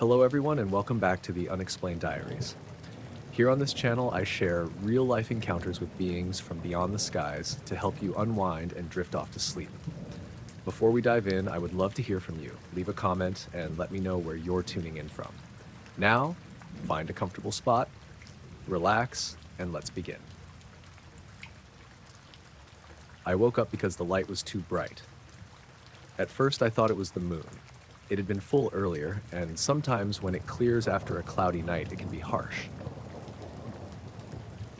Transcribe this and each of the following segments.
Hello everyone and welcome back to the Unexplained Diaries. Here on this channel I share real-life encounters with beings from beyond the skies to help you unwind and drift off to sleep. Before we dive in, I would love to hear from you. Leave a comment and let me know where you're tuning in from. Now, find a comfortable spot, relax, and let's begin. I woke up because the light was too bright. At first I thought it was the moon. It had been full earlier, and sometimes when it clears after a cloudy night, it can be harsh.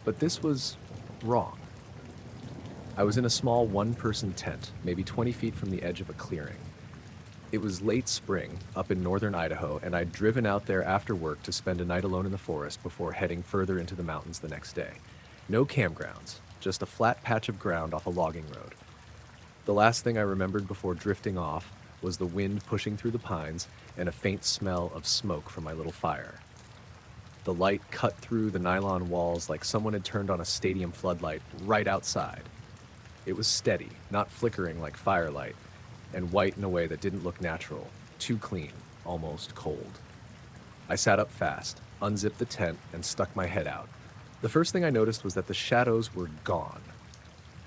But this was wrong. I was in a small one-person tent, maybe 20 feet from the edge of a clearing. It was late spring, up in northern Idaho, and I'd driven out there after work to spend a night alone in the forest before heading further into the mountains the next day. No campgrounds, just a flat patch of ground off a logging road. The last thing I remembered before drifting off was the wind pushing through the pines and a faint smell of smoke from my little fire. The light cut through the nylon walls like someone had turned on a stadium floodlight right outside. It was steady, not flickering like firelight, and white in a way that didn't look natural, too clean, almost cold. I sat up fast, unzipped the tent, and stuck my head out. The first thing I noticed was that the shadows were gone.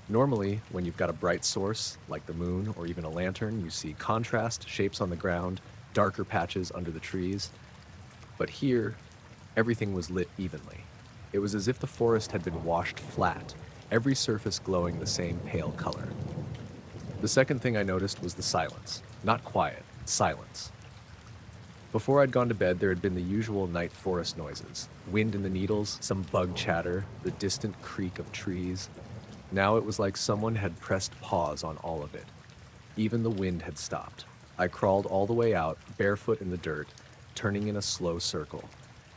Normally, when you've got a bright source, like the moon or even a lantern, you see contrast, shapes on the ground, darker patches under the trees. But here, everything was lit evenly. It was as if the forest had been washed flat, every surface glowing the same pale color. The second thing I noticed was the silence. Not quiet, silence. Before I'd gone to bed, there had been the usual night forest noises. Wind in the needles, some bug chatter, the distant creak of trees. Now it was like someone had pressed pause on all of it. Even the wind had stopped. I crawled all the way out, barefoot in the dirt, turning in a slow circle.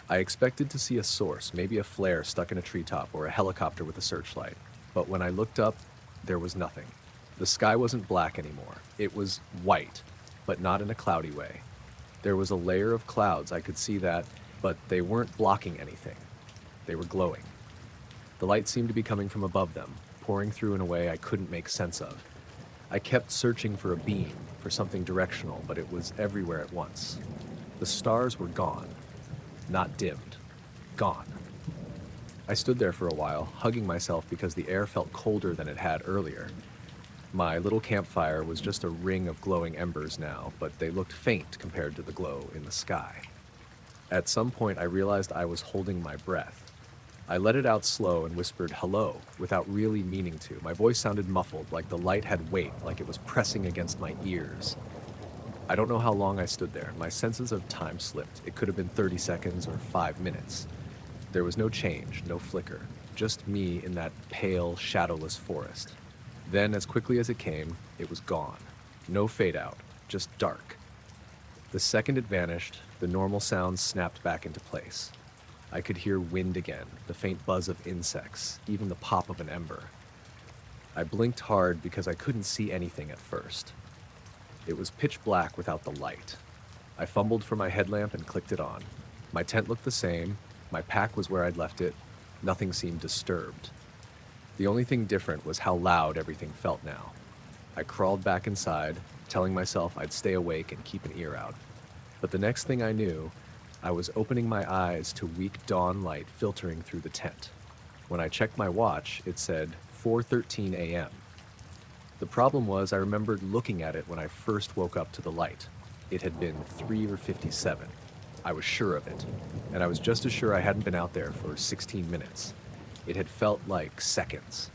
I expected to see a source, maybe a flare stuck in a treetop or a helicopter with a searchlight. But when I looked up, there was nothing. The sky wasn't black anymore. It was white, but not in a cloudy way. There was a layer of clouds, I could see that, but they weren't blocking anything. They were glowing. The light seemed to be coming from above them, pouring through in a way I couldn't make sense of. I kept searching for a beam, for something directional, but it was everywhere at once. The stars were gone. Not dimmed. Gone. I stood there for a while, hugging myself because the air felt colder than it had earlier. My little campfire was just a ring of glowing embers now, but they looked faint compared to the glow in the sky. At some point, I realized I was holding my breath. I let it out slow and whispered hello, without really meaning to. My voice sounded muffled, like the light had weight, like it was pressing against my ears. I don't know how long I stood there. My senses of time slipped. It could have been 30 seconds or 5 minutes. There was no change, no flicker, just me in that pale, shadowless forest. Then, as quickly as it came, it was gone. No fade out, just dark. The second it vanished, the normal sounds snapped back into place. I could hear wind again, the faint buzz of insects, even the pop of an ember. I blinked hard because I couldn't see anything at first. It was pitch black without the light. I fumbled for my headlamp and clicked it on. My tent looked the same, my pack was where I'd left it, nothing seemed disturbed. The only thing different was how loud everything felt now. I crawled back inside, telling myself I'd stay awake and keep an ear out. But the next thing I knew, I was opening my eyes to weak dawn light filtering through the tent. When I checked my watch, it said 4:13 a.m. The problem was I remembered looking at it when I first woke up to the light. It had been 3:57. I was sure of it, and I was just as sure I hadn't been out there for 16 minutes. It had felt like seconds.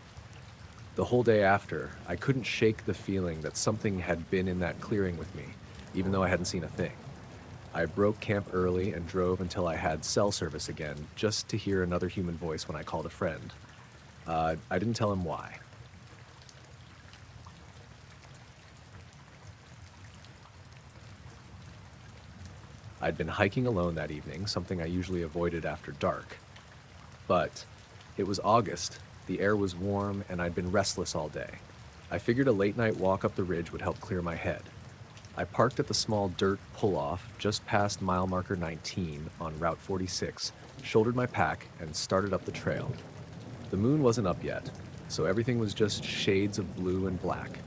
The whole day after, I couldn't shake the feeling that something had been in that clearing with me, even though I hadn't seen a thing. I broke camp early and drove until I had cell service again, just to hear another human voice when I called a friend. I didn't tell him why. I'd been hiking alone that evening, something I usually avoided after dark. But it was August, the air was warm, and I'd been restless all day. I figured a late-night walk up the ridge would help clear my head. I parked at the small dirt pull-off just past mile marker 19 on Route 46, shouldered my pack, and started up the trail. The moon wasn't up yet, so everything was just shades of blue and black.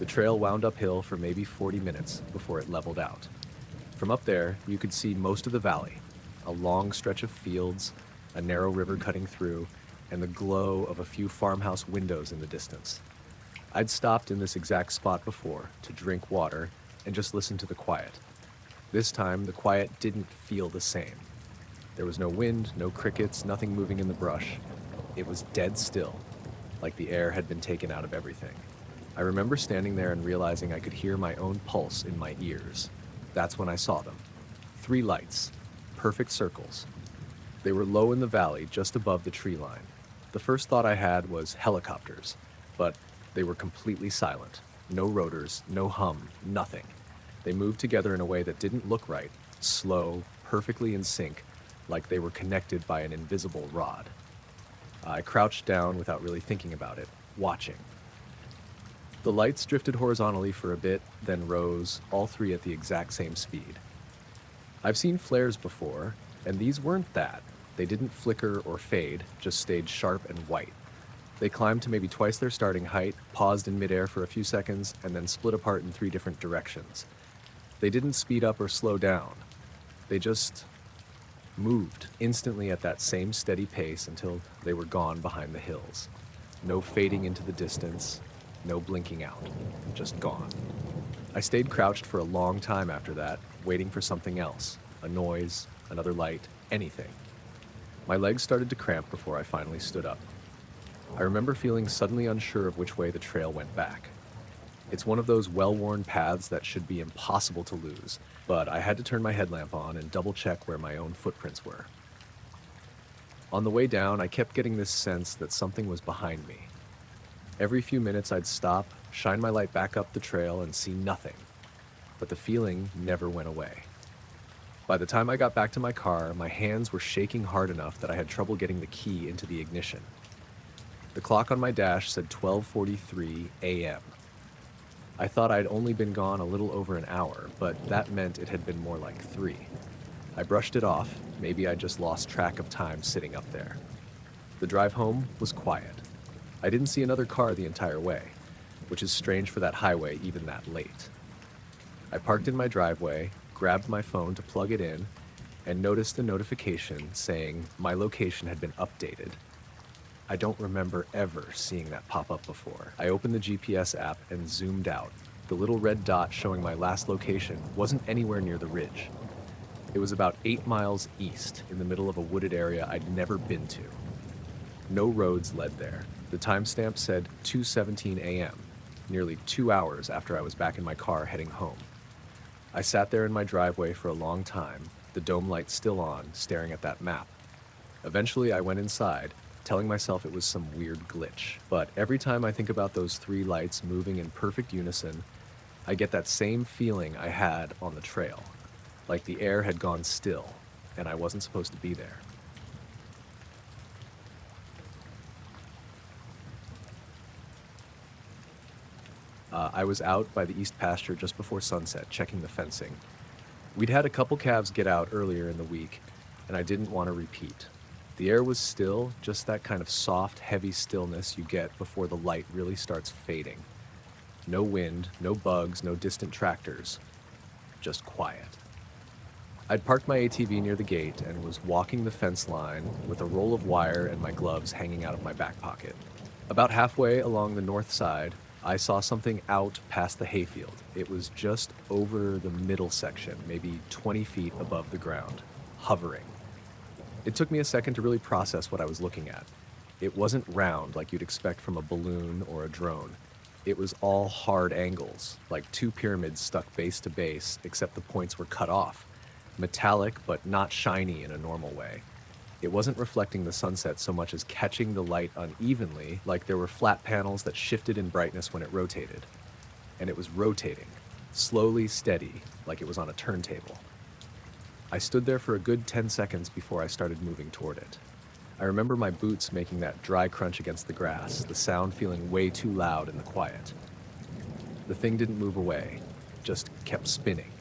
The trail wound uphill for maybe 40 minutes before it leveled out. From up there, you could see most of the valley, a long stretch of fields, a narrow river cutting through, and the glow of a few farmhouse windows in the distance. I'd stopped in this exact spot before to drink water and just listen to the quiet. This time, the quiet didn't feel the same. There was no wind, no crickets, nothing moving in the brush. It was dead still, like the air had been taken out of everything. I remember standing there and realizing I could hear my own pulse in my ears. That's when I saw them. 3 lights, perfect circles. They were low in the valley, just above the tree line. The first thought I had was helicopters, but they were completely silent. No rotors, no hum, nothing. They moved together in a way that didn't look right, slow, perfectly in sync, like they were connected by an invisible rod. I crouched down without really thinking about it, watching. The lights drifted horizontally for a bit, then rose, all 3 at the exact same speed. I've seen flares before, and these weren't that. They didn't flicker or fade, just stayed sharp and white. They climbed to maybe twice their starting height, paused in midair for a few seconds, and then split apart in 3 different directions. They didn't speed up or slow down. They just moved instantly at that same steady pace until they were gone behind the hills. No fading into the distance, no blinking out, just gone. I stayed crouched for a long time after that, waiting for something else, a noise, another light, anything. My legs started to cramp before I finally stood up. I remember feeling suddenly unsure of which way the trail went back. It's one of those well-worn paths that should be impossible to lose, but I had to turn my headlamp on and double-check where my own footprints were. On the way down, I kept getting this sense that something was behind me. Every few minutes I'd stop, shine my light back up the trail, and see nothing. But the feeling never went away. By the time I got back to my car, my hands were shaking hard enough that I had trouble getting the key into the ignition. The clock on my dash said 12:43 a.m. I thought I'd only been gone a little over an hour, but that meant it had been more like 3. I brushed it off. Maybe I just lost track of time sitting up there. The drive home was quiet. I didn't see another car the entire way, which is strange for that highway even that late. I parked in my driveway, grabbed my phone to plug it in, and noticed a notification saying my location had been updated. I don't remember ever seeing that pop up before. I opened the GPS app and zoomed out. The little red dot showing my last location wasn't anywhere near the ridge. It was about 8 miles east, in the middle of a wooded area I'd never been to. No roads led there. The timestamp said 2:17 a.m., nearly 2 hours after I was back in my car heading home. I sat there in my driveway for a long time, the dome light still on, staring at that map. Eventually I went inside, telling myself it was some weird glitch. But every time I think about those 3 lights moving in perfect unison, I get that same feeling I had on the trail, like the air had gone still, and I wasn't supposed to be there. I was out by the east pasture just before sunset, checking the fencing. We'd had a couple calves get out earlier in the week, and I didn't want to repeat. The air was still, just that kind of soft, heavy stillness you get before the light really starts fading. No wind, no bugs, no distant tractors. Just quiet. I'd parked my ATV near the gate and was walking the fence line with a roll of wire and my gloves hanging out of my back pocket. About halfway along the north side, I saw something out past the hayfield. It was just over the middle section, maybe 20 feet above the ground, hovering. It took me a second to really process what I was looking at. It wasn't round like you'd expect from a balloon or a drone. It was all hard angles, like 2 pyramids stuck base to base, except the points were cut off. Metallic, but not shiny in a normal way. It wasn't reflecting the sunset so much as catching the light unevenly, like there were flat panels that shifted in brightness when it rotated. And it was rotating, slowly steady, like it was on a turntable. I stood there for a good 10 seconds before I started moving toward it. I remember my boots making that dry crunch against the grass, the sound feeling way too loud in the quiet. The thing didn't move away, just kept spinning.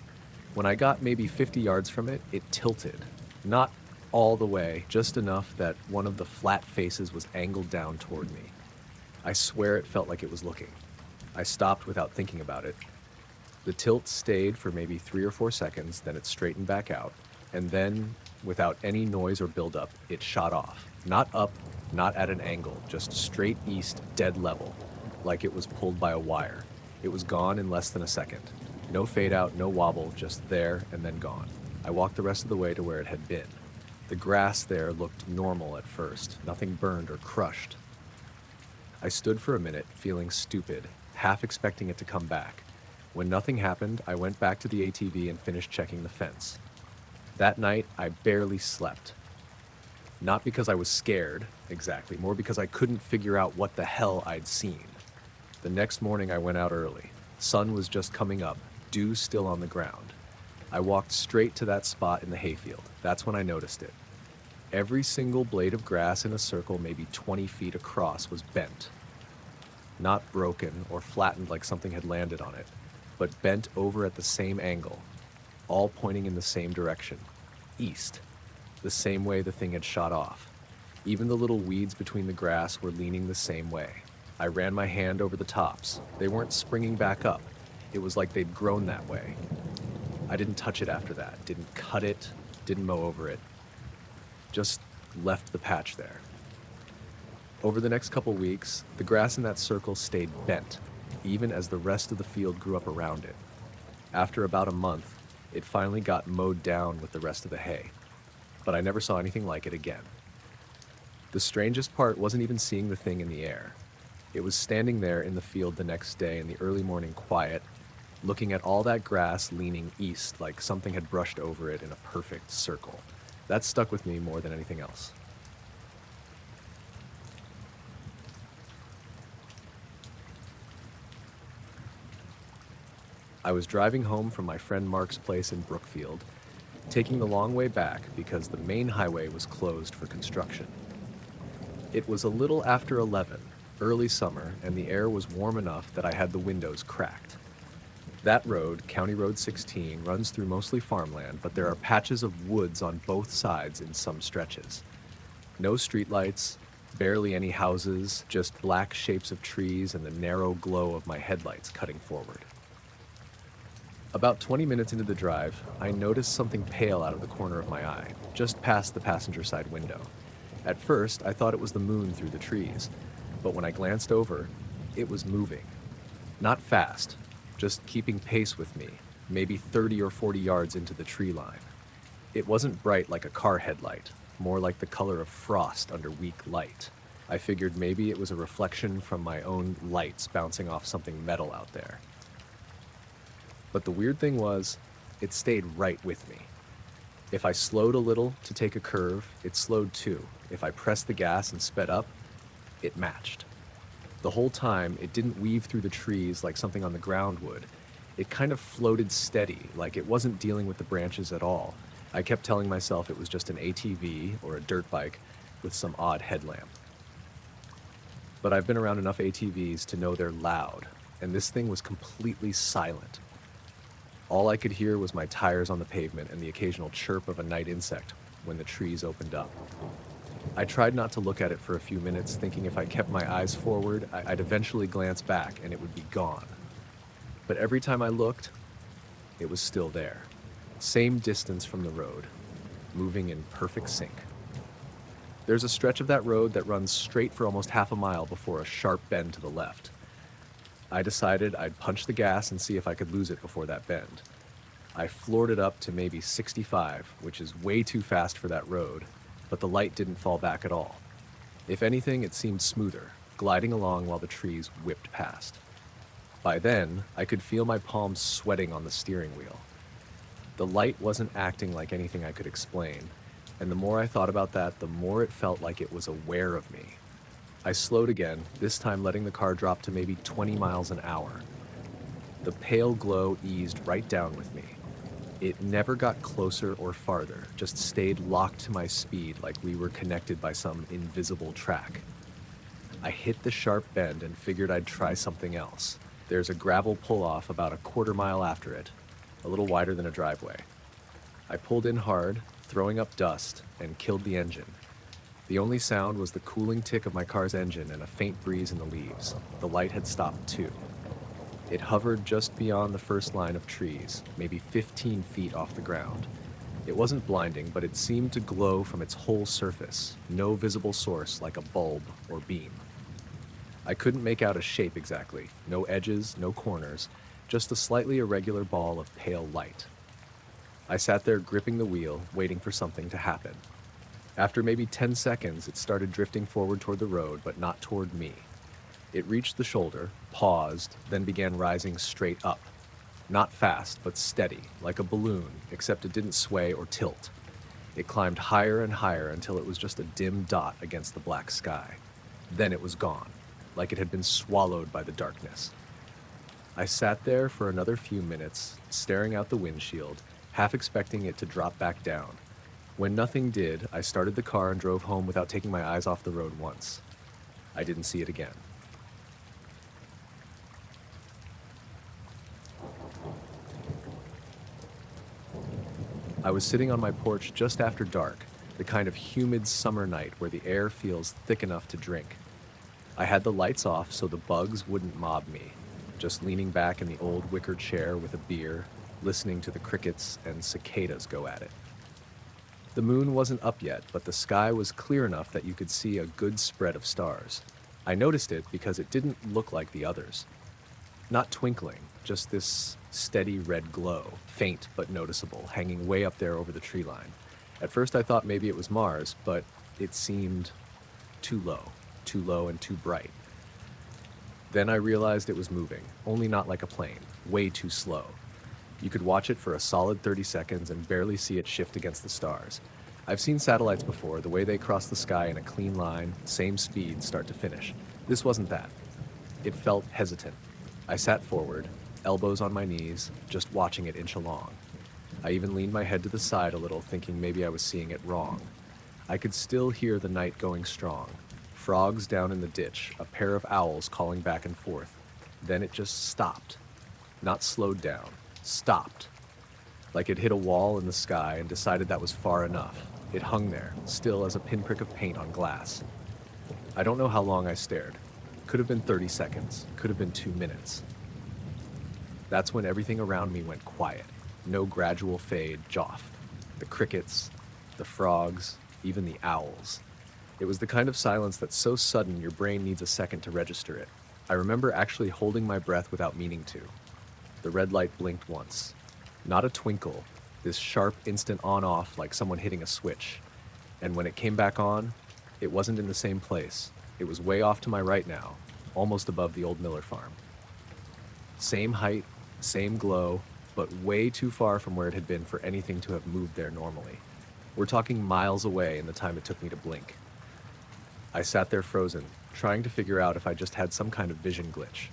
When I got maybe 50 yards from it, it tilted. Not all the way, just enough that one of the flat faces was angled down toward me. I swear it felt like it was looking. I stopped without thinking about it. The tilt stayed for maybe 3 or 4 seconds, then it straightened back out, and then, without any noise or buildup, it shot off. Not up, not at an angle, just straight east, dead level, like it was pulled by a wire. It was gone in less than a second. No fade out, no wobble, just there and then gone. I walked the rest of the way to where it had been. The grass there looked normal at first, nothing burned or crushed. I stood for a minute, feeling stupid, half expecting it to come back. When nothing happened, I went back to the ATV and finished checking the fence. That night, I barely slept. Not because I was scared, exactly, more because I couldn't figure out what the hell I'd seen. The next morning, I went out early. Sun was just coming up, dew still on the ground. I walked straight to that spot in the hayfield. That's when I noticed it. Every single blade of grass in a circle maybe 20 feet across was bent. Not broken or flattened like something had landed on it, but bent over at the same angle, all pointing in the same direction, east, the same way the thing had shot off. Even the little weeds between the grass were leaning the same way. I ran my hand over the tops. They weren't springing back up. It was like they'd grown that way. I didn't touch it after that, didn't cut it, didn't mow over it. Just left the patch there. Over the next couple weeks, the grass in that circle stayed bent, even as the rest of the field grew up around it. After about a month, it finally got mowed down with the rest of the hay, but I never saw anything like it again. The strangest part wasn't even seeing the thing in the air. It was standing there in the field the next day in the early morning quiet, looking at all that grass leaning east like something had brushed over it in a perfect circle. That stuck with me more than anything else. I was driving home from my friend Mark's place in Brookfield, taking the long way back because the main highway was closed for construction. It was a little after 11, early summer, and the air was warm enough that I had the windows cracked. That road, County Road 16, runs through mostly farmland, but there are patches of woods on both sides in some stretches. No streetlights, barely any houses, just black shapes of trees and the narrow glow of my headlights cutting forward. About 20 minutes into the drive, I noticed something pale out of the corner of my eye, just past the passenger side window. At first, I thought it was the moon through the trees, but when I glanced over, it was moving. Not fast, just keeping pace with me, maybe 30 or 40 yards into the tree line. It wasn't bright like a car headlight, more like the color of frost under weak light. I figured maybe it was a reflection from my own lights bouncing off something metal out there. But the weird thing was, it stayed right with me. If I slowed a little to take a curve, it slowed too. If I pressed the gas and sped up, it matched. The whole time, it didn't weave through the trees like something on the ground would. It kind of floated steady, like it wasn't dealing with the branches at all. I kept telling myself it was just an ATV or a dirt bike with some odd headlamp. But I've been around enough ATVs to know they're loud, and this thing was completely silent. All I could hear was my tires on the pavement and the occasional chirp of a night insect when the trees opened up. I tried not to look at it for a few minutes, thinking if I kept my eyes forward, I'd eventually glance back and it would be gone. But every time I looked, it was still there. Same distance from the road, moving in perfect sync. There's a stretch of that road that runs straight for almost half a mile before a sharp bend to the left. I decided I'd punch the gas and see if I could lose it before that bend. I floored it up to maybe 65, which is way too fast for that road, but the light didn't fall back at all. If anything, it seemed smoother, gliding along while the trees whipped past. By then, I could feel my palms sweating on the steering wheel. The light wasn't acting like anything I could explain, and the more I thought about that, the more it felt like it was aware of me. I slowed again, this time letting the car drop to maybe 20 miles an hour. The pale glow eased right down with me. It never got closer or farther, just stayed locked to my speed like we were connected by some invisible track. I hit the sharp bend and figured I'd try something else. There's a gravel pull-off about a quarter mile after it, a little wider than a driveway. I pulled in hard, throwing up dust, and killed the engine. The only sound was the cooling tick of my car's engine and a faint breeze in the leaves. The light had stopped too. It hovered just beyond the first line of trees, maybe 15 feet off the ground. It wasn't blinding, but it seemed to glow from its whole surface, no visible source like a bulb or beam. I couldn't make out a shape exactly, no edges, no corners, just a slightly irregular ball of pale light. I sat there gripping the wheel, waiting for something to happen. After maybe 10 seconds, it started drifting forward toward the road, but not toward me. It reached the shoulder, paused, then began rising straight up. Not fast, but steady, like a balloon, except it didn't sway or tilt. It climbed higher and higher until it was just a dim dot against the black sky. Then it was gone, like it had been swallowed by the darkness. I sat there for another few minutes, staring out the windshield, half expecting it to drop back down. When nothing did, I started the car and drove home without taking my eyes off the road once. I didn't see it again. I was sitting on my porch just after dark, the kind of humid summer night where the air feels thick enough to drink. I had the lights off so the bugs wouldn't mob me, just leaning back in the old wicker chair with a beer, listening to the crickets and cicadas go at it. The moon wasn't up yet, but the sky was clear enough that you could see a good spread of stars. I noticed it because it didn't look like the others. Not twinkling, just this steady red glow, faint but noticeable, hanging way up there over the tree line. At first I thought maybe it was Mars, but it seemed too low and too bright. Then I realized it was moving, only not like a plane, way too slow. You could watch it for a solid 30 seconds and barely see it shift against the stars. I've seen satellites before, the way they cross the sky in a clean line, same speed, start to finish. This wasn't that. It felt hesitant. I sat forward, elbows on my knees, just watching it inch along. I even leaned my head to the side a little, thinking maybe I was seeing it wrong. I could still hear the night going strong. Frogs down in the ditch, a pair of owls calling back and forth. Then it just stopped. Not slowed down, stopped. Like it hit a wall in the sky and decided that was far enough. It hung there, still as a pinprick of paint on glass. I don't know how long I stared. Could have been 30 seconds, could have been 2 minutes. That's when everything around me went quiet. No gradual fade, joff. The crickets, the frogs, even the owls. It was the kind of silence that's so sudden your brain needs a second to register it. I remember actually holding my breath without meaning to. The red light blinked once. Not a twinkle, this sharp instant on-off like someone hitting a switch. And when it came back on, it wasn't in the same place. It was way off to my right now, almost above the old Miller farm. Same height, same glow, but way too far from where it had been for anything to have moved there normally. We're talking miles away in the time it took me to blink. I sat there frozen, trying to figure out if I just had some kind of vision glitch.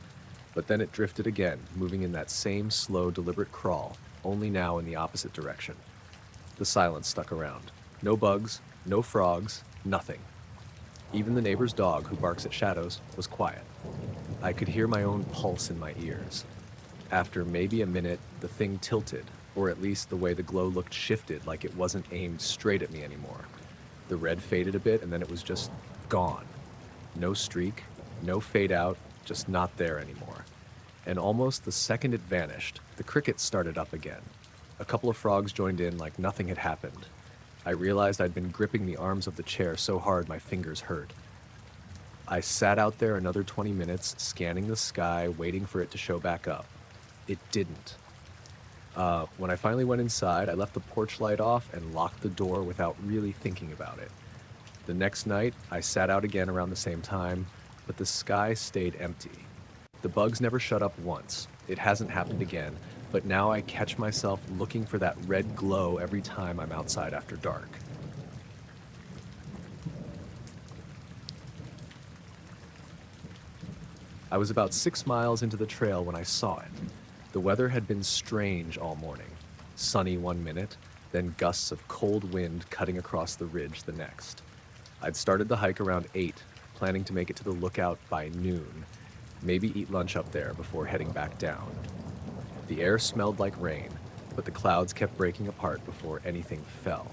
But then it drifted again, moving in that same slow, deliberate crawl, only now in the opposite direction. The silence stuck around. No bugs, no frogs, nothing. Even the neighbor's dog, who barks at shadows, was quiet. I could hear my own pulse in my ears. After maybe a minute, the thing tilted, or at least the way the glow looked shifted, like it wasn't aimed straight at me anymore. The red faded a bit, and then it was just gone. No streak, no fade out, just not there anymore. And almost the second it vanished, the crickets started up again. A couple of frogs joined in like nothing had happened. I realized I'd been gripping the arms of the chair so hard my fingers hurt. I sat out there another 20 minutes, scanning the sky, waiting for it to show back up. It didn't. When I finally went inside, I left the porch light off and locked the door without really thinking about it. The next night, I sat out again around the same time, but the sky stayed empty. The bugs never shut up once. It hasn't happened again, but now I catch myself looking for that red glow every time I'm outside after dark. I was about 6 miles into the trail when I saw it. The weather had been strange all morning. Sunny one minute, then gusts of cold wind cutting across the ridge the next. I'd started the hike around 8, planning to make it to the lookout by noon, maybe eat lunch up there before heading back down. The air smelled like rain, but the clouds kept breaking apart before anything fell.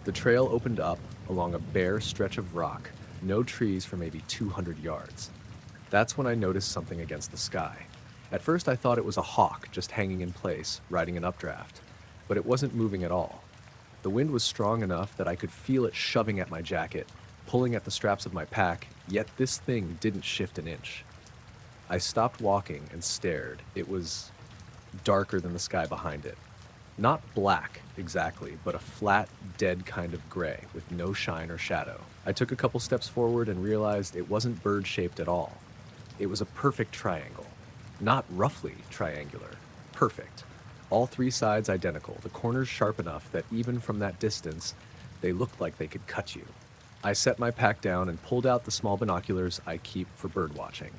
The trail opened up along a bare stretch of rock, no trees for maybe 200 yards. That's when I noticed something against the sky. At first I thought it was a hawk just hanging in place, riding an updraft, but it wasn't moving at all. The wind was strong enough that I could feel it shoving at my jacket, pulling at the straps of my pack, yet this thing didn't shift an inch. I stopped walking and stared. It was darker than the sky behind it. Not black, exactly, but a flat, dead kind of gray, with no shine or shadow. I took a couple steps forward and realized it wasn't bird-shaped at all. It was a perfect triangle. Not roughly triangular. Perfect. All three sides identical, the corners sharp enough that even from that distance, they looked like they could cut you. I set my pack down and pulled out the small binoculars I keep for bird watching.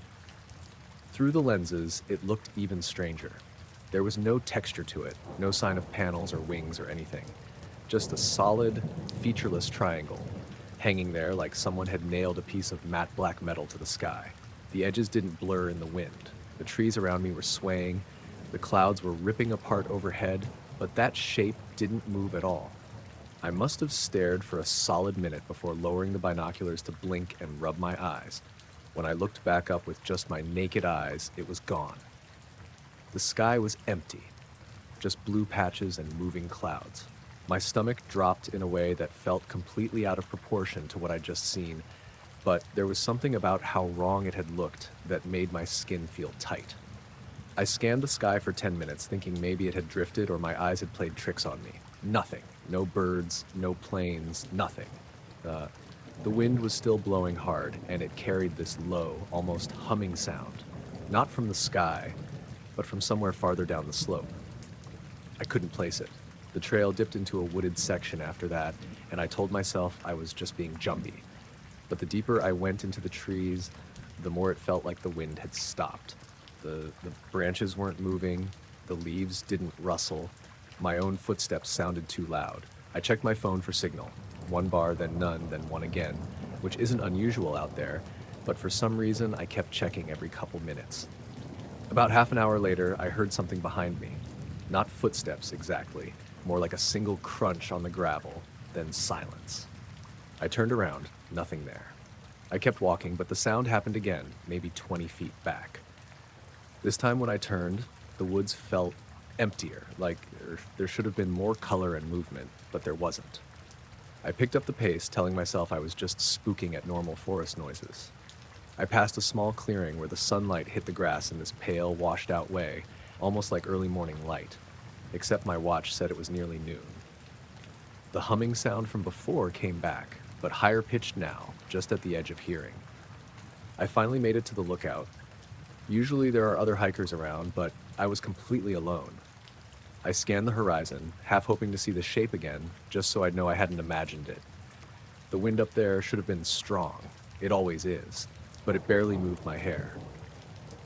Through the lenses, it looked even stranger. There was no texture to it, no sign of panels or wings or anything. Just a solid, featureless triangle, hanging there like someone had nailed a piece of matte black metal to the sky. The edges didn't blur in the wind. The trees around me were swaying, the clouds were ripping apart overhead, but that shape didn't move at all. I must have stared for a solid minute before lowering the binoculars to blink and rub my eyes. When I looked back up with just my naked eyes, it was gone. The sky was empty, just blue patches and moving clouds. My stomach dropped in a way that felt completely out of proportion to what I'd just seen, but there was something about how wrong it had looked that made my skin feel tight. I scanned the sky for 10 minutes, thinking maybe it had drifted or my eyes had played tricks on me. Nothing. No birds, no planes, nothing. The wind was still blowing hard, and it carried this low, almost humming sound. Not from the sky, but from somewhere farther down the slope. I couldn't place it. The trail dipped into a wooded section after that, and I told myself I was just being jumpy. But the deeper I went into the trees, the more it felt like the wind had stopped. The branches weren't moving, the leaves didn't rustle. My own footsteps sounded too loud. I checked my phone for signal. 1 bar, then none, then one again, which isn't unusual out there, but for some reason I kept checking every couple minutes. About half an hour later, I heard something behind me. Not footsteps exactly, more like a single crunch on the gravel, then silence. I turned around, nothing there. I kept walking, but the sound happened again, maybe 20 feet back. This time when I turned, the woods felt emptier, like there should have been more color and movement, but there wasn't. I picked up the pace, telling myself I was just spooking at normal forest noises. I passed a small clearing where the sunlight hit the grass in this pale, washed-out way, almost like early morning light, except my watch said it was nearly noon. The humming sound from before came back, but higher pitched now, just at the edge of hearing. I finally made it to the lookout. Usually there are other hikers around, but I was completely alone. I scanned the horizon, half hoping to see the shape again, just so I'd know I hadn't imagined it. The wind up there should have been strong. It always is, but it barely moved my hair.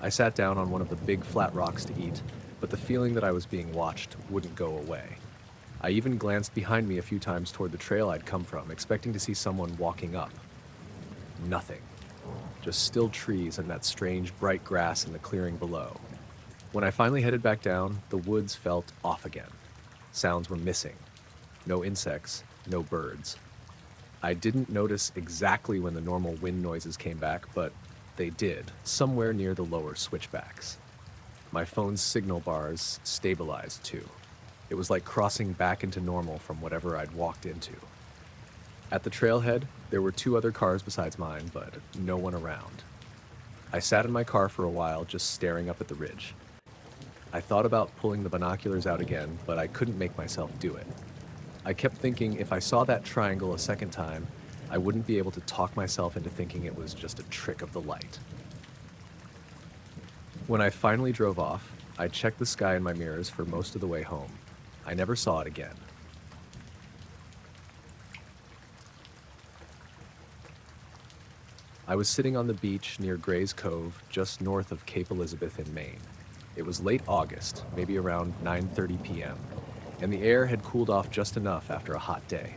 I sat down on one of the big flat rocks to eat, but the feeling that I was being watched wouldn't go away. I even glanced behind me a few times toward the trail I'd come from, expecting to see someone walking up. Nothing. Just still trees and that strange bright grass in the clearing below. When I finally headed back down, the woods felt off again. Sounds were missing. No insects, no birds. I didn't notice exactly when the normal wind noises came back, but they did, somewhere near the lower switchbacks. My phone's signal bars stabilized too. It was like crossing back into normal from whatever I'd walked into. At the trailhead, there were 2 other cars besides mine, but no one around. I sat in my car for a while, just staring up at the ridge. I thought about pulling the binoculars out again, but I couldn't make myself do it. I kept thinking if I saw that triangle a second time, I wouldn't be able to talk myself into thinking it was just a trick of the light. When I finally drove off, I checked the sky in my mirrors for most of the way home. I never saw it again. I was sitting on the beach near Gray's Cove, just north of Cape Elizabeth in Maine. It was late August, maybe around 9:30 p.m., and the air had cooled off just enough after a hot day.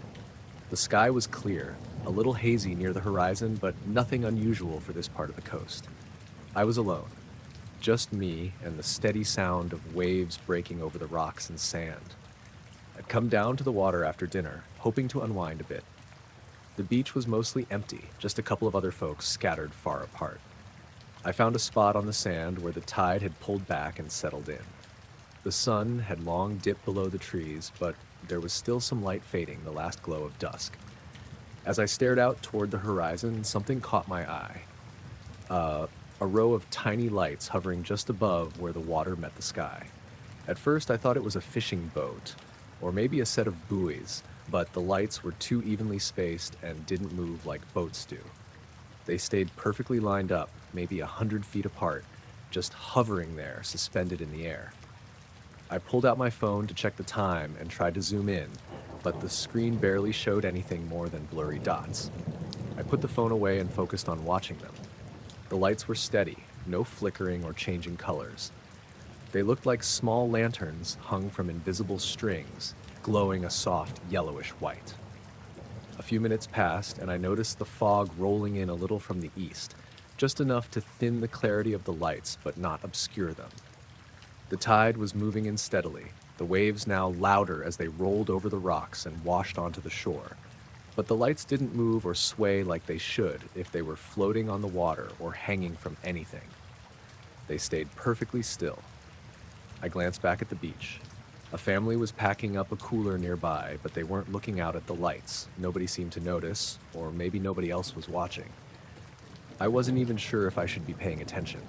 The sky was clear, a little hazy near the horizon, but nothing unusual for this part of the coast. I was alone, just me and the steady sound of waves breaking over the rocks and sand. I'd come down to the water after dinner, hoping to unwind a bit. The beach was mostly empty, just a couple of other folks scattered far apart. I found a spot on the sand where the tide had pulled back and settled in. The sun had long dipped below the trees, but there was still some light fading, the last glow of dusk. As I stared out toward the horizon, something caught my eye. Uh, a row of tiny lights hovering just above where the water met the sky. At first, I thought it was a fishing boat, or maybe a set of buoys, but the lights were too evenly spaced and didn't move like boats do. They stayed perfectly lined up, maybe 100 feet apart, just hovering there, suspended in the air. I pulled out my phone to check the time and tried to zoom in, but the screen barely showed anything more than blurry dots. I put the phone away and focused on watching them. The lights were steady, no flickering or changing colors. They looked like small lanterns hung from invisible strings, glowing a soft yellowish white. A few minutes passed, and I noticed the fog rolling in a little from the east, just enough to thin the clarity of the lights but not obscure them. The tide was moving in steadily, the waves now louder as they rolled over the rocks and washed onto the shore. But the lights didn't move or sway like they should if they were floating on the water or hanging from anything. They stayed perfectly still. I glanced back at the beach. A family was packing up a cooler nearby, but they weren't looking out at the lights. Nobody seemed to notice, or maybe nobody else was watching. I wasn't even sure if I should be paying attention.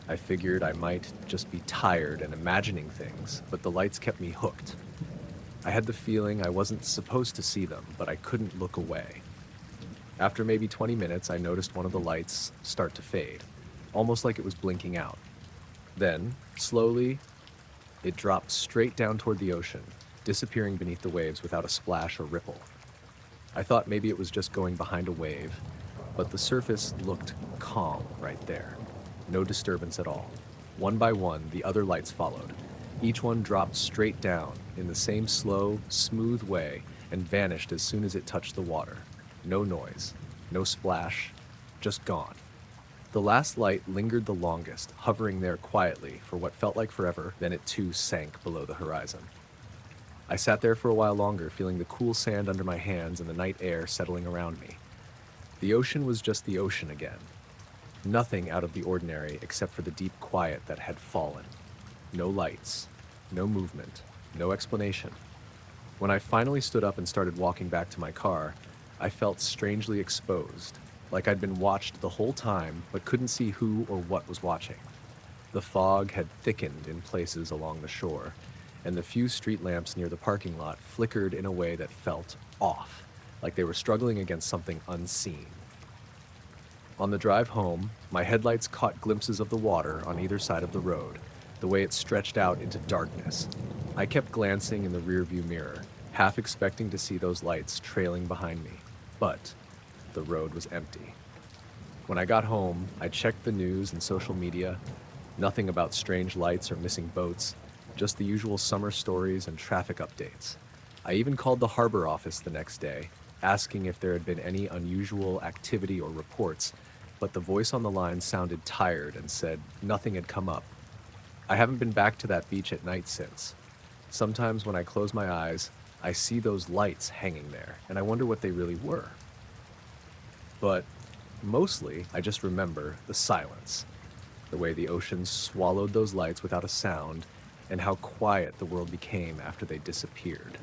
I figured I might just be tired and imagining things, but the lights kept me hooked. I had the feeling I wasn't supposed to see them, but I couldn't look away. After maybe 20 minutes, I noticed one of the lights start to fade, almost like it was blinking out. Then, slowly, it dropped straight down toward the ocean, disappearing beneath the waves without a splash or ripple. I thought maybe it was just going behind a wave, but the surface looked calm right there. No disturbance at all. One by one, the other lights followed. Each one dropped straight down in the same slow, smooth way and vanished as soon as it touched the water. No noise, no splash, just gone. The last light lingered the longest, hovering there quietly for what felt like forever, then it too sank below the horizon. I sat there for a while longer, feeling the cool sand under my hands and the night air settling around me. The ocean was just the ocean again. Nothing out of the ordinary except for the deep quiet that had fallen. No lights, no movement, no explanation. When I finally stood up and started walking back to my car, I felt strangely exposed, like I'd been watched the whole time but couldn't see who or what was watching. The fog had thickened in places along the shore, and the few street lamps near the parking lot flickered in a way that felt off, like they were struggling against something unseen. On the drive home, my headlights caught glimpses of the water on either side of the road, the way it stretched out into darkness. I kept glancing in the rearview mirror, half expecting to see those lights trailing behind me, but the road was empty. When I got home, I checked the news and social media. Nothing about strange lights or missing boats, just the usual summer stories and traffic updates. I even called the harbor office the next day, asking if there had been any unusual activity or reports, but the voice on the line sounded tired and said nothing had come up. I haven't been back to that beach at night since. Sometimes when I close my eyes, I see those lights hanging there, and I wonder what they really were. But mostly, I just remember the silence, the way the ocean swallowed those lights without a sound, and how quiet the world became after they disappeared.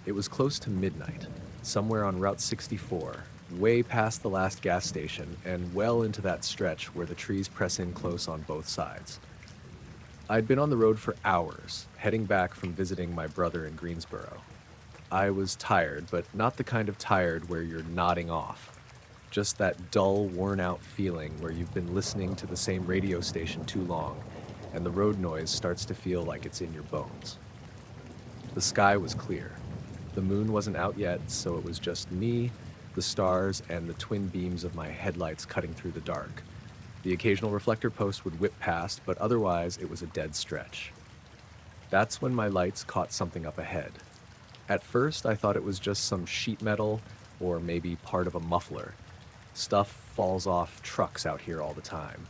It was close to midnight, somewhere on Route 64, way past the last gas station and well into that stretch where the trees press in close on both sides. I'd been on the road for hours, heading back from visiting my brother in Greensboro. I was tired, but not the kind of tired where you're nodding off. Just that dull, worn-out feeling where you've been listening to the same radio station too long, and the road noise starts to feel like it's in your bones. The sky was clear. The moon wasn't out yet, so it was just me, the stars, and the twin beams of my headlights cutting through the dark. The occasional reflector post would whip past, but otherwise it was a dead stretch. That's when my lights caught something up ahead. At first, I thought it was just some sheet metal or maybe part of a muffler. Stuff falls off trucks out here all the time.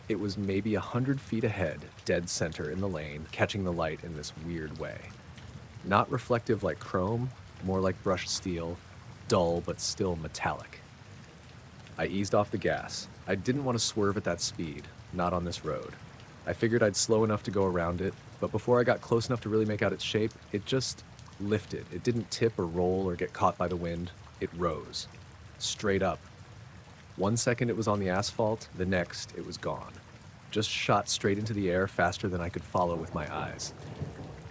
It was maybe 100 feet ahead, dead center in the lane, catching the light in this weird way. Not reflective like chrome, more like brushed steel, dull but still metallic. I eased off the gas. I didn't want to swerve at that speed, not on this road. I figured I'd slow enough to go around it, but before I got close enough to really make out its shape, it just lifted. It didn't tip or roll or get caught by the wind. It rose. Straight up. 1 second it was on the asphalt, the next it was gone. Just shot straight into the air faster than I could follow with my eyes.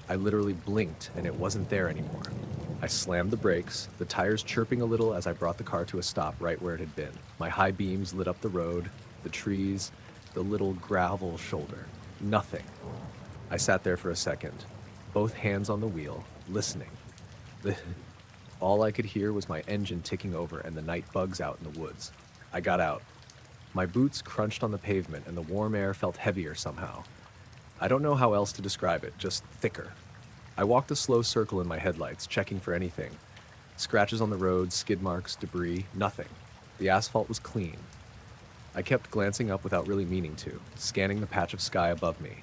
I literally blinked and it wasn't there anymore. I slammed the brakes, the tires chirping a little as I brought the car to a stop right where it had been. My high beams lit up the road, the trees, the little gravel shoulder. Nothing. I sat there for a second, both hands on the wheel, listening. All I could hear was my engine ticking over and the night bugs out in the woods. I got out. My boots crunched on the pavement and the warm air felt heavier somehow. I don't know how else to describe it, just thicker. I walked a slow circle in my headlights, checking for anything. Scratches on the road, skid marks, debris, nothing. The asphalt was clean. I kept glancing up without really meaning to, scanning the patch of sky above me.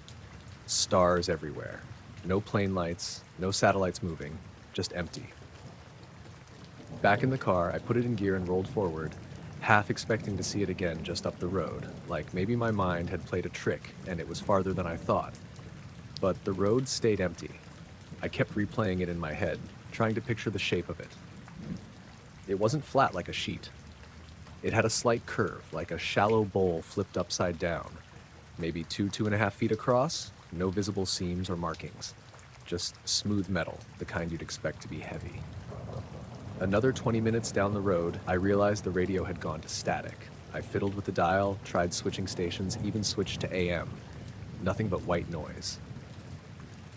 Stars everywhere. No plane lights, no satellites moving, just empty. Back in the car, I put it in gear and rolled forward, half expecting to see it again just up the road, like maybe my mind had played a trick and it was farther than I thought. But the road stayed empty. I kept replaying it in my head, trying to picture the shape of it. It wasn't flat like a sheet. It had a slight curve, like a shallow bowl flipped upside down. Maybe 2.5 feet across, no visible seams or markings. Just smooth metal, the kind you'd expect to be heavy. Another 20 minutes down the road, I realized the radio had gone to static. I fiddled with the dial, tried switching stations, even switched to AM. Nothing but white noise.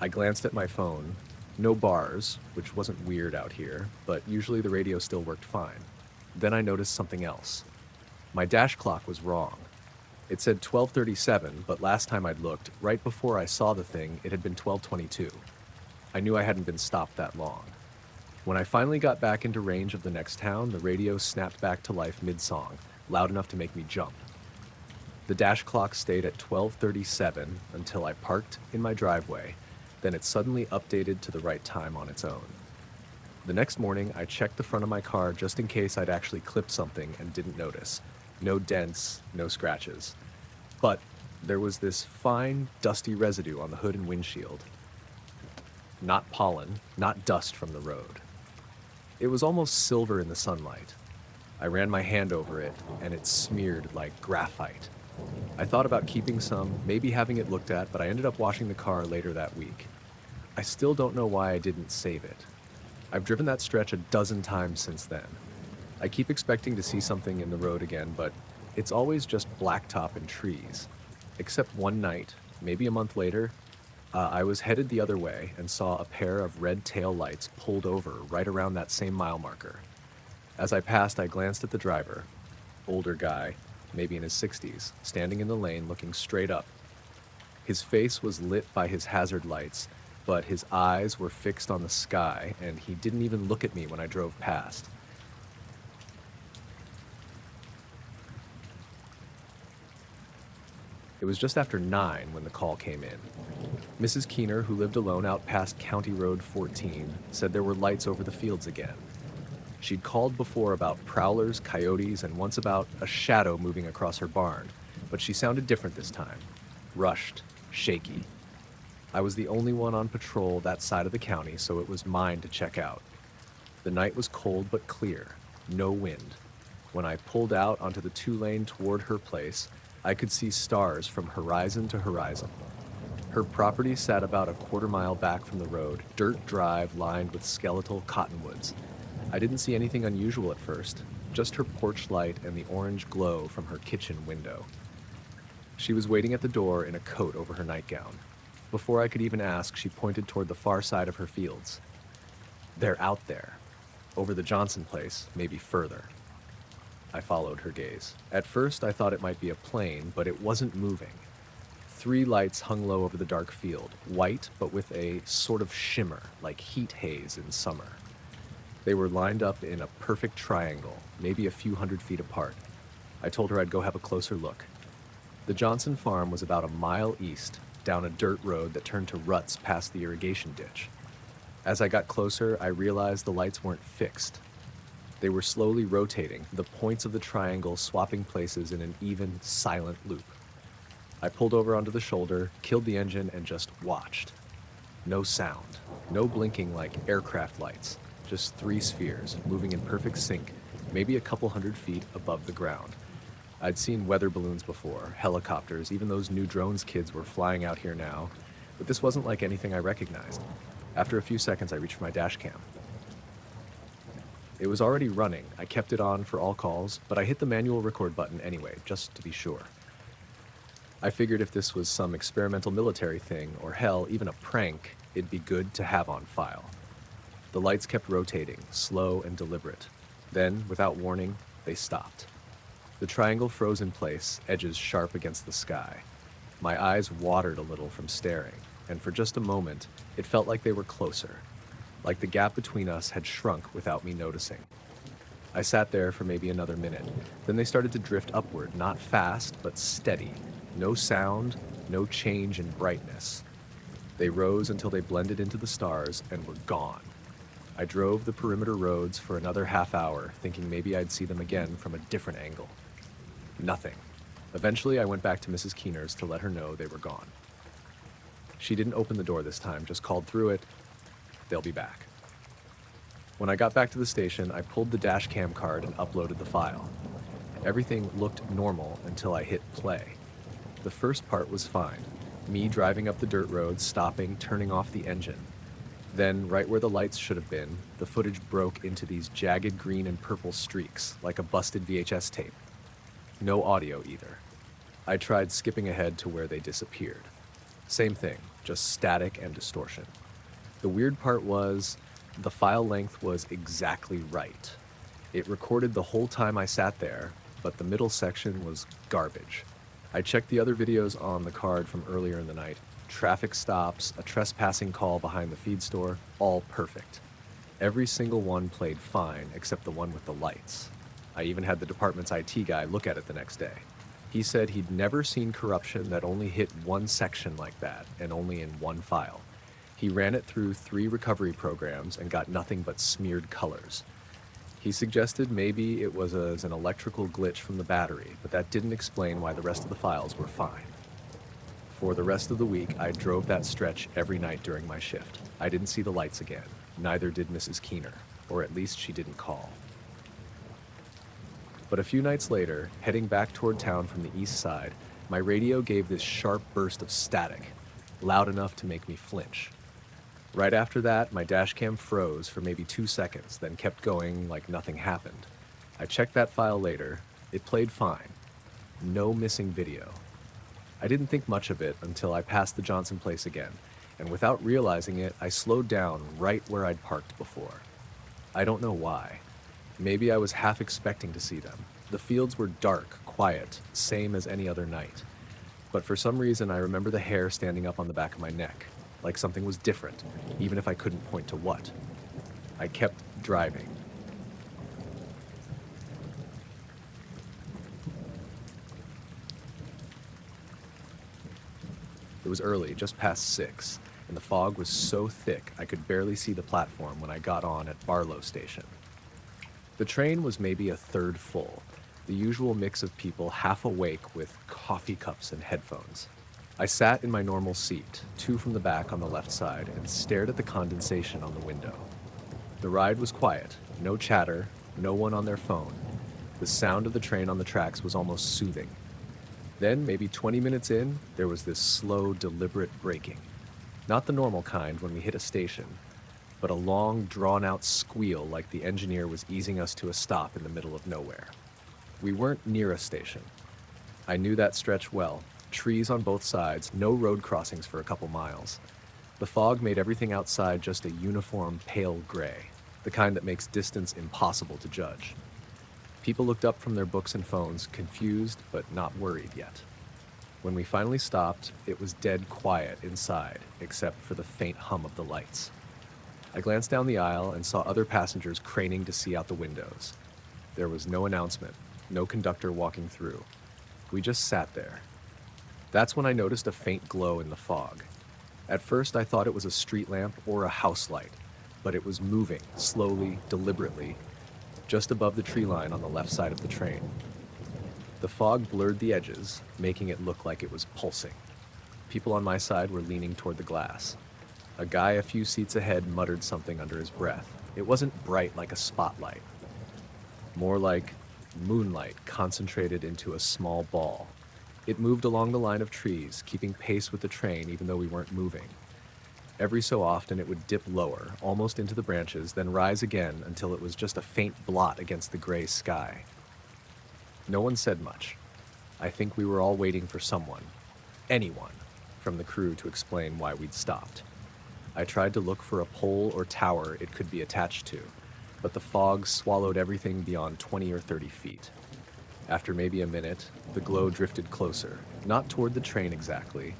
I glanced at my phone. No bars, which wasn't weird out here, but usually the radio still worked fine. Then I noticed something else. My dash clock was wrong. It said 12:37, but last time I'd looked, right before I saw the thing, it had been 12:22. I knew I hadn't been stopped that long. When I finally got back into range of the next town, the radio snapped back to life mid-song, loud enough to make me jump. The dash clock stayed at 12:37 until I parked in my driveway, then it suddenly updated to the right time on its own. The next morning, I checked the front of my car just in case I'd actually clipped something and didn't notice. No dents, no scratches. But there was this fine, dusty residue on the hood and windshield. Not pollen, not dust from the road. It was almost silver in the sunlight. I ran my hand over it, and it smeared like graphite. I thought about keeping some, maybe having it looked at, but I ended up washing the car later that week. I still don't know why I didn't save it. I've driven that stretch a dozen times since then. I keep expecting to see something in the road again, but it's always just blacktop and trees. Except one night, maybe a month later, I was headed the other way and saw a pair of red tail lights pulled over right around that same mile marker. As I passed, I glanced at the driver, older guy, maybe in his 60s, standing in the lane looking straight up. His face was lit by his hazard lights, but his eyes were fixed on the sky, and he didn't even look at me when I drove past. It was just after 9 when the call came in. Mrs. Keener, who lived alone out past County Road 14, said there were lights over the fields again. She'd called before about prowlers, coyotes, and once about a shadow moving across her barn, but she sounded different this time. Rushed, shaky. I was the only one on patrol that side of the county, so it was mine to check out. The night was cold but clear, no wind. When I pulled out onto the 2-lane toward her place, I could see stars from horizon to horizon. Her property sat about a quarter-mile back from the road, dirt drive lined with skeletal cottonwoods. I didn't see anything unusual at first, just her porch light and the orange glow from her kitchen window. She was waiting at the door in a coat over her nightgown. Before I could even ask, she pointed toward the far side of her fields. They're out there. Over the Johnson place, maybe further. I followed her gaze. At first, I thought it might be a plane, but it wasn't moving. 3 lights hung low over the dark field, white but with a sort of shimmer, like heat haze in summer. They were lined up in a perfect triangle, maybe a few hundred feet apart. I told her I'd go have a closer look. The Johnson farm was about a mile east, down a dirt road that turned to ruts past the irrigation ditch. As I got closer, I realized the lights weren't fixed. They were slowly rotating, the points of the triangle swapping places in an even, silent loop. I pulled over onto the shoulder, killed the engine, and just watched. No sound, no blinking like aircraft lights, just three spheres moving in perfect sync, maybe a couple 100 feet above the ground. I'd seen weather balloons before, helicopters, even those new drones kids were flying out here now, but this wasn't like anything I recognized. After a few seconds, I reached for my dash cam. It was already running. I kept it on for all calls, but I hit the manual record button anyway, just to be sure. I figured if this was some experimental military thing, or hell, even a prank, it'd be good to have on file. The lights kept rotating, slow and deliberate. Then, without warning, they stopped. The triangle froze in place, edges sharp against the sky. My eyes watered a little from staring, and for just a moment, it felt like they were closer, like the gap between us had shrunk without me noticing. I sat there for maybe another minute. Then they started to drift upward, not fast, but steady. No sound, no change in brightness. They rose until they blended into the stars and were gone. I drove the perimeter roads for another half hour, thinking maybe I'd see them again from a different angle. Nothing. Eventually, I went back to Mrs. Keener's to let her know they were gone. She didn't open the door this time, just called through it, "They'll be back." When I got back to the station, I pulled the dash cam card and uploaded the file. Everything looked normal until I hit play. The first part was fine. Me driving up the dirt road, stopping, turning off the engine. Then, right where the lights should have been, the footage broke into these jagged green and purple streaks, like a busted VHS tape. No audio either. I tried skipping ahead to where they disappeared. Same thing, just static and distortion. The weird part was, the file length was exactly right. It recorded the whole time I sat there, but the middle section was garbage. I checked the other videos on the card from earlier in the night. Traffic stops, a trespassing call behind the feed store, all perfect. Every single one played fine except the one with the lights. I even had the department's IT guy look at it the next day. He said he'd never seen corruption that only hit one section like that, and only in one file. He ran it through 3 recovery programs and got nothing but smeared colors. He suggested maybe it was an electrical glitch from the battery, but that didn't explain why the rest of the files were fine. For the rest of the week, I drove that stretch every night during my shift. I didn't see the lights again. Neither did Mrs. Keener, or at least she didn't call. But a few nights later, heading back toward town from the east side, my radio gave this sharp burst of static, loud enough to make me flinch. Right after that, my dashcam froze for maybe 2 seconds, then kept going like nothing happened. I checked that file later. It played fine. No missing video. I didn't think much of it until I passed the Johnson place again, and without realizing it, I slowed down right where I'd parked before. I don't know why. Maybe I was half expecting to see them. The fields were dark, quiet, same as any other night. But for some reason, I remember the hair standing up on the back of my neck, like something was different, even if I couldn't point to what. I kept driving. It was early, just past 6, and the fog was so thick I could barely see the platform when I got on at Barlow Station. The train was maybe a third full, the usual mix of people half awake with coffee cups and headphones. I sat in my normal seat, 2 from the back on the left side, and stared at the condensation on the window. The ride was quiet, no chatter, no one on their phone. The sound of the train on the tracks was almost soothing. Then, maybe 20 minutes in, there was this slow, deliberate braking. Not the normal kind when we hit a station, but a long, drawn-out squeal like the engineer was easing us to a stop in the middle of nowhere. We weren't near a station. I knew that stretch well. Trees on both sides, no road crossings for a couple miles. The fog made everything outside just a uniform pale gray, the kind that makes distance impossible to judge. People looked up from their books and phones, confused but not worried yet. When we finally stopped, it was dead quiet inside, except for the faint hum of the lights. I glanced down the aisle and saw other passengers craning to see out the windows. There was no announcement, no conductor walking through. We just sat there. That's when I noticed a faint glow in the fog. At first, I thought it was a street lamp or a house light, but it was moving, slowly, deliberately, just above the tree line on the left side of the train. The fog blurred the edges, making it look like it was pulsing. People on my side were leaning toward the glass. A guy a few seats ahead muttered something under his breath. It wasn't bright like a spotlight, more like moonlight concentrated into a small ball. It moved along the line of trees, keeping pace with the train even though we weren't moving. Every so often it would dip lower, almost into the branches, then rise again until it was just a faint blot against the gray sky. No one said much. I think we were all waiting for someone, anyone, from the crew to explain why we'd stopped. I tried to look for a pole or tower it could be attached to, but the fog swallowed everything beyond 20 or 30 feet. After maybe a minute, the glow drifted closer, not toward the train exactly,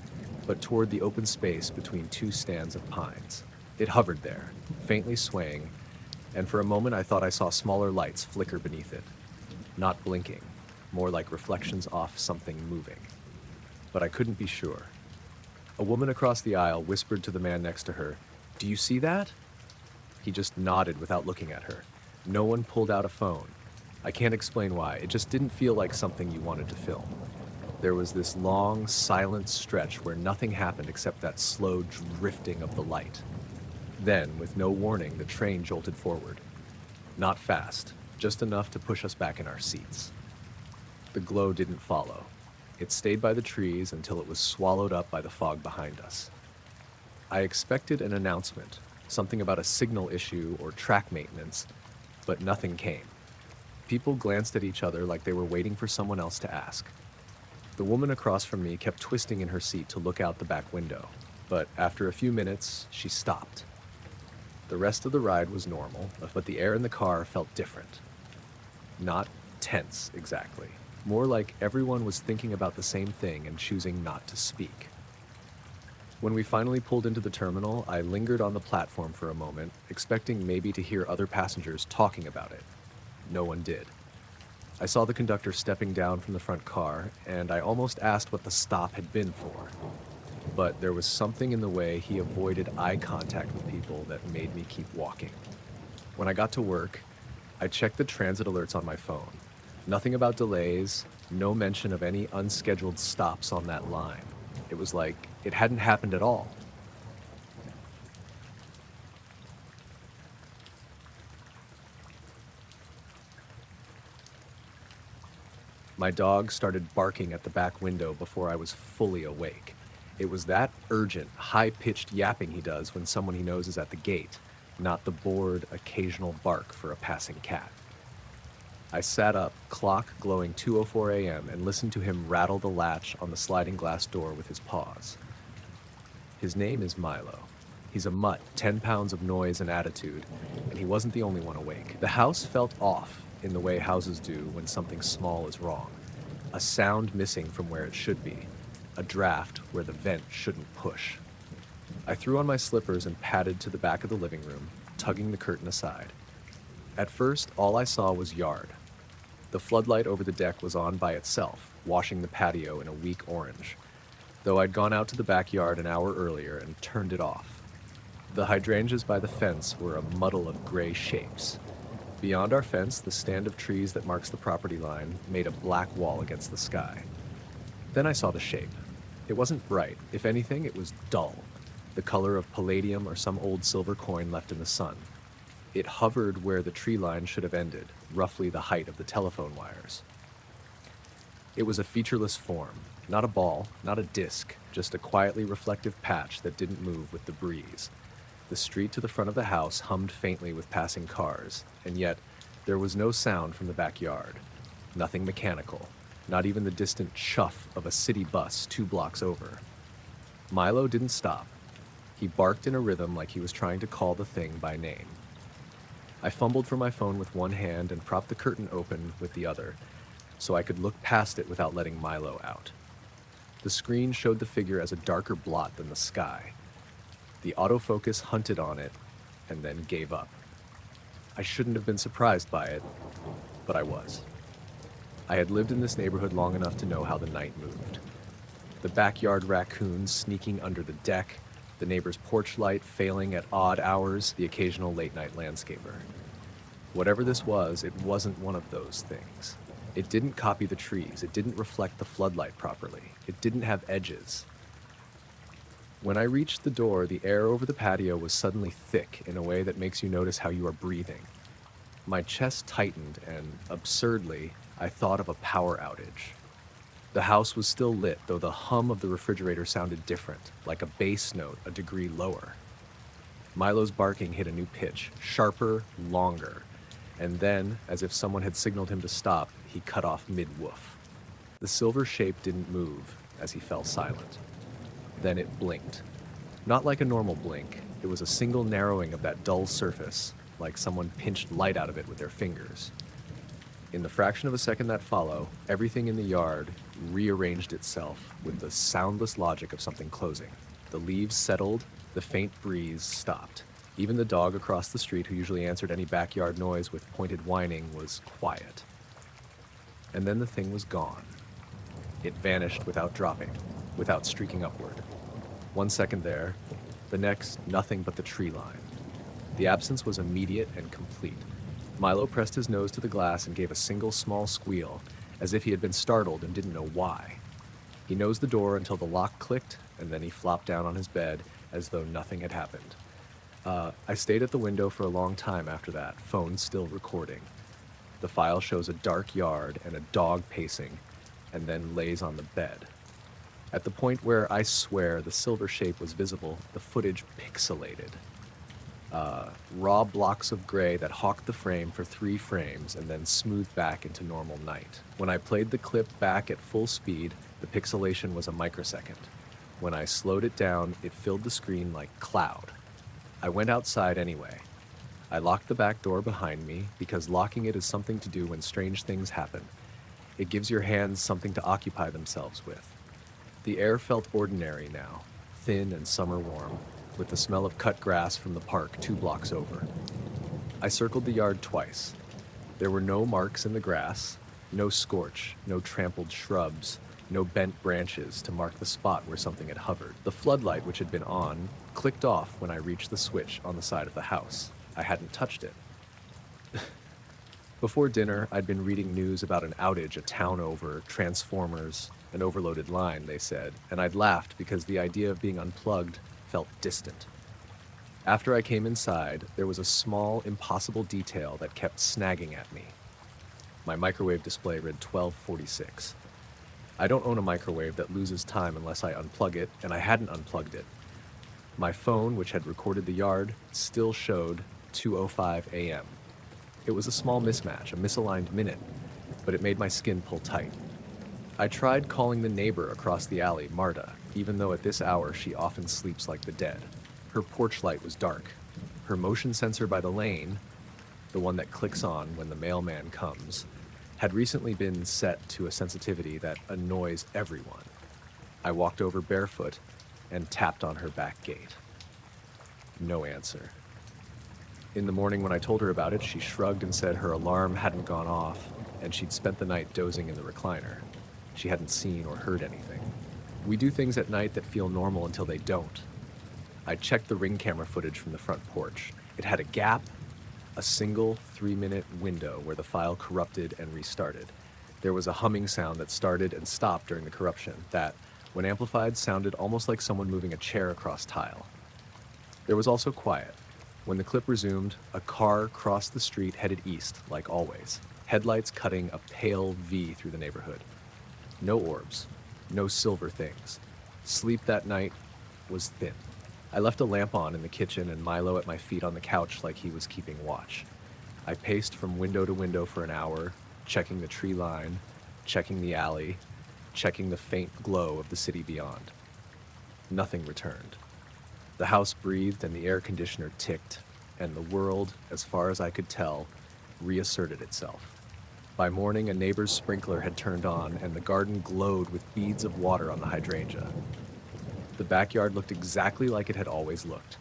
but toward the open space between two stands of pines. It hovered there, faintly swaying, and for a moment I thought I saw smaller lights flicker beneath it. Not blinking, more like reflections off something moving. But I couldn't be sure. A woman across the aisle whispered to the man next to her, "Do you see that?" He just nodded without looking at her. No one pulled out a phone. I can't explain why. It just didn't feel like something you wanted to film. There was this long, silent stretch where nothing happened except that slow drifting of the light. Then, with no warning, the train jolted forward. Not fast, just enough to push us back in our seats. The glow didn't follow. It stayed by the trees until it was swallowed up by the fog behind us. I expected an announcement, something about a signal issue or track maintenance, but nothing came. People glanced at each other like they were waiting for someone else to ask. The woman across from me kept twisting in her seat to look out the back window, but after a few minutes, she stopped. The rest of the ride was normal, but the air in the car felt different. Not tense, exactly. More like everyone was thinking about the same thing and choosing not to speak. When we finally pulled into the terminal, I lingered on the platform for a moment, expecting maybe to hear other passengers talking about it. No one did. I saw the conductor stepping down from the front car, and I almost asked what the stop had been for. But there was something in the way he avoided eye contact with people that made me keep walking. When I got to work, I checked the transit alerts on my phone. Nothing about delays, no mention of any unscheduled stops on that line. It was like it hadn't happened at all. My dog started barking at the back window before I was fully awake. It was that urgent, high-pitched yapping he does when someone he knows is at the gate, not the bored, occasional bark for a passing cat. I sat up, clock glowing 2:04 a.m., and listened to him rattle the latch on the sliding glass door with his paws. His name is Milo. He's a mutt, 10 pounds of noise and attitude, and he wasn't the only one awake. The house felt off in the way houses do when something small is wrong. A sound missing from where it should be. A draft where the vent shouldn't push. I threw on my slippers and padded to the back of the living room, tugging the curtain aside. At first, all I saw was yard. The floodlight over the deck was on by itself, washing the patio in a weak orange, though I'd gone out to the backyard an hour earlier and turned it off. The hydrangeas by the fence were a muddle of gray shapes. Beyond our fence, the stand of trees that marks the property line made a black wall against the sky. Then I saw the shape. It wasn't bright. If anything, it was dull, the color of palladium or some old silver coin left in the sun. It hovered where the tree line should have ended, roughly the height of the telephone wires. It was a featureless form, not a ball, not a disc, just a quietly reflective patch that didn't move with the breeze. The street to the front of the house hummed faintly with passing cars, and yet there was no sound from the backyard. Nothing mechanical, not even the distant chuff of a city bus 2 blocks over. Milo didn't stop. He barked in a rhythm like he was trying to call the thing by name. I fumbled for my phone with one hand and propped the curtain open with the other, so I could look past it without letting Milo out. The screen showed the figure as a darker blot than the sky. The autofocus hunted on it and then gave up. I shouldn't have been surprised by it, but I was. I had lived in this neighborhood long enough to know how the night moved. The backyard raccoons sneaking under the deck, the neighbor's porch light failing at odd hours, the occasional late-night landscaper. Whatever this was, it wasn't one of those things. It didn't copy the trees, it didn't reflect the floodlight properly, it didn't have edges. When I reached the door, the air over the patio was suddenly thick in a way that makes you notice how you are breathing. My chest tightened, and, absurdly, I thought of a power outage. The house was still lit, though the hum of the refrigerator sounded different, like a bass note a degree lower. Milo's barking hit a new pitch, sharper, longer, and then, as if someone had signaled him to stop, he cut off mid-woof. The silver shape didn't move as he fell silent. Then it blinked. Not like a normal blink, it was a single narrowing of that dull surface, like someone pinched light out of it with their fingers. In the fraction of a second that followed, everything in the yard rearranged itself with the soundless logic of something closing. The leaves settled, the faint breeze stopped. Even the dog across the street, who usually answered any backyard noise with pointed whining, was quiet. And then the thing was gone. It vanished without dropping, without streaking upward. 1 second there, the next, nothing but the tree line. The absence was immediate and complete. Milo pressed his nose to the glass and gave a single small squeal, as if he had been startled and didn't know why. He nosed the door until the lock clicked, and then he flopped down on his bed as though nothing had happened. I stayed at the window for a long time after that, phone still recording. The file shows a dark yard and a dog pacing, and then lays on the bed. At the point where I swear the silver shape was visible, the footage pixelated. Raw blocks of gray that hawked the frame for 3 frames and then smoothed back into normal night. When I played the clip back at full speed, the pixelation was a microsecond. When I slowed it down, it filled the screen like cloud. I went outside anyway. I locked the back door behind me because locking it is something to do when strange things happen. It gives your hands something to occupy themselves with. The air felt ordinary now, thin and summer warm, with the smell of cut grass from the park 2 blocks over. I circled the yard twice. There were no marks in the grass, no scorch, no trampled shrubs, no bent branches to mark the spot where something had hovered. The floodlight, which had been on, clicked off when I reached the switch on the side of the house. I hadn't touched it. Before dinner, I'd been reading news about an outage a town over, transformers, an overloaded line, they said, and I'd laughed because the idea of being unplugged felt distant. After I came inside, there was a small, impossible detail that kept snagging at me. My microwave display read 12:46. I don't own a microwave that loses time unless I unplug it, and I hadn't unplugged it. My phone, which had recorded the yard, still showed 2:05 a.m. It was a small mismatch, a misaligned minute, but it made my skin pull tight. I tried calling the neighbor across the alley, Marta, even though at this hour she often sleeps like the dead. Her porch light was dark. Her motion sensor by the lane, the one that clicks on when the mailman comes, had recently been set to a sensitivity that annoys everyone. I walked over barefoot and tapped on her back gate. No answer. In the morning when I told her about it, she shrugged and said her alarm hadn't gone off and she'd spent the night dozing in the recliner. She hadn't seen or heard anything. We do things at night that feel normal until they don't. I checked the Ring camera footage from the front porch. It had a gap, a single 3-minute window where the file corrupted and restarted. There was a humming sound that started and stopped during the corruption that, when amplified, sounded almost like someone moving a chair across tile. There was also quiet. When the clip resumed, a car crossed the street headed east, like always, headlights cutting a pale V through the neighborhood. No orbs, no silver things. Sleep that night was thin. I left a lamp on in the kitchen and Milo at my feet on the couch like he was keeping watch. I paced from window to window for an hour, checking the tree line, checking the alley, checking the faint glow of the city beyond. Nothing returned. The house breathed and the air conditioner ticked, and the world, as far as I could tell, reasserted itself. By morning, a neighbor's sprinkler had turned on and the garden glowed with beads of water on the hydrangea. The backyard looked exactly like it had always looked.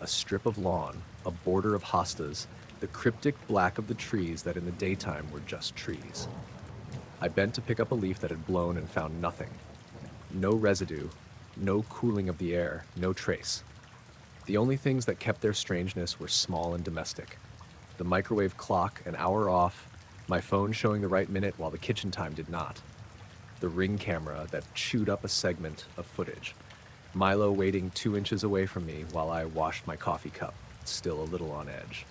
A strip of lawn, a border of hostas, the cryptic black of the trees that in the daytime were just trees. I bent to pick up a leaf that had blown and found nothing. No residue, no cooling of the air, no trace. The only things that kept their strangeness were small and domestic. The microwave clock an hour off, my phone showing the right minute while the kitchen time did not. The Ring camera that chewed up a segment of footage. Milo waiting 2 inches away from me while I washed my coffee cup, still a little on edge.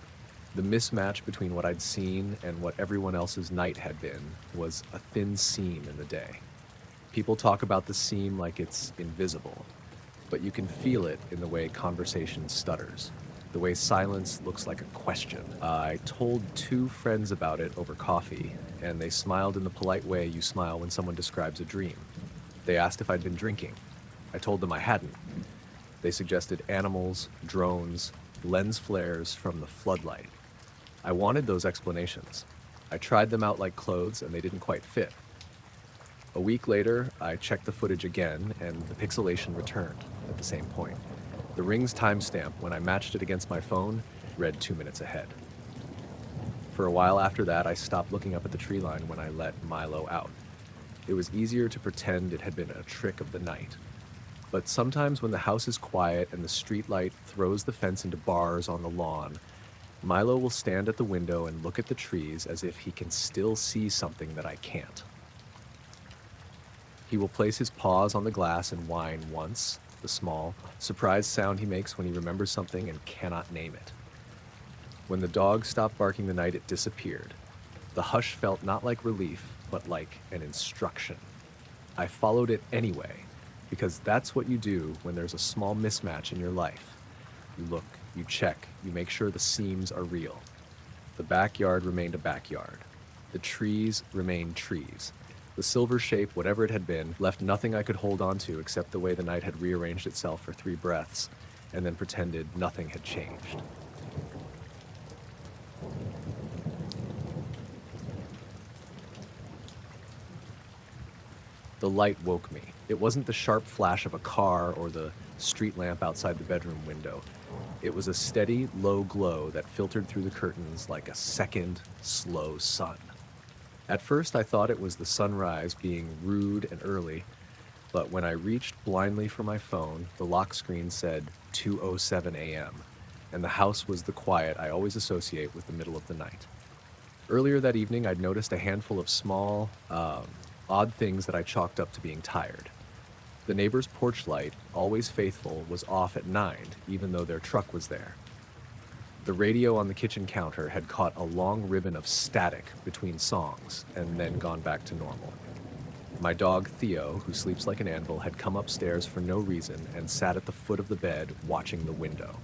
The mismatch between what I'd seen and what everyone else's night had been was a thin seam in the day. People talk about the seam like it's invisible, but you can feel it in the way conversation stutters, the way silence looks like a question. I told 2 friends about it over coffee, and they smiled in the polite way you smile when someone describes a dream. They asked if I'd been drinking. I told them I hadn't. They suggested animals, drones, lens flares from the floodlight. I wanted those explanations. I tried them out like clothes, and they didn't quite fit. A week later, I checked the footage again, and the pixelation returned at the same point. The Ring's timestamp, when I matched it against my phone, read 2 minutes ahead. For a while after that, I stopped looking up at the tree line when I let Milo out. It was easier to pretend it had been a trick of the night. But sometimes when the house is quiet and the street light throws the fence into bars on the lawn, Milo will stand at the window and look at the trees as if he can still see something that I can't. He will place his paws on the glass and whine once, the small, surprised sound he makes when he remembers something and cannot name it. When the dog stopped barking the night it disappeared, the hush felt not like relief, but like an instruction. I followed it anyway, because that's what you do when there's a small mismatch in your life. You look, you check, you make sure the seams are real. The backyard remained a backyard. The trees remained trees. The silver shape, whatever it had been, left nothing I could hold on to except the way the night had rearranged itself for 3 breaths, and then pretended nothing had changed. The light woke me. It wasn't the sharp flash of a car or the street lamp outside the bedroom window. It was a steady, low glow that filtered through the curtains like a second, slow sun. At first, I thought it was the sunrise being rude and early, but when I reached blindly for my phone, the lock screen said 2:07 a.m., and the house was the quiet I always associate with the middle of the night. Earlier that evening, I'd noticed a handful of small, odd things that I chalked up to being tired. The neighbor's porch light, always faithful, was off at 9, even though their truck was there. The radio on the kitchen counter had caught a long ribbon of static between songs and then gone back to normal. My dog Theo, who sleeps like an anvil, had come upstairs for no reason and sat at the foot of the bed watching the window.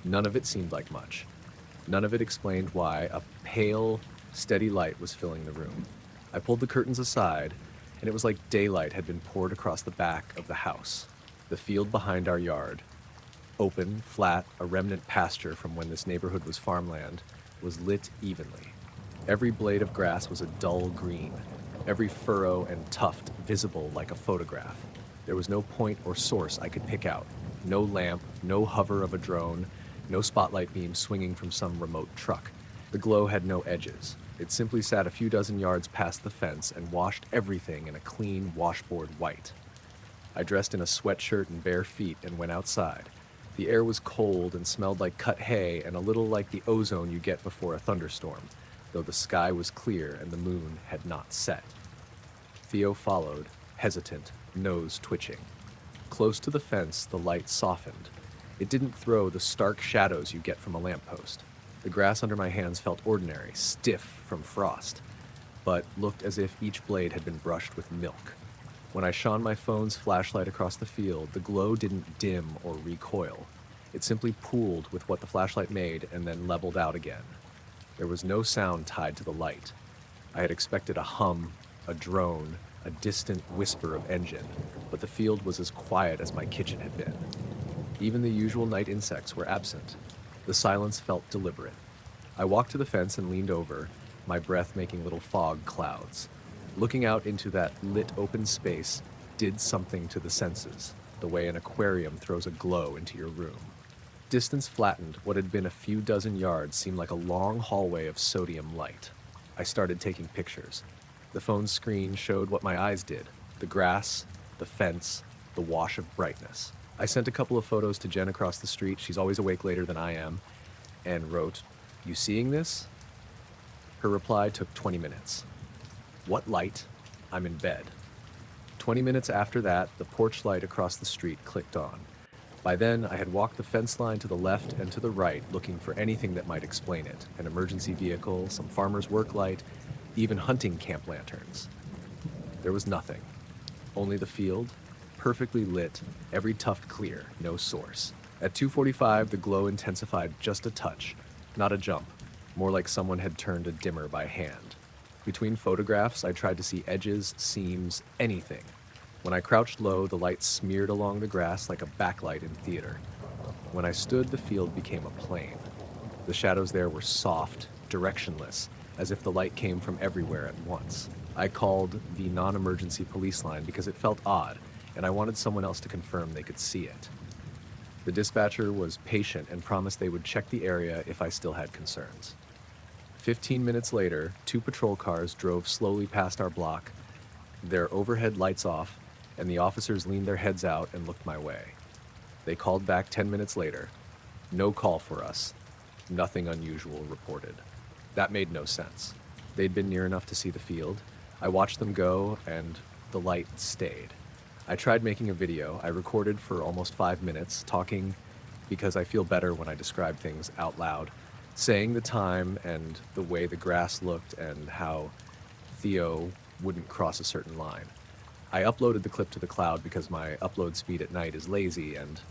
None of it seemed like much. None of it explained why a pale, steady light was filling the room. I pulled the curtains aside, and it was like daylight had been poured across the back of the house. The field behind our yard, open, flat, a remnant pasture from when this neighborhood was farmland, was lit evenly. Every blade of grass was a dull green, every furrow and tuft visible like a photograph. There was no point or source I could pick out. No lamp, no hover of a drone, no spotlight beam swinging from some remote truck. The glow had no edges. It simply sat a few dozen yards past the fence and washed everything in a clean washboard white. I dressed in a sweatshirt and bare feet and went outside. The air was cold and smelled like cut hay and a little like the ozone you get before a thunderstorm, though the sky was clear and the moon had not set. Theo followed, hesitant, nose twitching. Close to the fence, the light softened. It didn't throw the stark shadows you get from a lamppost. The grass under my hands felt ordinary, stiff from frost, but looked as if each blade had been brushed with milk. When I shone my phone's flashlight across the field, the glow didn't dim or recoil. It simply pooled with what the flashlight made and then leveled out again. There was no sound tied to the light. I had expected a hum, a drone, a distant whisper of engine, but the field was as quiet as my kitchen had been. Even the usual night insects were absent. The silence felt deliberate. I walked to the fence and leaned over, my breath making little fog clouds. Looking out into that lit open space did something to the senses, the way an aquarium throws a glow into your room. Distance flattened, what had been a few dozen yards seemed like a long hallway of sodium light. I started taking pictures. The phone's screen showed what my eyes did: the grass, the fence, the wash of brightness. I sent a couple of photos to Jen across the street. She's always awake later than I am, and wrote, "You seeing this?" Her reply took 20 minutes. "What light? I'm in bed." 20 minutes after that, the porch light across the street clicked on. By then, I had walked the fence line to the left and to the right, looking for anything that might explain it. An emergency vehicle, some farmer's work light, even hunting camp lanterns. There was nothing. Only the field, perfectly lit, every tuft clear, no source. At 2:45, the glow intensified just a touch, not a jump, more like someone had turned a dimmer by hand. Between photographs, I tried to see edges, seams, anything. When I crouched low, the light smeared along the grass like a backlight in theater. When I stood, the field became a plain. The shadows there were soft, directionless, as if the light came from everywhere at once. I called the non-emergency police line because it felt odd, and I wanted someone else to confirm they could see it. The dispatcher was patient and promised they would check the area if I still had concerns. 15 minutes later, 2 patrol cars drove slowly past our block, their overhead lights off, and the officers leaned their heads out and looked my way. They called back 10 minutes later. No call for us. Nothing unusual reported. That made no sense. They'd been near enough to see the field. I watched them go, and the light stayed. I tried making a video. I recorded for almost 5 minutes, talking because I feel better when I describe things out loud, saying the time and the way the grass looked and how Theo wouldn't cross a certain line. I uploaded the clip to the cloud because my upload speed at night is lazy, and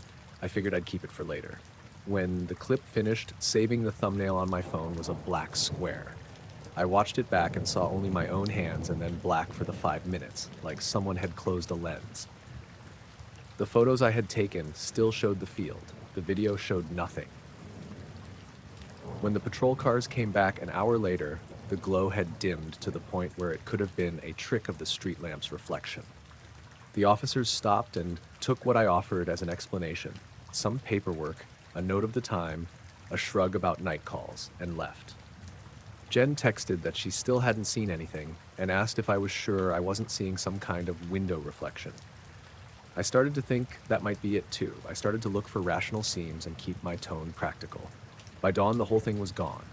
I figured I'd keep it for later. When the clip finished, saving the thumbnail on my phone was a black square. I watched it back and saw only my own hands and then black for the 5 minutes, like someone had closed a lens. The photos I had taken still showed the field. The video showed nothing. When the patrol cars came back an hour later, the glow had dimmed to the point where it could have been a trick of the street lamp's reflection. The officers stopped and took what I offered as an explanation, some paperwork, a note of the time, a shrug about night calls, and left. Jen texted that she still hadn't seen anything and asked if I was sure I wasn't seeing some kind of window reflection. I started to think that might be it too. I started to look for rational seams and keep my tone practical. By dawn, the whole thing was gone.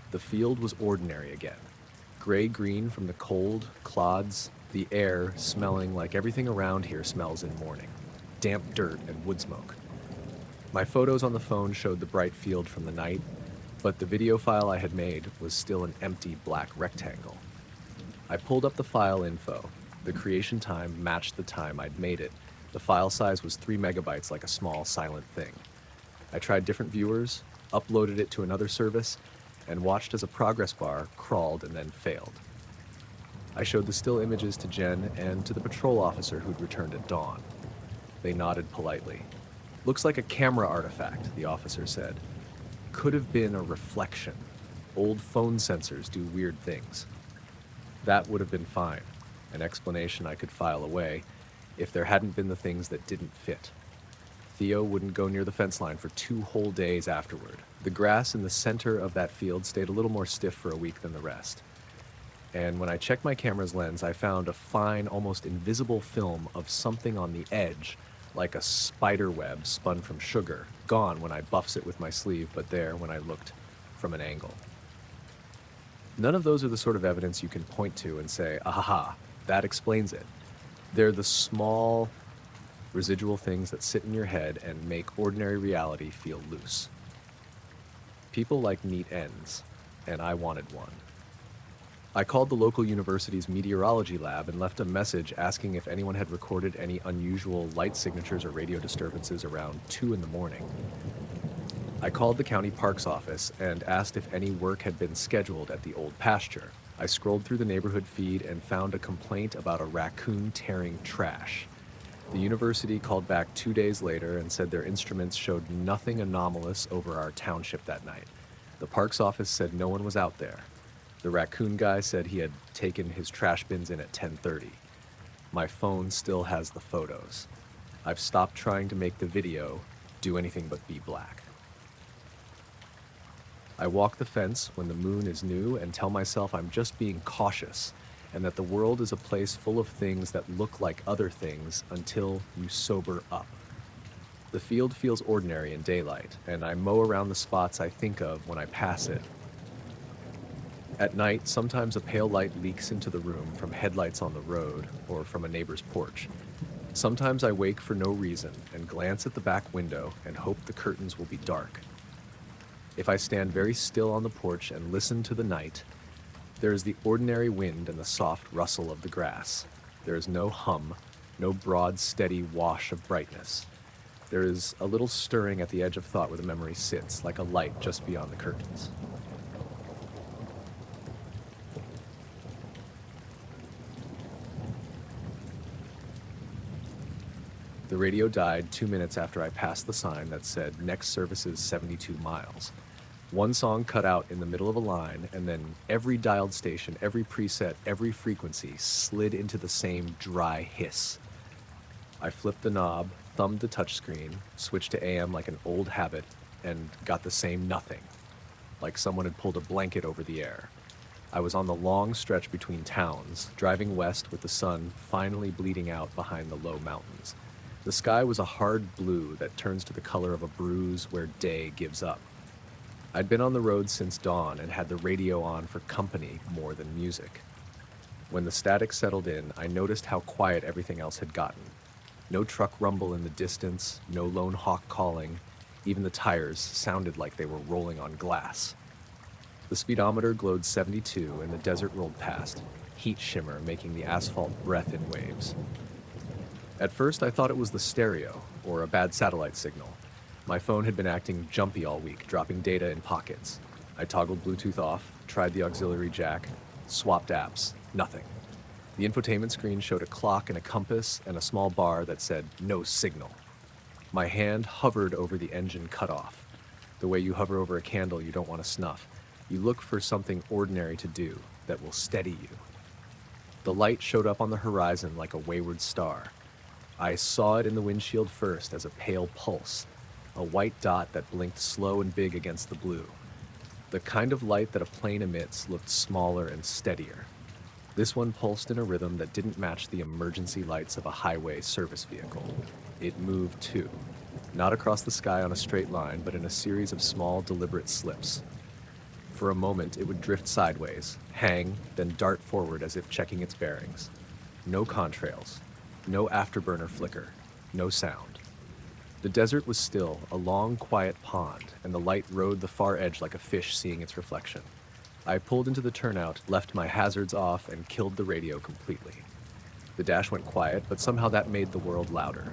The field was ordinary again. Gray-green from the cold, clods, the air smelling like everything around here smells in morning. Damp dirt and wood smoke. My photos on the phone showed the bright field from the night, but the video file I had made was still an empty black rectangle. I pulled up the file info. The creation time matched the time I'd made it. The file size was 3 megabytes, like a small silent thing. I tried different viewers, uploaded it to another service, and watched as a progress bar crawled and then failed. I showed the still images to Jen and to the patrol officer who'd returned at dawn. They nodded politely. "Looks like a camera artifact," the officer said. "Could have been a reflection. Old phone sensors do weird things." That would have been fine, an explanation I could file away, if there hadn't been the things that didn't fit. Theo wouldn't go near the fence line for 2 whole days afterward. The grass in the center of that field stayed a little more stiff for a week than the rest. And when I checked my camera's lens, I found a fine, almost invisible film of something on the edge, like a spider web spun from sugar, gone when I buffs it with my sleeve, but there when I looked from an angle. None of those are the sort of evidence you can point to and say, "Aha, that explains it." They're the small, residual things that sit in your head and make ordinary reality feel loose. People like neat ends, and I wanted one. I called the local university's meteorology lab and left a message asking if anyone had recorded any unusual light signatures or radio disturbances around 2 in the morning. I called the county parks office and asked if any work had been scheduled at the old pasture. I scrolled through the neighborhood feed and found a complaint about a raccoon tearing trash. The university called back 2 days later and said their instruments showed nothing anomalous over our township that night. The parks office said no one was out there. The raccoon guy said he had taken his trash bins in at 10:30. My phone still has the photos. I've stopped trying to make the video do anything but be black. I walk the fence when the moon is new and tell myself I'm just being cautious and that the world is a place full of things that look like other things until you sober up. The field feels ordinary in daylight, and I mow around the spots I think of when I pass it. At night, sometimes a pale light leaks into the room from headlights on the road or from a neighbor's porch. Sometimes I wake for no reason and glance at the back window and hope the curtains will be dark. If I stand very still on the porch and listen to the night, there is the ordinary wind and the soft rustle of the grass. There is no hum, no broad, steady wash of brightness. There is a little stirring at the edge of thought where the memory sits, like a light just beyond the curtains. The radio died 2 minutes after I passed the sign that said next service is 72 miles. One song cut out in the middle of a line, and then every dialed station, every preset, every frequency slid into the same dry hiss. I flipped the knob, thumbed the touchscreen, switched to AM like an old habit, and got the same nothing, like someone had pulled a blanket over the air. I was on the long stretch between towns, driving west with the sun finally bleeding out behind the low mountains. The sky was a hard blue that turns to the color of a bruise where day gives up. I'd been on the road since dawn and had the radio on for company more than music. When the static settled in, I noticed how quiet everything else had gotten. No truck rumble in the distance, no lone hawk calling. Even the tires sounded like they were rolling on glass. The speedometer glowed 72 and the desert rolled past, heat shimmer making the asphalt breath in waves. At first, I thought it was the stereo, or a bad satellite signal. My phone had been acting jumpy all week, dropping data in pockets. I toggled Bluetooth off, tried the auxiliary jack, swapped apps, nothing. The infotainment screen showed a clock and a compass and a small bar that said, no signal. My hand hovered over the engine cutoff. The way you hover over a candle you don't want to snuff. You look for something ordinary to do that will steady you. The light showed up on the horizon like a wayward star. I saw it in the windshield first as a pale pulse, a white dot that blinked slow and big against the blue. The kind of light that a plane emits looked smaller and steadier. This one pulsed in a rhythm that didn't match the emergency lights of a highway service vehicle. It moved too, not across the sky on a straight line, but in a series of small, deliberate slips. For a moment, it would drift sideways, hang, then dart forward as if checking its bearings. No contrails. No afterburner flicker, no sound. The desert was still, a long, quiet pond, and the light rode the far edge like a fish seeing its reflection. I pulled into the turnout, left my hazards off, and killed the radio completely. The dash went quiet, but somehow that made the world louder.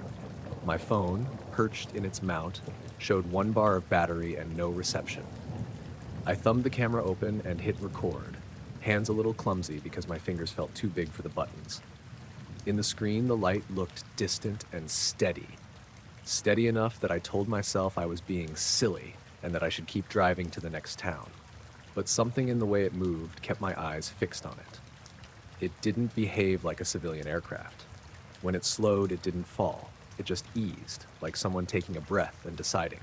My phone, perched in its mount, showed 1 bar of battery and no reception. I thumbed the camera open and hit record, hands a little clumsy because my fingers felt too big for the buttons. In the screen, the light looked distant and steady. Steady enough that I told myself I was being silly and that I should keep driving to the next town. But something in the way it moved kept my eyes fixed on it. It didn't behave like a civilian aircraft. When it slowed, it didn't fall. It just eased, like someone taking a breath and deciding.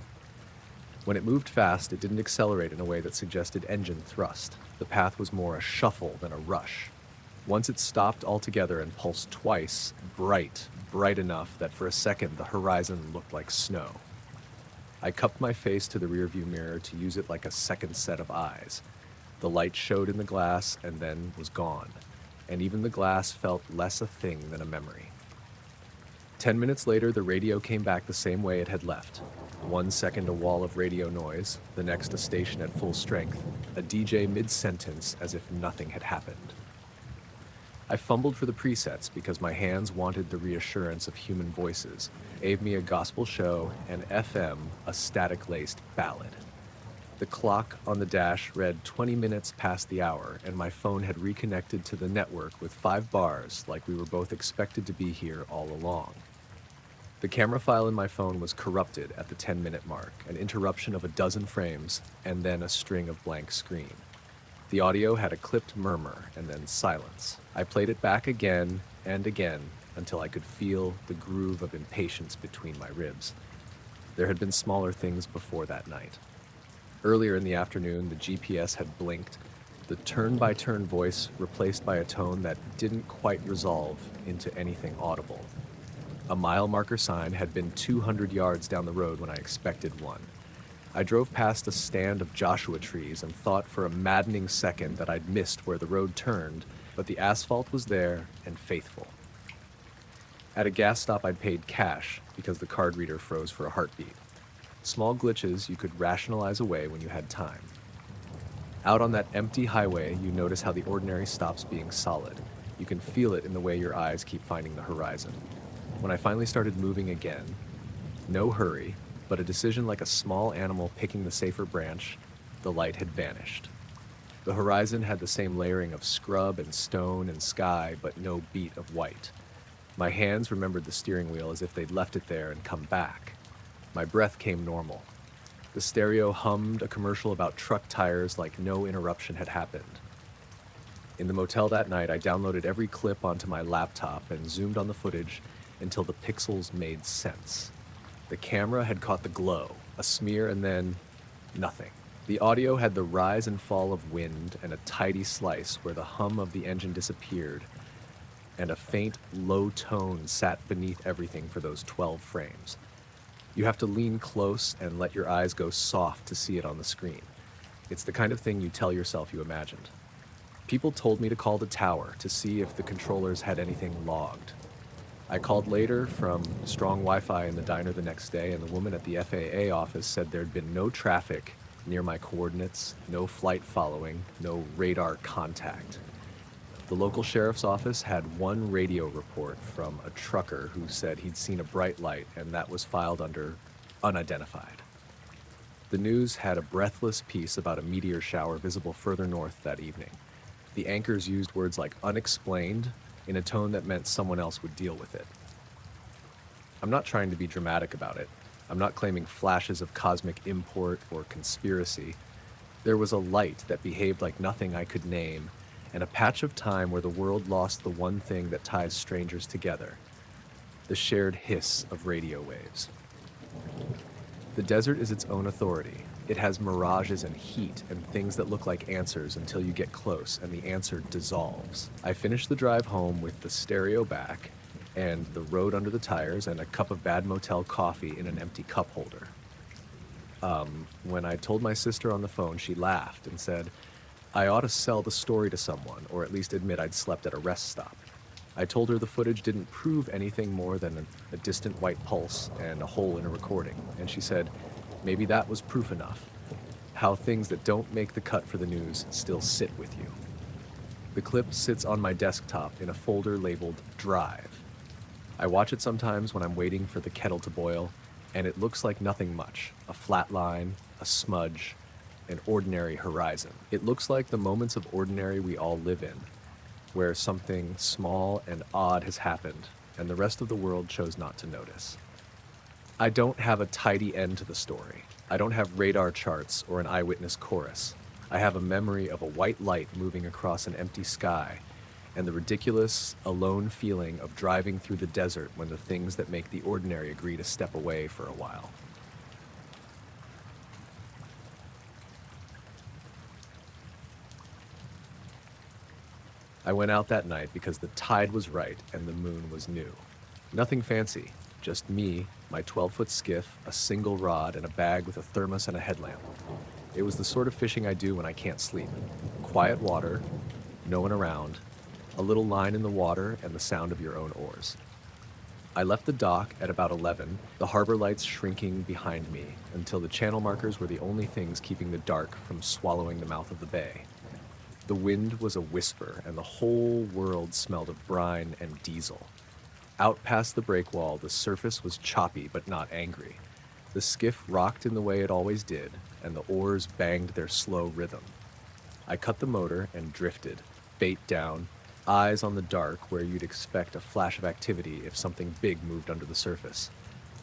When it moved fast, it didn't accelerate in a way that suggested engine thrust. The path was more a shuffle than a rush. Once it stopped altogether and pulsed twice, bright enough that for a second the horizon looked like snow. I cupped my face to the rearview mirror to use it like a second set of eyes. The light showed in the glass and then was gone, and even the glass felt less a thing than a memory. 10 minutes later, the radio came back the same way it had left. 1 second a wall of radio noise, the next a station at full strength, a DJ mid-sentence as if nothing had happened. I fumbled for the presets because my hands wanted the reassurance of human voices, gave me a gospel show, and FM, a static-laced ballad. The clock on the dash read 20 minutes past the hour, and my phone had reconnected to the network with 5 bars like we were both expected to be here all along. The camera file in my phone was corrupted at the 10-minute mark, an interruption of a dozen frames, and then a string of blank screen. The audio had a clipped murmur and then silence. I played it back again and again until I could feel the groove of impatience between my ribs. There had been smaller things before that night. Earlier in the afternoon, the GPS had blinked, the turn-by-turn voice replaced by a tone that didn't quite resolve into anything audible. A mile marker sign had been 200 yards down the road when I expected one. I drove past a stand of Joshua trees and thought for a maddening second that I'd missed where the road turned, but the asphalt was there and faithful. At a gas stop, I'd paid cash because the card reader froze for a heartbeat. Small glitches you could rationalize away when you had time. Out on that empty highway, you notice how the ordinary stops being solid. You can feel it in the way your eyes keep finding the horizon. When I finally started moving again, no hurry, but a decision like a small animal picking the safer branch, the light had vanished. The horizon had the same layering of scrub and stone and sky, but no beat of white. My hands remembered the steering wheel as if they'd left it there and come back. My breath came normal. The stereo hummed a commercial about truck tires like no interruption had happened. In the motel that night, I downloaded every clip onto my laptop and zoomed on the footage until the pixels made sense. The camera had caught the glow, a smear, and then nothing. The audio had the rise and fall of wind and a tidy slice where the hum of the engine disappeared, and a faint, low tone sat beneath everything for those 12 frames. You have to lean close and let your eyes go soft to see it on the screen. It's the kind of thing you tell yourself you imagined. People told me to call the tower to see if the controllers had anything logged. I called later from strong Wi-Fi in the diner the next day, and the woman at the FAA office said there'd been no traffic near my coordinates, no flight following, no radar contact. The local sheriff's office had one radio report from a trucker who said he'd seen a bright light, and that was filed under unidentified. The news had a breathless piece about a meteor shower visible further north that evening. The anchors used words like unexplained in a tone that meant someone else would deal with it. I'm not trying to be dramatic about it. I'm not claiming flashes of cosmic import or conspiracy. There was a light that behaved like nothing I could name, and a patch of time where the world lost the one thing that ties strangers together, the shared hiss of radio waves. The desert is its own authority. It has mirages and heat and things that look like answers until you get close and the answer dissolves. I finished the drive home with the stereo back and the road under the tires and a cup of bad motel coffee in an empty cup holder. When I told my sister on the phone, she laughed and said, I ought to sell the story to someone, or at least admit I'd slept at a rest stop. I told her the footage didn't prove anything more than a distant white pulse and a hole in a recording, and she said, maybe that was proof enough. How things that don't make the cut for the news still sit with you. The clip sits on my desktop in a folder labeled Drive. I watch it sometimes when I'm waiting for the kettle to boil, and it looks like nothing much. A flat line, a smudge, an ordinary horizon. It looks like the moments of ordinary we all live in, where something small and odd has happened, and the rest of the world chose not to notice. I don't have a tidy end to the story. I don't have radar charts or an eyewitness chorus. I have a memory of a white light moving across an empty sky, and the ridiculous, alone feeling of driving through the desert when the things that make the ordinary agree to step away for a while. I went out that night because the tide was right and the moon was new. Nothing fancy, just me, my 12-foot skiff, a single rod, and a bag with a thermos and a headlamp. It was the sort of fishing I do when I can't sleep. Quiet water, no one around, a little line in the water, and the sound of your own oars. I left the dock at about 11, the harbor lights shrinking behind me, until the channel markers were the only things keeping the dark from swallowing the mouth of the bay. The wind was a whisper, and the whole world smelled of brine and diesel. Out past the breakwall, the surface was choppy but not angry. The skiff rocked in the way it always did, and the oars banged their slow rhythm. I cut the motor and drifted, bait down, eyes on the dark where you'd expect a flash of activity if something big moved under the surface.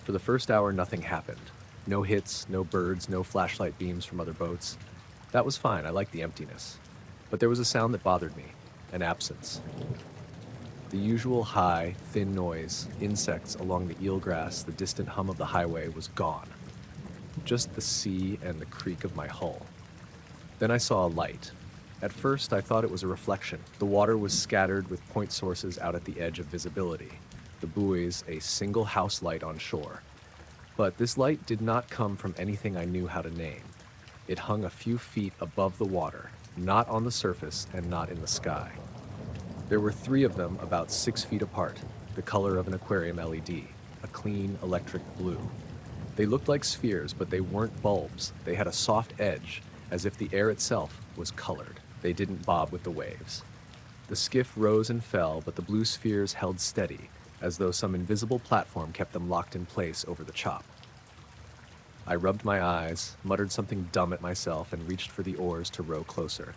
For the first hour, nothing happened. No hits, no birds, no flashlight beams from other boats. That was fine, I liked the emptiness. But there was a sound that bothered me, an absence. The usual high, thin noise, insects along the eelgrass, the distant hum of the highway was gone. Just the sea and the creak of my hull. Then I saw a light. At first, I thought it was a reflection. The water was scattered with point sources out at the edge of visibility. The buoys, a single house light on shore. But this light did not come from anything I knew how to name. It hung a few feet above the water, not on the surface and not in the sky. There were three of them about 6 feet apart, the color of an aquarium LED, a clean electric blue. They looked like spheres, but they weren't bulbs. They had a soft edge, as if the air itself was colored. They didn't bob with the waves. The skiff rose and fell, but the blue spheres held steady, as though some invisible platform kept them locked in place over the chop. I rubbed my eyes, muttered something dumb at myself, and reached for the oars to row closer.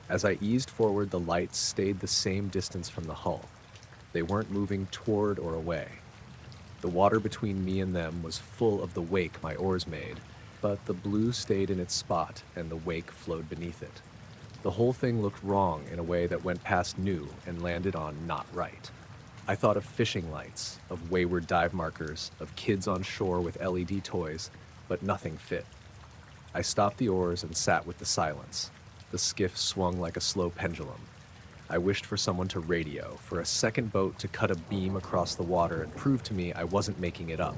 As I eased forward, the lights stayed the same distance from the hull. They weren't moving toward or away. The water between me and them was full of the wake my oars made, but the blue stayed in its spot and the wake flowed beneath it. The whole thing looked wrong in a way that went past new and landed on not right. I thought of fishing lights, of wayward dive markers, of kids on shore with LED toys, but nothing fit. I stopped the oars and sat with the silence. The skiff swung like a slow pendulum. I wished for someone to radio, for a second boat to cut a beam across the water and prove to me I wasn't making it up.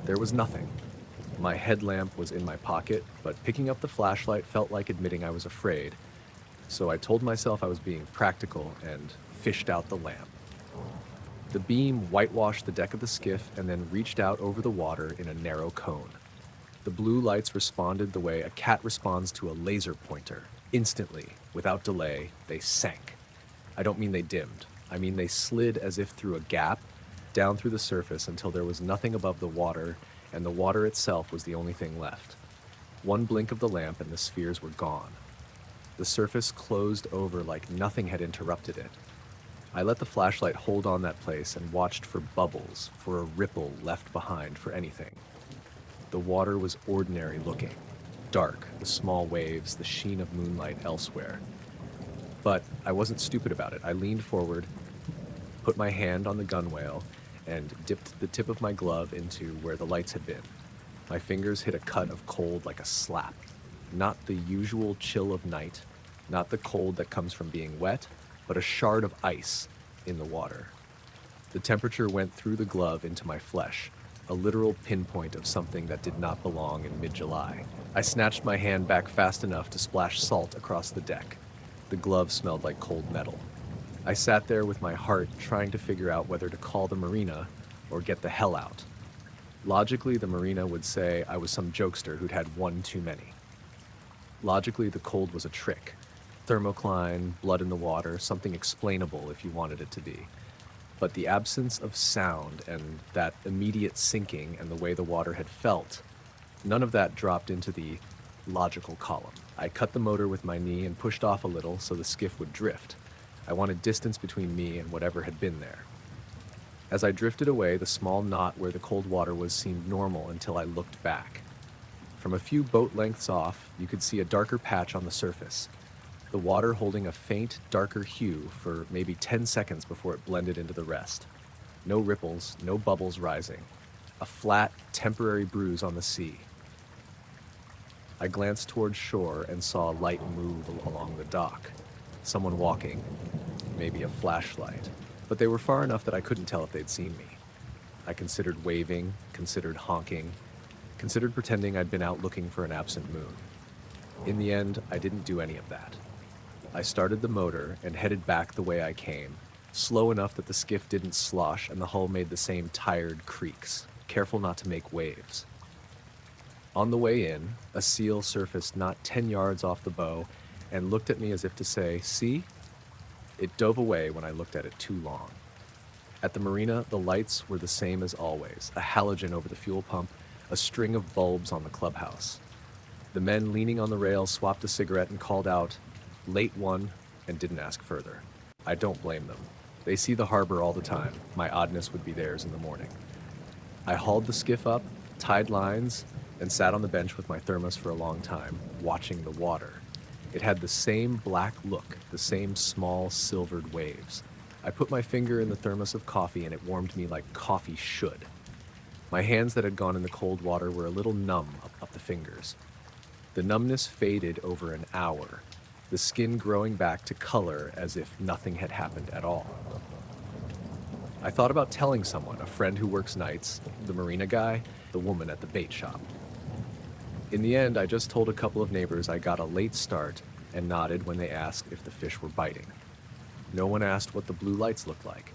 There was nothing. My headlamp was in my pocket, but picking up the flashlight felt like admitting I was afraid. So I told myself I was being practical and fished out the lamp. The beam whitewashed the deck of the skiff and then reached out over the water in a narrow cone. The blue lights responded the way a cat responds to a laser pointer. Instantly, without delay, they sank. I don't mean they dimmed. I mean they slid as if through a gap, down through the surface until there was nothing above the water, and the water itself was the only thing left. One blink of the lamp and the spheres were gone. The surface closed over like nothing had interrupted it. I let the flashlight hold on that place and watched for bubbles, for a ripple left behind for anything. The water was ordinary looking. Dark, the small waves, the sheen of moonlight elsewhere. But I wasn't stupid about it. I leaned forward, put my hand on the gunwale, and dipped the tip of my glove into where the lights had been. My fingers hit a cut of cold like a slap. Not the usual chill of night, not the cold that comes from being wet, but a shard of ice in the water. The temperature went through the glove into my flesh, a literal pinpoint of something that did not belong in mid-July. I snatched my hand back fast enough to splash salt across the deck. The glove smelled like cold metal. I sat there with my heart trying to figure out whether to call the marina or get the hell out. Logically, the marina would say I was some jokester who'd had one too many. Logically, the cold was a trick. Thermocline, blood in the water, something explainable if you wanted it to be. But the absence of sound and that immediate sinking and the way the water had felt, none of that dropped into the logical column. I cut the motor with my knee and pushed off a little so the skiff would drift. I wanted distance between me and whatever had been there. As I drifted away, the small knot where the cold water was seemed normal until I looked back. From a few boat lengths off, you could see a darker patch on the surface, the water holding a faint, darker hue for maybe 10 seconds before it blended into the rest. No ripples, no bubbles rising. A flat, temporary bruise on the sea. I glanced toward shore and saw a light move along the dock. Someone walking, maybe a flashlight, but they were far enough that I couldn't tell if they'd seen me. I considered waving, considered honking, considered pretending I'd been out looking for an absent moon. In the end, I didn't do any of that. I started the motor and headed back the way I came, slow enough that the skiff didn't slosh and the hull made the same tired creaks, careful not to make waves. On the way in, a seal surfaced not 10 yards off the bow and looked at me as if to say, "See?" It dove away when I looked at it too long. At the marina, the lights were the same as always, a halogen over the fuel pump, a string of bulbs on the clubhouse. The men leaning on the rail swapped a cigarette and called out, "Late one," and didn't ask further. I don't blame them. They see the harbor all the time. My oddness would be theirs in the morning. I hauled the skiff up, tied lines, and sat on the bench with my thermos for a long time, watching the water. It had the same black look, the same small silvered waves. I put my finger in the thermos of coffee and it warmed me like coffee should. My hands that had gone in the cold water were a little numb up the fingers. The numbness faded over an hour, the skin growing back to color as if nothing had happened at all. I thought about telling someone, a friend who works nights, the marina guy, the woman at the bait shop. In the end, I just told a couple of neighbors I got a late start and nodded when they asked if the fish were biting. No one asked what the blue lights looked like.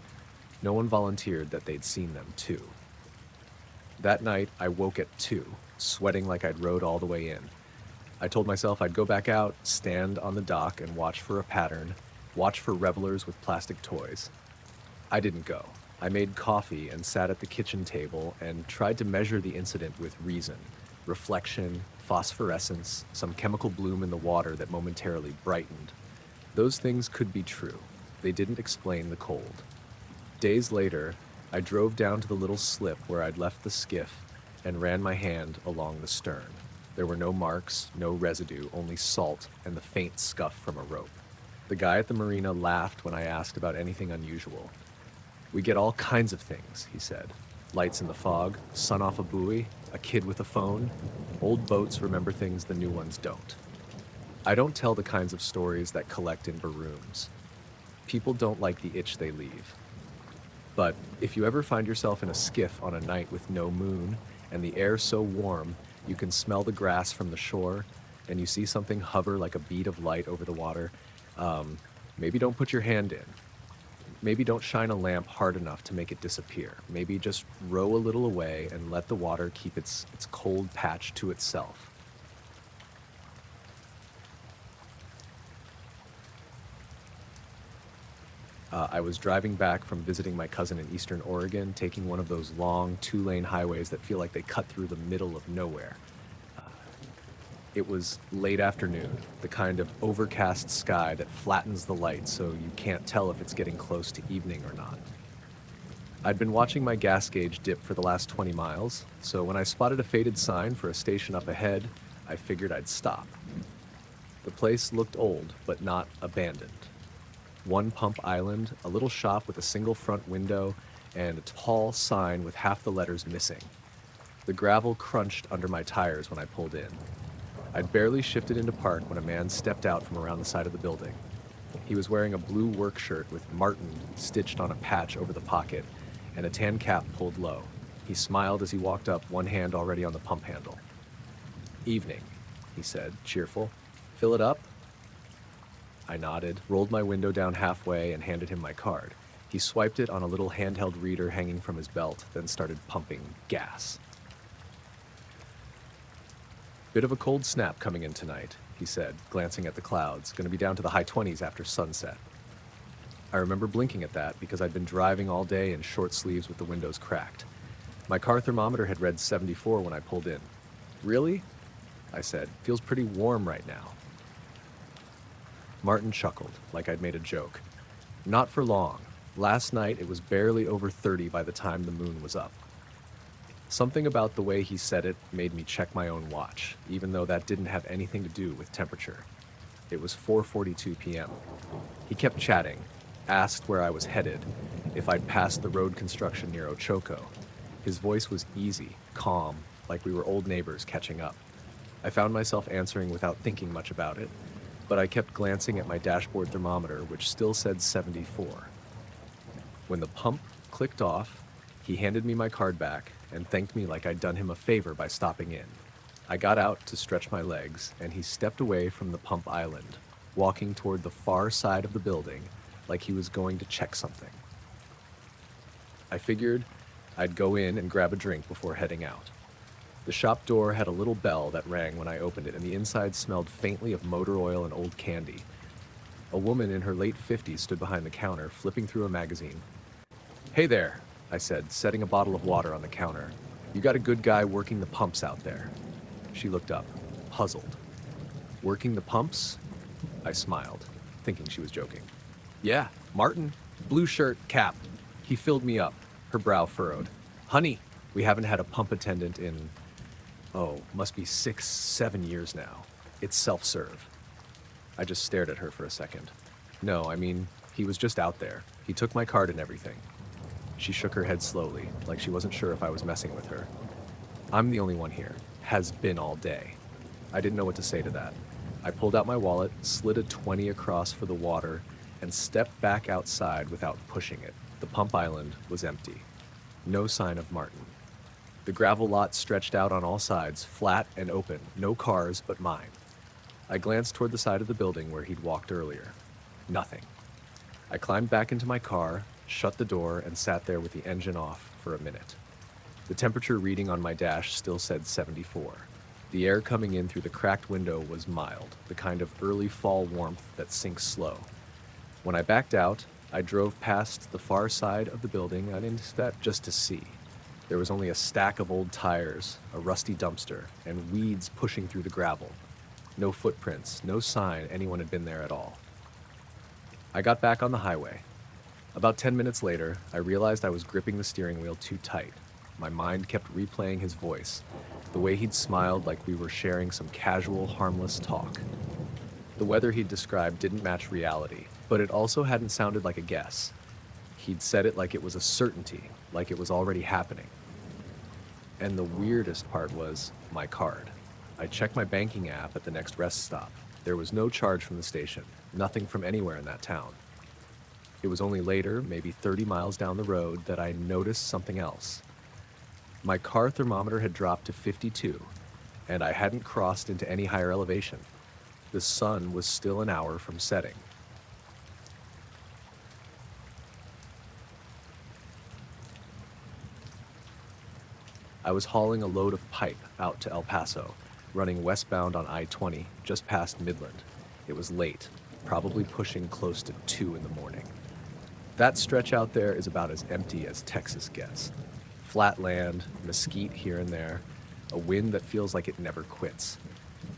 No one volunteered that they'd seen them too. That night, I woke at 2, sweating like I'd rowed all the way in. I told myself I'd go back out, stand on the dock, and watch for a pattern, watch for revelers with plastic toys. I didn't go. I made coffee and sat at the kitchen table and tried to measure the incident with reason, reflection, phosphorescence, some chemical bloom in the water that momentarily brightened. Those things could be true. They didn't explain the cold. Days later, I drove down to the little slip where I'd left the skiff and ran my hand along the stern. There were no marks, no residue, only salt and the faint scuff from a rope. The guy at the marina laughed when I asked about anything unusual. "We get all kinds of things," he said. "Lights in the fog, sun off a buoy, a kid with a phone. Old boats remember things the new ones don't." I don't tell the kinds of stories that collect in barrooms. People don't like the itch they leave. But if you ever find yourself in a skiff on a night with no moon and the air so warm you can smell the grass from the shore and you see something hover like a bead of light over the water, maybe don't put your hand in. Maybe don't shine a lamp hard enough to make it disappear. Maybe just row a little away and let the water keep its cold patch to itself. I was driving back from visiting my cousin in Eastern Oregon, taking one of those long 2-lane highways that feel like they cut through the middle of nowhere. It was late afternoon, the kind of overcast sky that flattens the light so you can't tell if it's getting close to evening or not. I'd been watching my gas gauge dip for the last 20 miles, so when I spotted a faded sign for a station up ahead, I figured I'd stop. The place looked old, but not abandoned. One pump island, a little shop with a single front window, and a tall sign with half the letters missing. The gravel crunched under my tires when I pulled in. I'd barely shifted into park when a man stepped out from around the side of the building. He was wearing a blue work shirt with Martin stitched on a patch over the pocket and a tan cap pulled low. He smiled as he walked up, one hand already on the pump handle. "Evening," he said, cheerful. "Fill it up?" I nodded, rolled my window down halfway, and handed him my card. He swiped it on a little handheld reader hanging from his belt, then started pumping gas. "Bit of a cold snap coming in tonight," he said, glancing at the clouds. "Gonna be down to the high 20s after sunset." I remember blinking at that because I'd been driving all day in short sleeves with the windows cracked. My car thermometer had read 74 when I pulled in. "Really?" I said. "Feels pretty warm right now." Martin chuckled, like I'd made a joke. "Not for long. Last night it was barely over 30 by the time the moon was up." Something about the way he said it made me check my own watch, even though that didn't have anything to do with temperature. It was 4:42 p.m. He kept chatting, asked where I was headed, if I'd passed the road construction near Ochoco. His voice was easy, calm, like we were old neighbors catching up. I found myself answering without thinking much about it, but I kept glancing at my dashboard thermometer, which still said 74. When the pump clicked off, he handed me my card back and thanked me like I'd done him a favor by stopping in. I got out to stretch my legs, and he stepped away from the pump island, walking toward the far side of the building like he was going to check something. I figured I'd go in and grab a drink before heading out. The shop door had a little bell that rang when I opened it, and the inside smelled faintly of motor oil and old candy. A woman in her late 50s stood behind the counter, flipping through a magazine. "Hey there," I said, setting a bottle of water on the counter. "You got a good guy working the pumps out there." She looked up, puzzled. "Working the pumps?" I smiled, thinking she was joking. "Yeah, Martin. Blue shirt, cap. He filled me up." Her brow furrowed. "Honey, we haven't had a pump attendant in, must be 6-7 years now. It's self-serve." I just stared at her for a second. "No, I mean, he was just out there. He took my card and everything." She shook her head slowly, like she wasn't sure if I was messing with her. "I'm the only one here. Has been all day." I didn't know what to say to that. I pulled out my wallet, slid a 20 across for the water, and stepped back outside without pushing it. The pump island was empty. No sign of Martin. The gravel lot stretched out on all sides, flat and open, no cars but mine. I glanced toward the side of the building where he'd walked earlier. Nothing. I climbed back into my car, shut the door, and sat there with the engine off for a minute. The temperature reading on my dash still said 74. The air coming in through the cracked window was mild, the kind of early fall warmth that sinks slow. When I backed out, I drove past the far side of the building and into that just to see. There was only a stack of old tires, a rusty dumpster, and weeds pushing through the gravel. No footprints, no sign anyone had been there at all. I got back on the highway. About 10 minutes later, I realized I was gripping the steering wheel too tight. My mind kept replaying his voice, the way he'd smiled like we were sharing some casual, harmless talk. The weather he'd described didn't match reality, but it also hadn't sounded like a guess. He'd said it like it was a certainty, like it was already happening. And the weirdest part was my card. I checked my banking app at the next rest stop. There was no charge from the station, nothing from anywhere in that town. It was only later, maybe 30 miles down the road, that I noticed something else. My car thermometer had dropped to 52, and I hadn't crossed into any higher elevation. The sun was still an hour from setting. I was hauling a load of pipe out to El Paso, running westbound on I-20, just past Midland. It was late, probably pushing close to 2 in the morning. That stretch out there is about as empty as Texas gets. Flat land, mesquite here and there, a wind that feels like it never quits.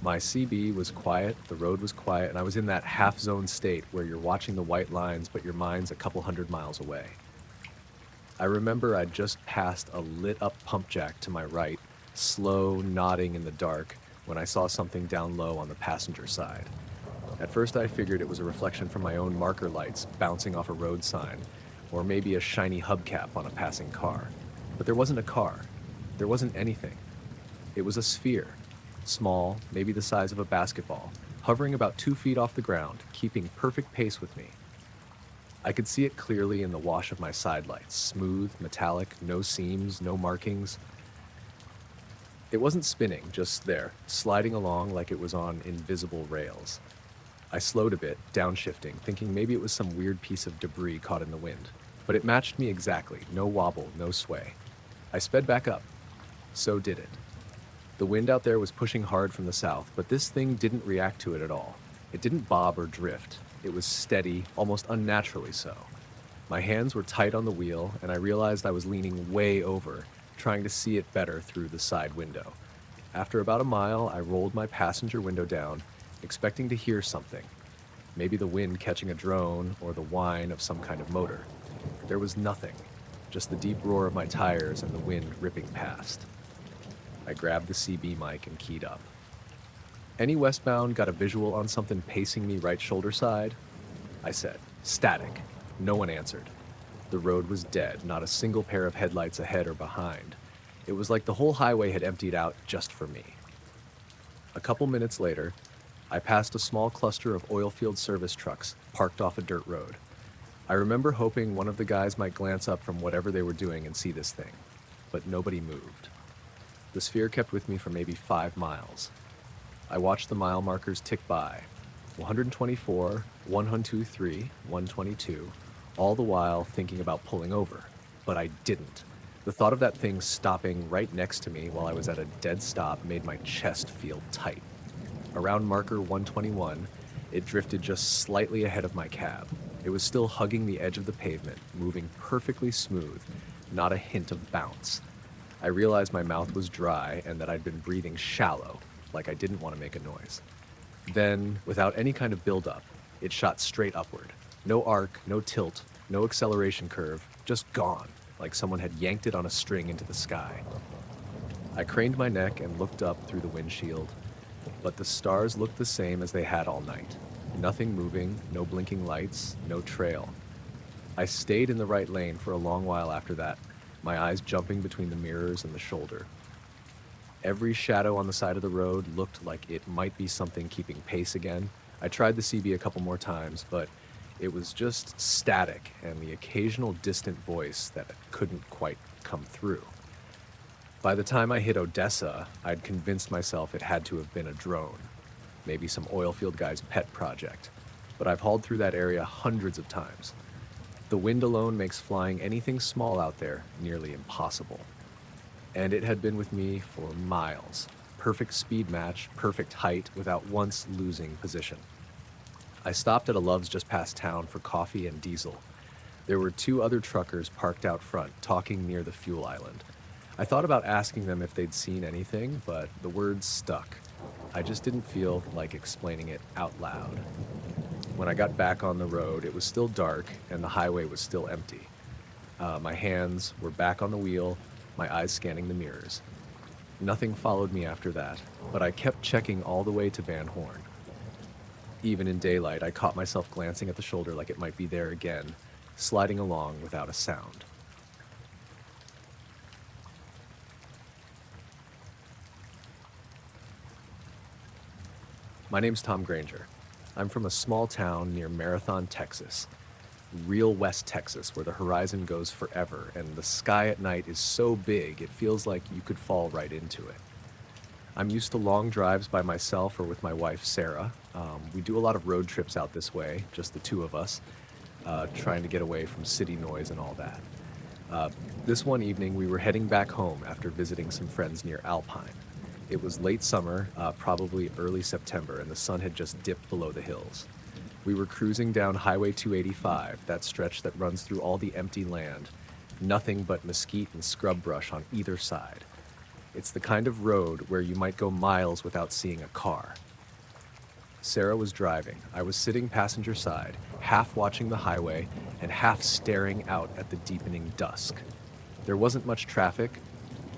My CB was quiet, the road was quiet, and I was in that half-zone state where you're watching the white lines, but your mind's a couple hundred miles away. I remember I'd just passed a lit-up pump jack to my right, slow, nodding in the dark, when I saw something down low on the passenger side. At first I figured it was a reflection from my own marker lights bouncing off a road sign, or maybe a shiny hubcap on a passing car. But there wasn't a car. There wasn't anything. It was a sphere, small, maybe the size of a basketball, hovering about 2 feet off the ground, keeping perfect pace with me. I could see it clearly in the wash of my side lights, smooth, metallic, no seams, no markings. It wasn't spinning, just there, sliding along like it was on invisible rails. I slowed a bit, downshifting, thinking maybe it was some weird piece of debris caught in the wind. But it matched me exactly, no wobble, no sway. I sped back up. So did it. The wind out there was pushing hard from the south, but this thing didn't react to it at all. It didn't bob or drift. It was steady, almost unnaturally so. My hands were tight on the wheel, and I realized I was leaning way over, trying to see it better through the side window. After about a mile, I rolled my passenger window down, expecting to hear something. Maybe the wind catching a drone or the whine of some kind of motor. There was nothing, just the deep roar of my tires and the wind ripping past. I grabbed the CB mic and keyed up. Any westbound got a visual on something pacing me right shoulder side? I said, static. No one answered. The road was dead, not a single pair of headlights ahead or behind. It was like the whole highway had emptied out just for me. A couple minutes later, I passed a small cluster of oil field service trucks parked off a dirt road. I remember hoping one of the guys might glance up from whatever they were doing and see this thing, but nobody moved. The sphere kept with me for maybe 5 miles. I watched the mile markers tick by, 124, 123, 122, all the while thinking about pulling over, but I didn't. The thought of that thing stopping right next to me while I was at a dead stop made my chest feel tight. Around marker 121, it drifted just slightly ahead of my cab. It was still hugging the edge of the pavement, moving perfectly smooth, not a hint of bounce. I realized my mouth was dry and that I'd been breathing shallow, like I didn't want to make a noise. Then, without any kind of build-up, it shot straight upward. No arc, no tilt, no acceleration curve, just gone, like someone had yanked it on a string into the sky. I craned my neck and looked up through the windshield, but the stars looked the same as they had all night. Nothing moving, no blinking lights, no trail. I stayed in the right lane for a long while after that, my eyes jumping between the mirrors and the shoulder. Every shadow on the side of the road looked like it might be something keeping pace again. I tried the CB a couple more times, but It was just static and the occasional distant voice that couldn't quite come through. By the time I hit Odessa, I'd convinced myself it had to have been a drone, maybe some oil field guy's pet project, but I've hauled through that area hundreds of times. The wind alone makes flying anything small out there nearly impossible. And it had been with me for miles. Perfect speed match, perfect height, without once losing position. I stopped at a Love's just past town for coffee and diesel. There were 2 other truckers parked out front, talking near the fuel island. I thought about asking them if they'd seen anything, but the words stuck. I just didn't feel like explaining it out loud. When I got back on the road, it was still dark and the highway was still empty. My hands were back on the wheel, my eyes scanning the mirrors. Nothing followed me after that, but I kept checking all the way to Van Horn. Even in daylight, I caught myself glancing at the shoulder like it might be there again, sliding along without a sound. My name's Tom Granger. I'm from a small town near Marathon, Texas. Real West Texas, where the horizon goes forever, and the sky at night is so big it feels like you could fall right into it. I'm used to long drives by myself or with my wife, Sarah. We do a lot of road trips out this way, just the 2 of us, trying to get away from city noise and all that. This one evening, we were heading back home after visiting some friends near Alpine. It was late summer, probably early September, and the sun had just dipped below the hills. We were cruising down Highway 285, that stretch that runs through all the empty land, nothing but mesquite and scrub brush on either side. It's the kind of road where you might go miles without seeing a car. Sarah was driving. I was sitting passenger side, half watching the highway and half staring out at the deepening dusk. There wasn't much traffic,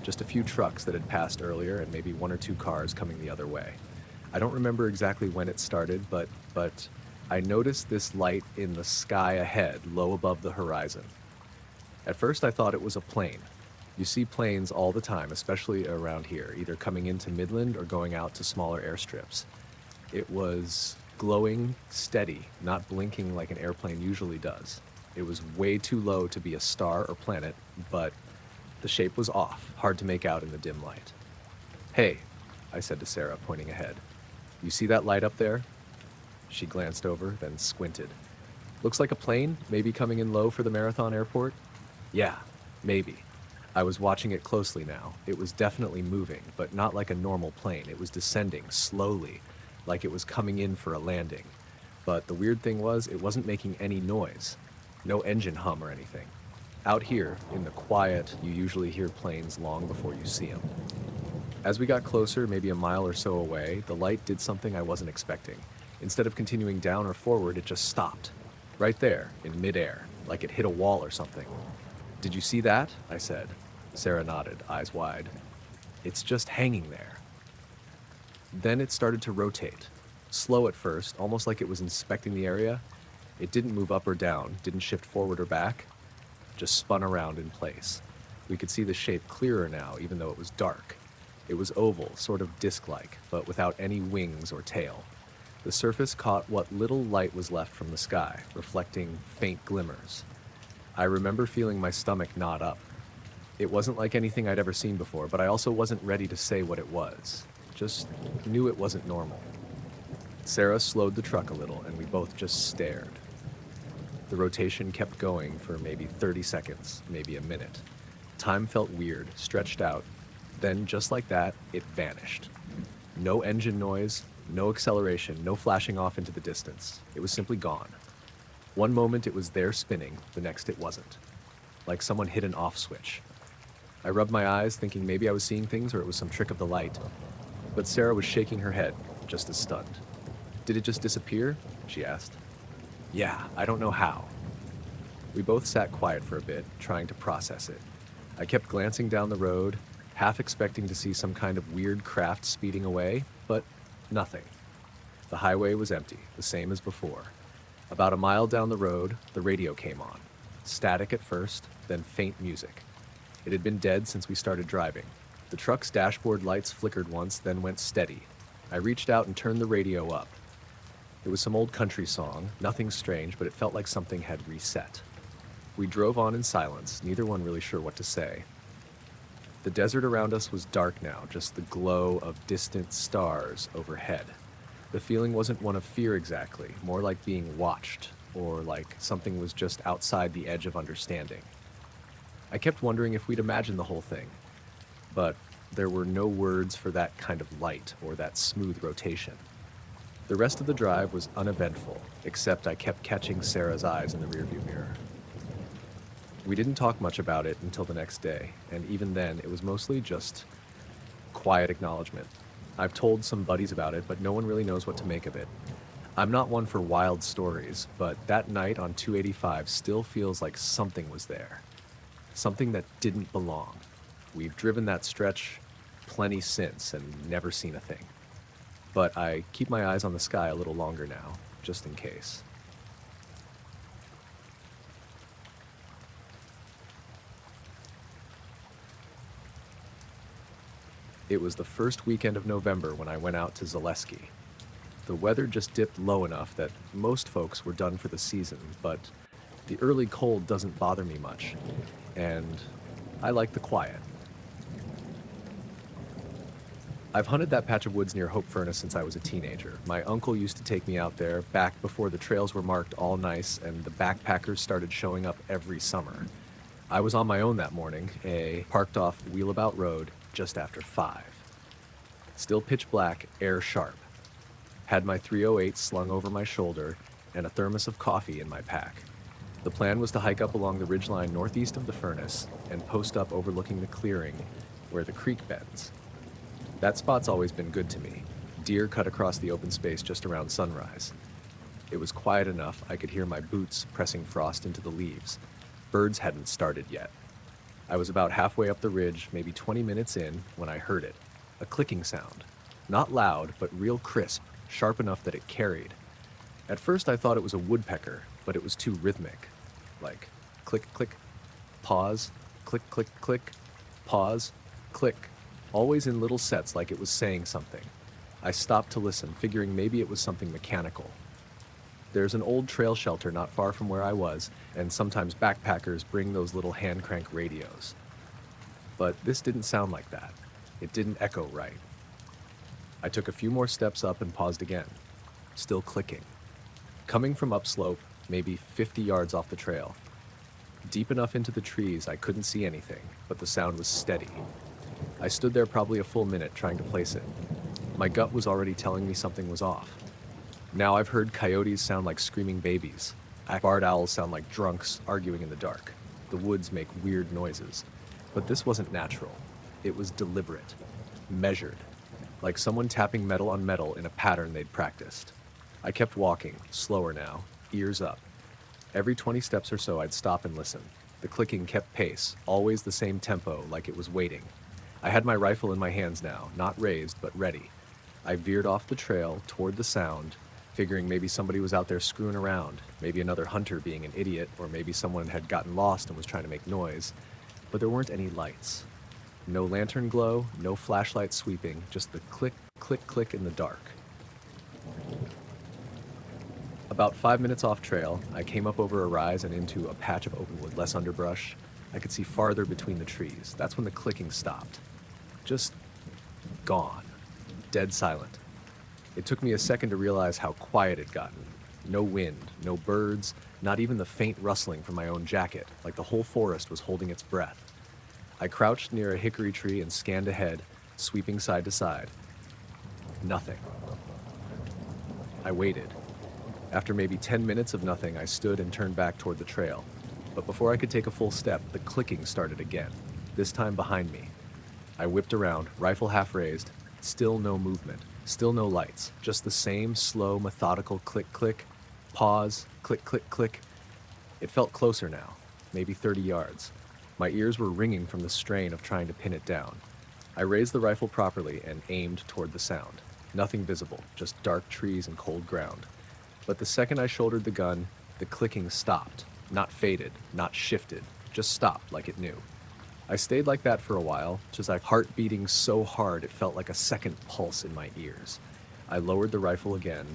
just a few trucks that had passed earlier and maybe 1 or 2 cars coming the other way. I don't remember exactly when it started, but I noticed this light in the sky ahead, low above the horizon. At first I thought it was a plane. You see planes all the time, especially around here, either coming into Midland or going out to smaller airstrips. It was glowing steady, not blinking like an airplane usually does. It was way too low to be a star or planet, but the shape was off, hard to make out in the dim light. "Hey," I said to Sarah, pointing ahead. "You see that light up there?" She glanced over, then squinted. "Looks like a plane, maybe coming in low for the Marathon airport?" "Yeah, maybe." I was watching it closely now. It was definitely moving, but not like a normal plane. It was descending slowly, like it was coming in for a landing. But the weird thing was, it wasn't making any noise. No engine hum or anything. Out here, in the quiet, you usually hear planes long before you see them. As we got closer, maybe a mile or so away, the light did something I wasn't expecting. Instead of continuing down or forward, it just stopped. Right there, in midair, like it hit a wall or something. "Did you see that?" I said. Sarah nodded, eyes wide. "It's just hanging there." Then it started to rotate. Slow at first, almost like it was inspecting the area. It didn't move up or down, didn't shift forward or back. Just spun around in place. We could see the shape clearer now, even though it was dark. It was oval, sort of disc-like, but without any wings or tail. The surface caught what little light was left from the sky, reflecting faint glimmers. I remember feeling my stomach knot up. It wasn't like anything I'd ever seen before, but I also wasn't ready to say what it was. Just knew it wasn't normal. Sarah slowed the truck a little, and we both just stared. The rotation kept going for maybe 30 seconds, maybe a minute. Time felt weird, stretched out. Then, just like that, it vanished. No engine noise, no acceleration, no flashing off into the distance. It was simply gone. One moment it was there spinning, the next it wasn't. Like someone hit an off switch. I rubbed my eyes, thinking maybe I was seeing things or it was some trick of the light. But Sarah was shaking her head, just as stunned. "Did it just disappear?" she asked. "Yeah, I don't know how." We both sat quiet for a bit, trying to process it. I kept glancing down the road, half expecting to see some kind of weird craft speeding away, but nothing. The highway was empty, the same as before. About a mile down the road, the radio came on. Static at first, then faint music. It had been dead since we started driving. The truck's dashboard lights flickered once, then went steady. I reached out and turned the radio up. It was some old country song, nothing strange, but it felt like something had reset. We drove on in silence, neither one really sure what to say. The desert around us was dark now, just the glow of distant stars overhead. The feeling wasn't one of fear exactly, more like being watched, or like something was just outside the edge of understanding. I kept wondering if we'd imagined the whole thing, but there were no words for that kind of light or that smooth rotation. The rest of the drive was uneventful, except I kept catching Sarah's eyes in the rearview mirror. We didn't talk much about it until the next day, and even then, it was mostly just quiet acknowledgement. I've told some buddies about it, but no one really knows what to make of it. I'm not one for wild stories, but that night on 285 still feels like something was there. Something that didn't belong. We've driven that stretch plenty since and never seen a thing. But I keep my eyes on the sky a little longer now, just in case. It was the first weekend of November when I went out to Zaleski. The weather just dipped low enough that most folks were done for the season, but the early cold doesn't bother me much, and I like the quiet. I've hunted that patch of woods near Hope Furnace since I was a teenager. My uncle used to take me out there back before the trails were marked all nice and the backpackers started showing up every summer. I was on my own that morning, parked off Wheelabout Road just after 5. Still pitch black, air sharp. Had my 308 slung over my shoulder and a thermos of coffee in my pack. The plan was to hike up along the ridgeline northeast of the furnace and post up overlooking the clearing where the creek bends. That spot's always been good to me. Deer cut across the open space just around sunrise. It was quiet enough I could hear my boots pressing frost into the leaves. Birds hadn't started yet. I was about halfway up the ridge, maybe 20 minutes in, when I heard it. A clicking sound. Not loud, but real crisp, sharp enough that it carried. At first I thought it was a woodpecker, but it was too rhythmic. Like click, click, pause, click, click, click, pause, click. Always in little sets like it was saying something. I stopped to listen, figuring maybe it was something mechanical. There's an old trail shelter not far from where I was, and sometimes backpackers bring those little hand crank radios. But this didn't sound like that. It didn't echo right. I took a few more steps up and paused again. Still clicking. Coming from upslope, maybe 50 yards off the trail. Deep enough into the trees I couldn't see anything, but the sound was steady. I stood there probably a full minute trying to place it. My gut was already telling me something was off. Now I've heard coyotes sound like screaming babies. Barred owls sound like drunks arguing in the dark. The woods make weird noises. But this wasn't natural. It was deliberate, measured, like someone tapping metal on metal in a pattern they'd practiced. I kept walking, slower now, ears up. Every 20 steps or so I'd stop and listen. The clicking kept pace, always the same tempo, like it was waiting. I had my rifle in my hands now, not raised, but ready. I veered off the trail toward the sound, figuring maybe somebody was out there screwing around, maybe another hunter being an idiot, or maybe someone had gotten lost and was trying to make noise. But there weren't any lights. No lantern glow, no flashlight sweeping, just the click, click, click in the dark. About 5 minutes off trail, I came up over a rise and into a patch of open wood, less underbrush. I could see farther between the trees. That's when the clicking stopped. Just gone. Dead silent. It took me a second to realize how quiet it'd gotten. No wind, no birds, not even the faint rustling from my own jacket, like the whole forest was holding its breath. I crouched near a hickory tree and scanned ahead, sweeping side to side. Nothing. I waited. After maybe 10 minutes of nothing, I stood and turned back toward the trail. But before I could take a full step, the clicking started again, this time behind me. I whipped around, rifle half raised, still no movement. Still no lights, just the same slow, methodical click-click, pause, click-click-click. It felt closer now, maybe 30 yards. My ears were ringing from the strain of trying to pin it down. I raised the rifle properly and aimed toward the sound. Nothing visible, just dark trees and cold ground. But the second I shouldered the gun, the clicking stopped. Not faded, not shifted, just stopped like it knew. I stayed like that for a while, just like heart beating so hard it felt like a second pulse in my ears. I lowered the rifle again,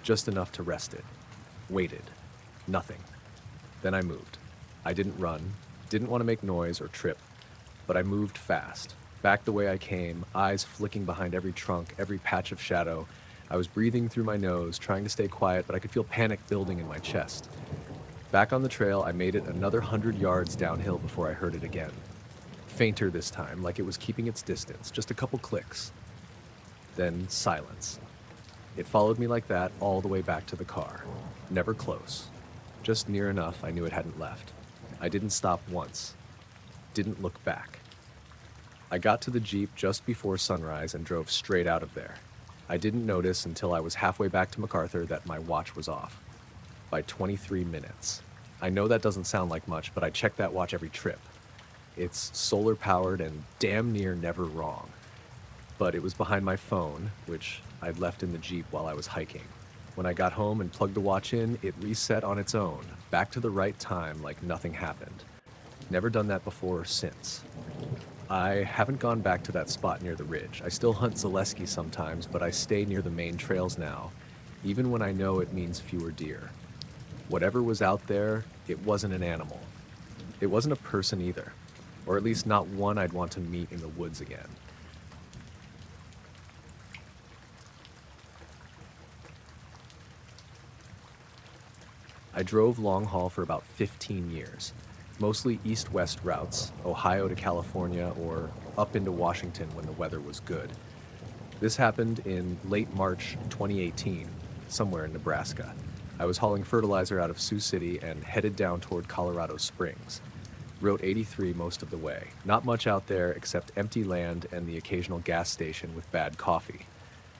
just enough to rest it. Waited. Nothing. Then I moved. I didn't run, didn't want to make noise or trip, but I moved fast, back the way I came, eyes flicking behind every trunk, every patch of shadow. I was breathing through my nose, trying to stay quiet, but I could feel panic building in my chest. Back on the trail, I made it another 100 yards downhill before I heard it again. Fainter this time, like it was keeping its distance, just a couple clicks. Then silence. It followed me like that all the way back to the car. Never close. Just near enough I knew it hadn't left. I didn't stop once. Didn't look back. I got to the Jeep just before sunrise and drove straight out of there. I didn't notice until I was halfway back to MacArthur that my watch was off. By 23 minutes. I know that doesn't sound like much, but I check that watch every trip. It's solar powered and damn near never wrong. But it was behind my phone, which I'd left in the Jeep while I was hiking. When I got home and plugged the watch in, it reset on its own, back to the right time like nothing happened. Never done that before or since. I haven't gone back to that spot near the ridge. I still hunt Zaleski sometimes, but I stay near the main trails now, even when I know it means fewer deer. Whatever was out there, it wasn't an animal. It wasn't a person either, or at least not one I'd want to meet in the woods again. I drove long haul for about 15 years, mostly east-west routes, Ohio to California or up into Washington when the weather was good. This happened in late March 2018, somewhere in Nebraska. I was hauling fertilizer out of Sioux City and headed down toward Colorado Springs. Route 83 most of the way. Not much out there except empty land and the occasional gas station with bad coffee.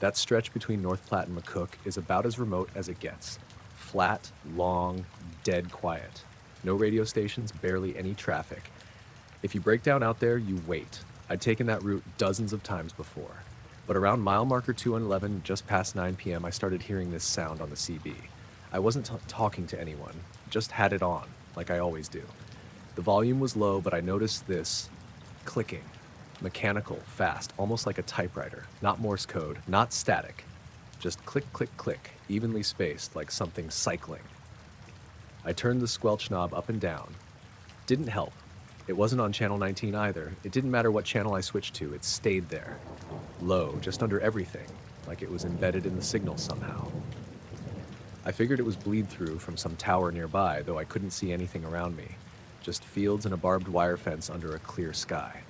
That stretch between North Platte and McCook is about as remote as it gets. Flat, long, dead quiet. No radio stations, barely any traffic. If you break down out there, you wait. I'd taken that route dozens of times before. But around mile marker 211, just past 9 p.m., I started hearing this sound on the CB. I wasn't talking to anyone, just had it on, like I always do. The volume was low, but I noticed this clicking. Mechanical, fast, almost like a typewriter. Not Morse code, not static. Just click, click, click, evenly spaced, like something cycling. I turned the squelch knob up and down. Didn't help. It wasn't on channel 19 either. It didn't matter what channel I switched to, it stayed there. Low, just under everything, like it was embedded in the signal somehow. I figured it was bleed through from some tower nearby, though I couldn't see anything around me. Just fields and a barbed wire fence under a clear sky.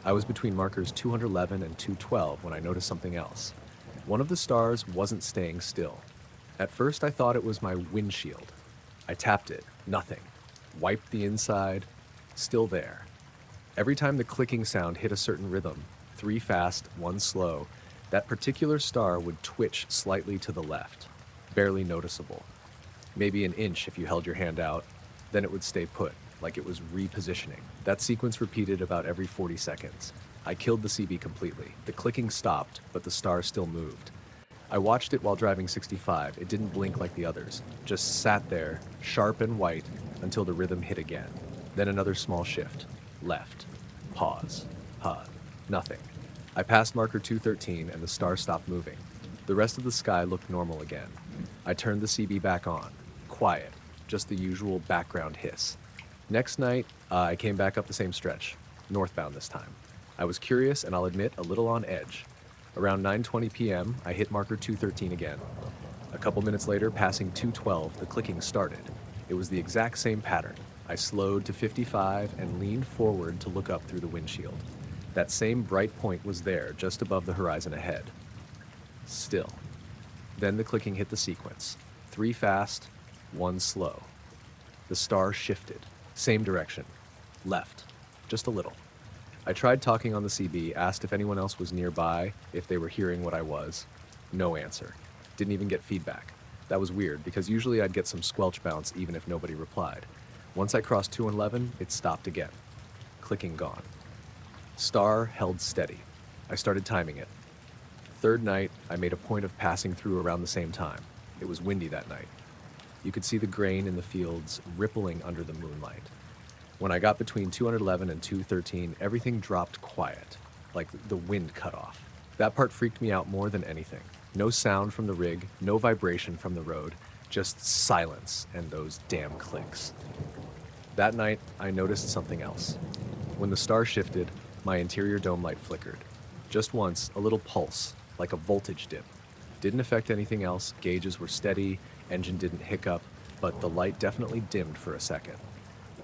I was between markers 211 and 212 when I noticed something else. One of the stars wasn't staying still. At first I thought it was my windshield. I tapped it, nothing. Wiped the inside, still there. Every time the clicking sound hit a certain rhythm, 3 fast, 1 slow, that particular star would twitch slightly to the left, barely noticeable. Maybe an inch if you held your hand out, then it would stay put, like it was repositioning. That sequence repeated about every 40 seconds. I killed the CB completely. The clicking stopped, but the star still moved. I watched it while driving 65. It didn't blink like the others, just sat there, sharp and white, until the rhythm hit again. Then another small shift. Left. Pause. Nothing. I passed marker 213 and the star stopped moving. The rest of the sky looked normal again. I turned the CB back on. Quiet. Just the usual background hiss. Next night, I came back up the same stretch. Northbound this time. I was curious and I'll admit a little on edge. Around 9:20 p.m., I hit marker 213 again. A couple minutes later, passing 212, the clicking started. It was the exact same pattern. I slowed to 55 and leaned forward to look up through the windshield. That same bright point was there, just above the horizon ahead. Still. Then the clicking hit the sequence. 3 fast, 1 slow. The star shifted. Same direction. Left. Just a little. I tried talking on the CB, asked if anyone else was nearby, if they were hearing what I was. No answer. Didn't even get feedback. That was weird, because usually I'd get some squelch bounce even if nobody replied. Once I crossed 211, it stopped again. Clicking gone. Star held steady. I started timing it. Third night, I made a point of passing through around the same time. It was windy that night. You could see the grain in the fields rippling under the moonlight. When I got between 211 and 213, everything dropped quiet, like the wind cut off. That part freaked me out more than anything. No sound from the rig, no vibration from the road, just silence and those damn clicks. That night, I noticed something else. When the star shifted, my interior dome light flickered. Just once, a little pulse, like a voltage dip. Didn't affect anything else, gauges were steady, engine didn't hiccup, but the light definitely dimmed for a second.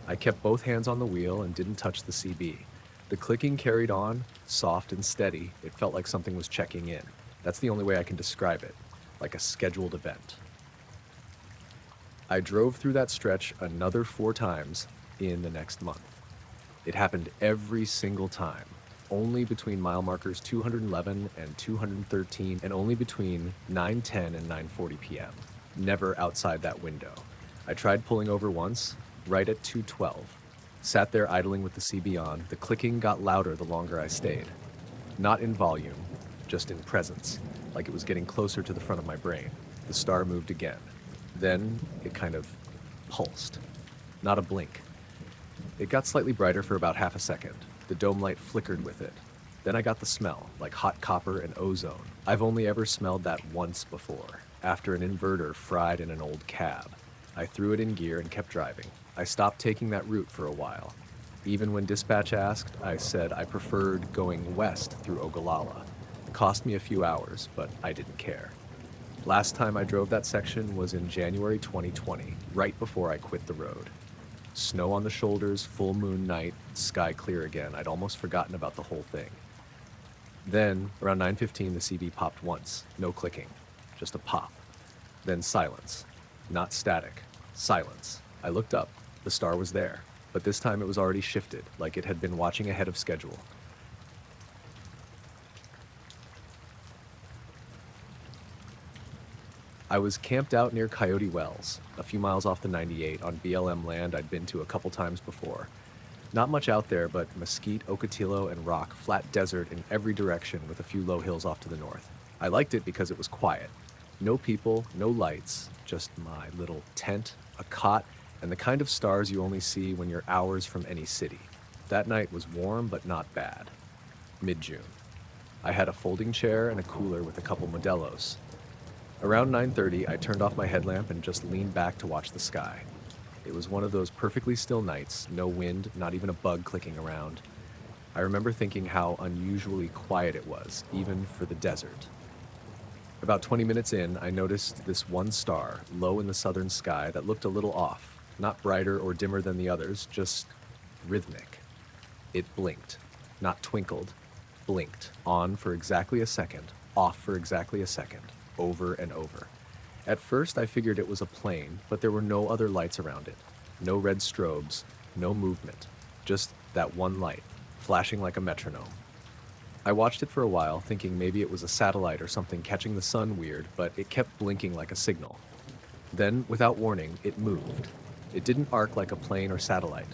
I kept both hands on the wheel and didn't touch the CB. The clicking carried on, soft and steady. It felt like something was checking in. That's the only way I can describe it, like a scheduled event. I drove through that stretch another 4 times in the next month. It happened every single time, only between mile markers 211 and 213, and only between 9:10 and 9:40 p.m. Never outside that window. I tried pulling over once, right at 2:12. Sat there idling with the CB on. The clicking got louder the longer I stayed. Not in volume, just in presence, like it was getting closer to the front of my brain. The star moved again. Then it kind of pulsed. Not a blink. It got slightly brighter for about half a second. The dome light flickered with it. Then I got the smell, like hot copper and ozone. I've only ever smelled that once before, after an inverter fried in an old cab. I threw it in gear and kept driving. I stopped taking that route for a while. Even when dispatch asked, I said I preferred going west through Ogallala. It cost me a few hours, but I didn't care. Last time I drove that section was in January 2020, right before I quit the road. Snow on the shoulders, full moon night, sky clear again. I'd almost forgotten about the whole thing. Then, around 9:15, the CB popped once. No clicking, just a pop. Then silence. Not static, silence. I looked up. The star was there, but this time it was already shifted, like it had been watching ahead of schedule. I was camped out near Coyote Wells, a few miles off the 98 on BLM land I'd been to a couple times before. Not much out there, but mesquite, ocotillo, and rock, flat desert in every direction with a few low hills off to the north. I liked it because it was quiet. No people, no lights, just my little tent, a cot, and the kind of stars you only see when you're hours from any city. That night was warm but not bad. Mid-June. I had a folding chair and a cooler with a couple Modelos. Around 9:30, I turned off my headlamp and just leaned back to watch the sky. It was one of those perfectly still nights, no wind, not even a bug clicking around. I remember thinking how unusually quiet it was, even for the desert. About 20 minutes in, I noticed this one star, low in the southern sky, that looked a little off. Not brighter or dimmer than the others, just rhythmic. It blinked. Not twinkled. Blinked. On for exactly a second. Off for exactly a second. Over and over. At first, I figured it was a plane, but there were no other lights around it. No red strobes. No movement. Just that one light, flashing like a metronome. I watched it for a while, thinking maybe it was a satellite or something catching the sun weird, but it kept blinking like a signal. Then, without warning, it moved. It didn't arc like a plane or satellite.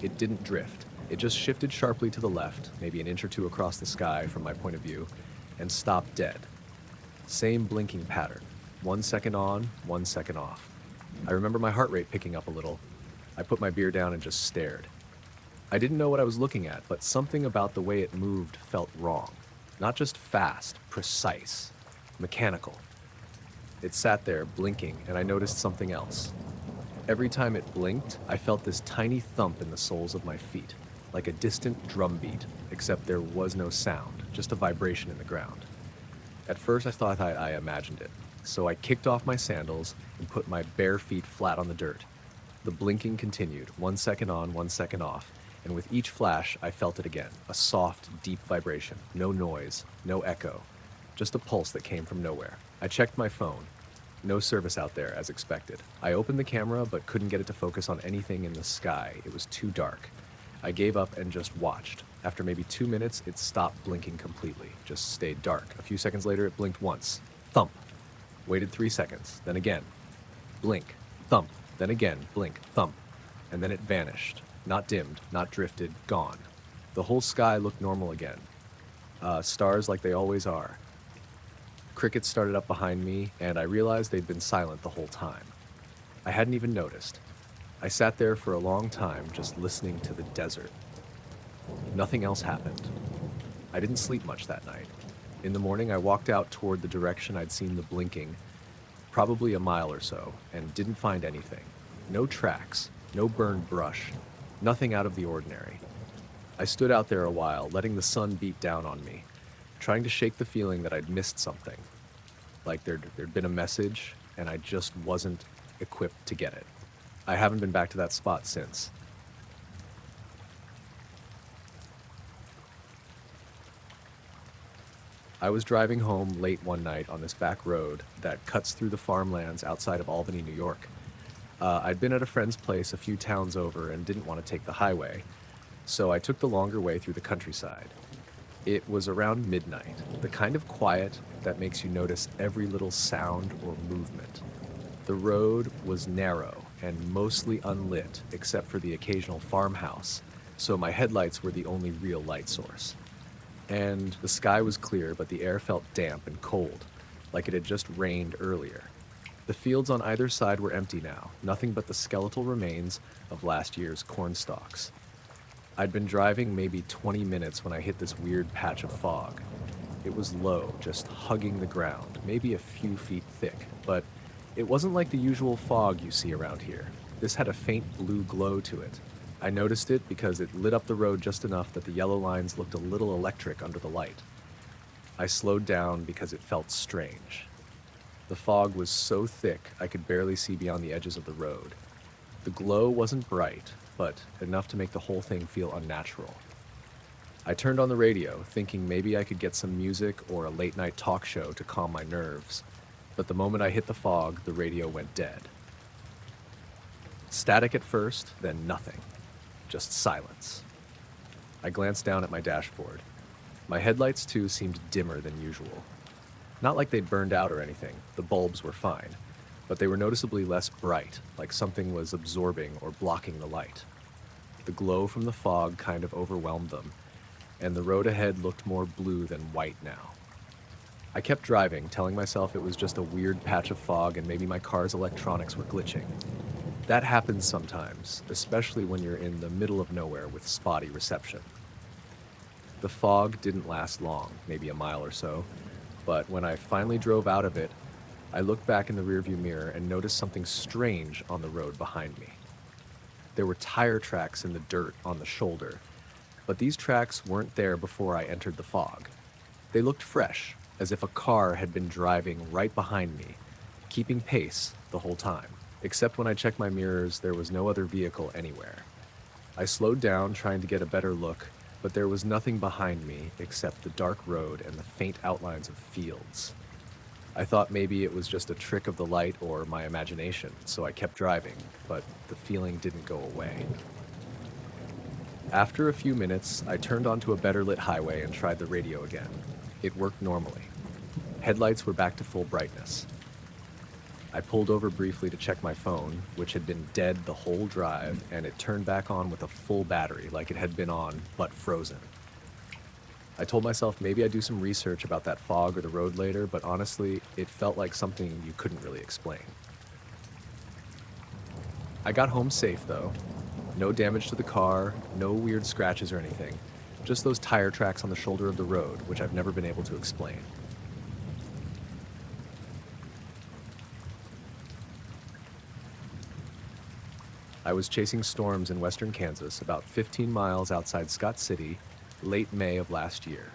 It didn't drift. It just shifted sharply to the left, maybe an inch or two across the sky from my point of view, and stopped dead. Same blinking pattern. 1 second on, 1 second off. I remember my heart rate picking up a little. I put my beer down and just stared. I didn't know what I was looking at, but something about the way it moved felt wrong. Not just fast, precise, mechanical. It sat there, blinking, and I noticed something else. Every time it blinked, I felt this tiny thump in the soles of my feet, like a distant drum beat, except there was no sound, just a vibration in the ground. At first, I thought I imagined it, so I kicked off my sandals and put my bare feet flat on the dirt. The blinking continued, 1 second on, 1 second off, and with each flash, I felt it again, a soft, deep vibration, no noise, no echo, just a pulse that came from nowhere. I checked my phone. No service out there, as expected. I opened the camera, but couldn't get it to focus on anything in the sky. It was too dark. I gave up and just watched. After maybe 2 minutes, it stopped blinking completely, just stayed dark. A few seconds later, it blinked once. Thump. Waited 3 seconds, then again. Blink. Thump. Then again. Blink. Thump. And then it vanished. Not dimmed, not drifted, gone. The whole sky looked normal again. Stars like they always are. Crickets started up behind me, and I realized they'd been silent the whole time. I hadn't even noticed. I sat there for a long time, just listening to the desert. Nothing else happened. I didn't sleep much that night. In the morning, I walked out toward the direction I'd seen the blinking, probably a mile or so, and didn't find anything. No tracks, no burned brush, nothing out of the ordinary. I stood out there a while, letting the sun beat down on me, trying to shake the feeling that I'd missed something, like there'd been a message and I just wasn't equipped to get it. I haven't been back to that spot since. I was driving home late one night on this back road that cuts through the farmlands outside of Albany, New York. I'd been at a friend's place a few towns over and didn't want to take the highway, so I took the longer way through the countryside. It was around midnight, the kind of quiet that makes you notice every little sound or movement. The road was narrow and mostly unlit except for the occasional farmhouse, so my headlights were the only real light source. And the sky was clear, but the air felt damp and cold, like it had just rained earlier. The fields on either side were empty now, nothing but the skeletal remains of last year's corn stalks. I'd been driving maybe 20 minutes when I hit this weird patch of fog. It was low, just hugging the ground, maybe a few feet thick, but it wasn't like the usual fog you see around here. This had a faint blue glow to it. I noticed it because it lit up the road just enough that the yellow lines looked a little electric under the light. I slowed down because it felt strange. The fog was so thick I could barely see beyond the edges of the road. The glow wasn't bright, but enough to make the whole thing feel unnatural. I turned on the radio, thinking maybe I could get some music or a late-night talk show to calm my nerves, but the moment I hit the fog, the radio went dead. Static at first, then nothing. Just silence. I glanced down at my dashboard. My headlights, too, seemed dimmer than usual. Not like they'd burned out or anything. The bulbs were fine, but they were noticeably less bright, like something was absorbing or blocking the light. The glow from the fog kind of overwhelmed them, and the road ahead looked more blue than white now. I kept driving, telling myself it was just a weird patch of fog and maybe my car's electronics were glitching. That happens sometimes, especially when you're in the middle of nowhere with spotty reception. The fog didn't last long, maybe a mile or so, but when I finally drove out of it, I looked back in the rearview mirror and noticed something strange on the road behind me. There were tire tracks in the dirt on the shoulder, but these tracks weren't there before I entered the fog. They looked fresh, as if a car had been driving right behind me, keeping pace the whole time. Except when I checked my mirrors, there was no other vehicle anywhere. I slowed down, trying to get a better look, but there was nothing behind me except the dark road and the faint outlines of fields. I thought maybe it was just a trick of the light or my imagination, so I kept driving, but the feeling didn't go away. After a few minutes, I turned onto a better lit highway and tried the radio again. It worked normally. Headlights were back to full brightness. I pulled over briefly to check my phone, which had been dead the whole drive, and it turned back on with a full battery, like it had been on, but frozen. I told myself maybe I'd do some research about that fog or the road later, but honestly, it felt like something you couldn't really explain. I got home safe, though. No damage to the car, no weird scratches or anything, just those tire tracks on the shoulder of the road, which I've never been able to explain. I was chasing storms in western Kansas, about 15 miles outside Scott City, late May of last year.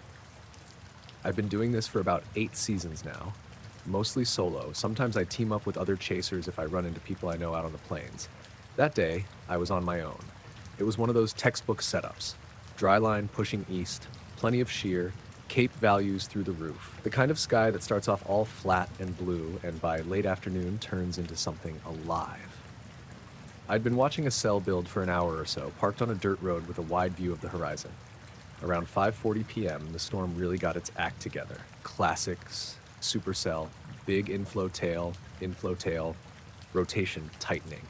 I've been doing this for about 8 seasons now, mostly solo. Sometimes I team up with other chasers if I run into people I know out on the plains. That day, I was on my own. It was one of those textbook setups. Dry line pushing east, plenty of sheer, cape values through the roof. The kind of sky that starts off all flat and blue and by late afternoon turns into something alive. I'd been watching a cell build for an hour or so, parked on a dirt road with a wide view of the horizon. Around 5:40 p.m., the storm really got its act together. Classics, supercell, big inflow tail, rotation tightening.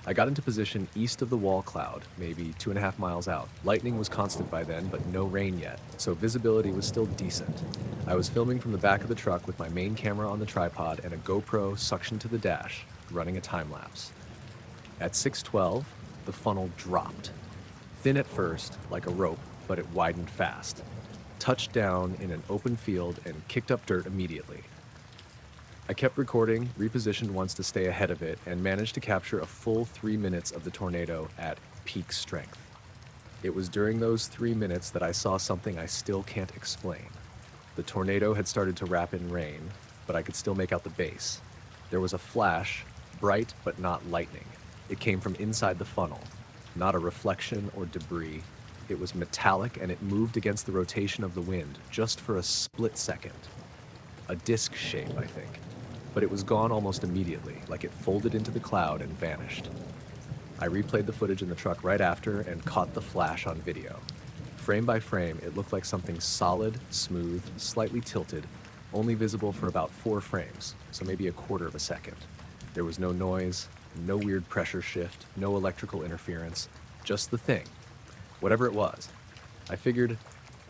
I got into position east of the wall cloud, maybe 2.5 miles out. Lightning was constant by then, but no rain yet, so visibility was still decent. I was filming from the back of the truck with my main camera on the tripod and a GoPro suctioned to the dash, running a time lapse. At 6:12, the funnel dropped. Thin at first, like a rope, but it widened fast. touched down in an open field, and kicked up dirt immediately. I kept recording, repositioned once to stay ahead of it, and managed to capture a full 3 minutes of the tornado at peak strength. It was during those 3 minutes that I saw something I still can't explain. The tornado had started to wrap in rain, but I could still make out the base. There was a flash, bright but not lightning. It came from inside the funnel, not a reflection or debris. It was metallic, and it moved against the rotation of the wind just for a split second. A disc shape, I think. But it was gone almost immediately, like it folded into the cloud and vanished. I replayed the footage in the truck right after and caught the flash on video. Frame by frame, it looked like something solid, smooth, slightly tilted, only visible for about 4 frames, so maybe a quarter of a second. There was no noise, no weird pressure shift, no electrical interference, just the thing. Whatever it was. I figured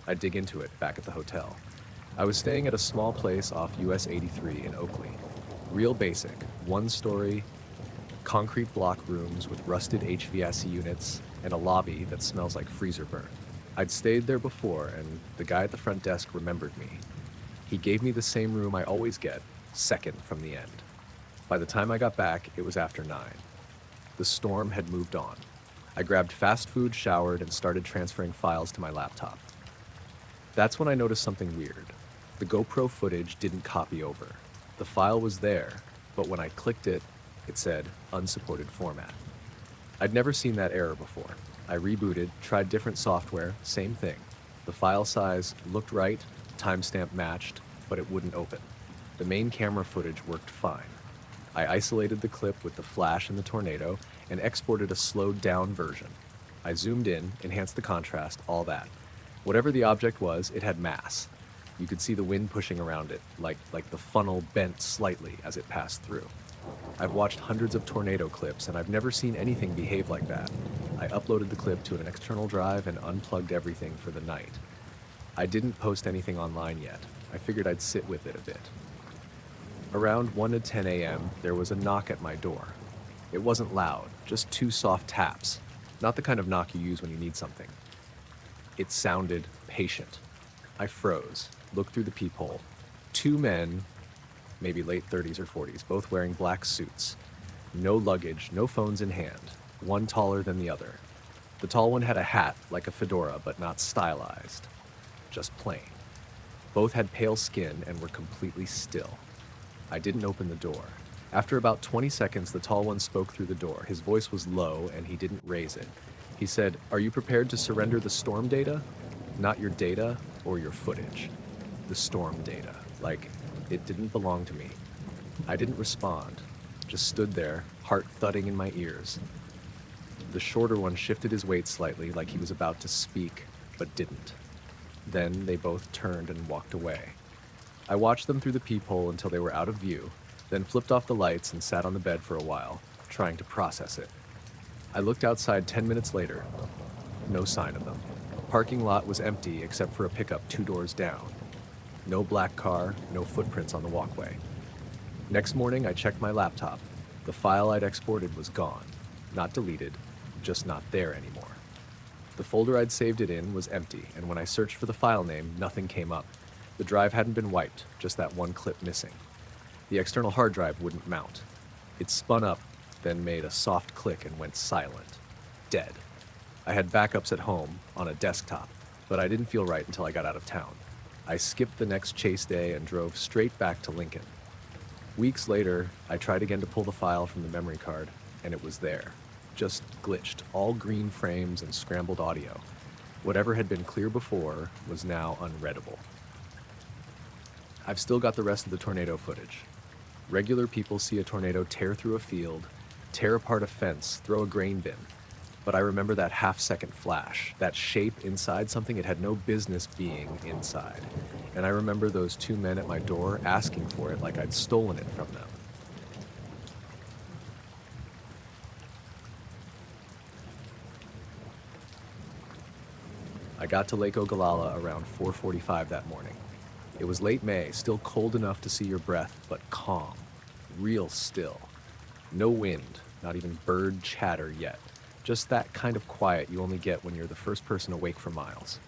I'd dig into it back at the hotel. I was staying at a small place off US 83 in Oakley. Real basic, 1-story, concrete block rooms with rusted HVAC units and a lobby that smells like freezer burn. I'd stayed there before, and the guy at the front desk remembered me. He gave me the same room I always get, second from the end. By the time I got back, it was after 9. The storm had moved on. I grabbed fast food, showered, and started transferring files to my laptop. That's when I noticed something weird. The GoPro footage didn't copy over. The file was there, but when I clicked it, it said unsupported format. I'd never seen that error before. I rebooted, tried different software, same thing. The file size looked right, timestamp matched, but it wouldn't open. The main camera footage worked fine. I isolated the clip with the flash and the tornado and exported a slowed down version. I zoomed in, enhanced the contrast, all that. Whatever the object was, it had mass. You could see the wind pushing around it, like the funnel bent slightly as it passed through. I've watched hundreds of tornado clips, and I've never seen anything behave like that. I uploaded the clip to an external drive and unplugged everything for the night. I didn't post anything online yet. I figured I'd sit with it a bit. Around 1 to 10 a.m., there was a knock at my door. It wasn't loud, just 2 soft taps. Not the kind of knock you use when you need something. It sounded patient. I froze, looked through the peephole. 2 men, maybe late 30s or 40s, both wearing black suits. No luggage, no phones in hand. One taller than the other. The tall one had a hat, like a fedora, but not stylized. Just plain. Both had pale skin and were completely still. I didn't open the door. After about 20 seconds, the tall one spoke through the door. His voice was low, and he didn't raise it. He said, "Are you prepared to surrender the storm data? Not your data or your footage. The storm data. Like, it didn't belong to me." I didn't respond. Just stood there, heart thudding in my ears. The shorter one shifted his weight slightly, like he was about to speak, but didn't. Then they both turned and walked away. I watched them through the peephole until they were out of view, then flipped off the lights and sat on the bed for a while, trying to process it. I looked outside 10 minutes later. No sign of them. The parking lot was empty except for a pickup 2 doors down. No black car, no footprints on the walkway. Next morning, I checked my laptop. The file I'd exported was gone. Not deleted, just not there anymore. The folder I'd saved it in was empty, and when I searched for the file name, nothing came up. The drive hadn't been wiped, just that one clip missing. The external hard drive wouldn't mount. It spun up, then made a soft click and went silent. Dead. I had backups at home, on a desktop, but I didn't feel right until I got out of town. I skipped the next chase day and drove straight back to Lincoln. Weeks later, I tried again to pull the file from the memory card, and it was there. Just glitched, all green frames and scrambled audio. Whatever had been clear before was now unreadable. I've still got the rest of the tornado footage. Regular people see a tornado tear through a field, tear apart a fence, throw a grain bin. But I remember that half-second flash, that shape inside something it had no business being inside. And I remember those 2 men at my door asking for it like I'd stolen it from them. I got to Lake Ogallala around 4:45 that morning. It was late May, still cold enough to see your breath, but calm, real still. No wind, not even bird chatter yet. Just that kind of quiet you only get when you're the first person awake for miles.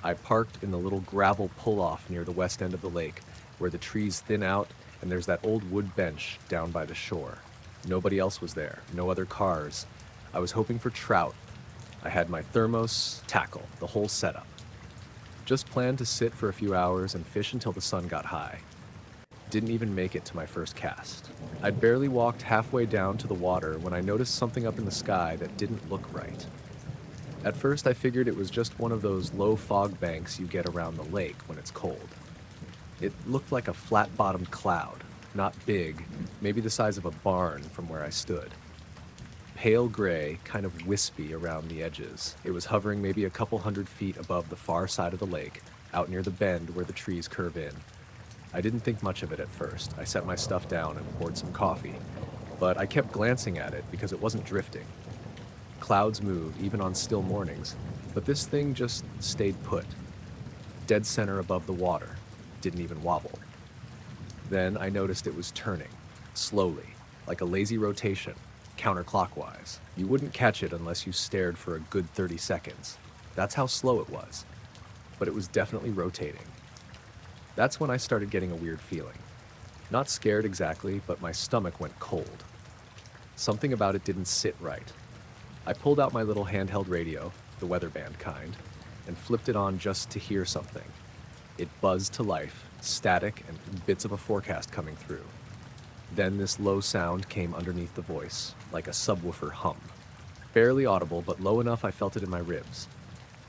I parked in the little gravel pull-off near the west end of the lake, where the trees thin out and there's that old wood bench down by the shore. Nobody else was there, no other cars. I was hoping for trout. I had my thermos, tackle, the whole setup. Just planned to sit for a few hours and fish until the sun got high. Didn't even make it to my first cast. I'd barely walked halfway down to the water when I noticed something up in the sky that didn't look right. At first, I figured it was just one of those low fog banks you get around the lake when it's cold. It looked like a flat-bottomed cloud, not big, maybe the size of a barn from where I stood. Pale gray, kind of wispy around the edges. It was hovering maybe a couple 100 feet above the far side of the lake, out near the bend where the trees curve in. I didn't think much of it at first. I set my stuff down and poured some coffee, but I kept glancing at it because it wasn't drifting. Clouds move, even on still mornings, but this thing just stayed put. Dead center above the water. Didn't even wobble. Then I noticed it was turning, slowly, like a lazy rotation, counterclockwise. You wouldn't catch it unless you stared for a good 30 seconds. That's how slow it was. But it was definitely rotating. That's when I started getting a weird feeling. Not scared exactly, but my stomach went cold. Something about it didn't sit right. I pulled out my little handheld radio, the weather band kind, and flipped it on just to hear something. It buzzed to life, static and bits of a forecast coming through. Then this low sound came underneath the voice, like a subwoofer hum. Barely audible, but low enough I felt it in my ribs.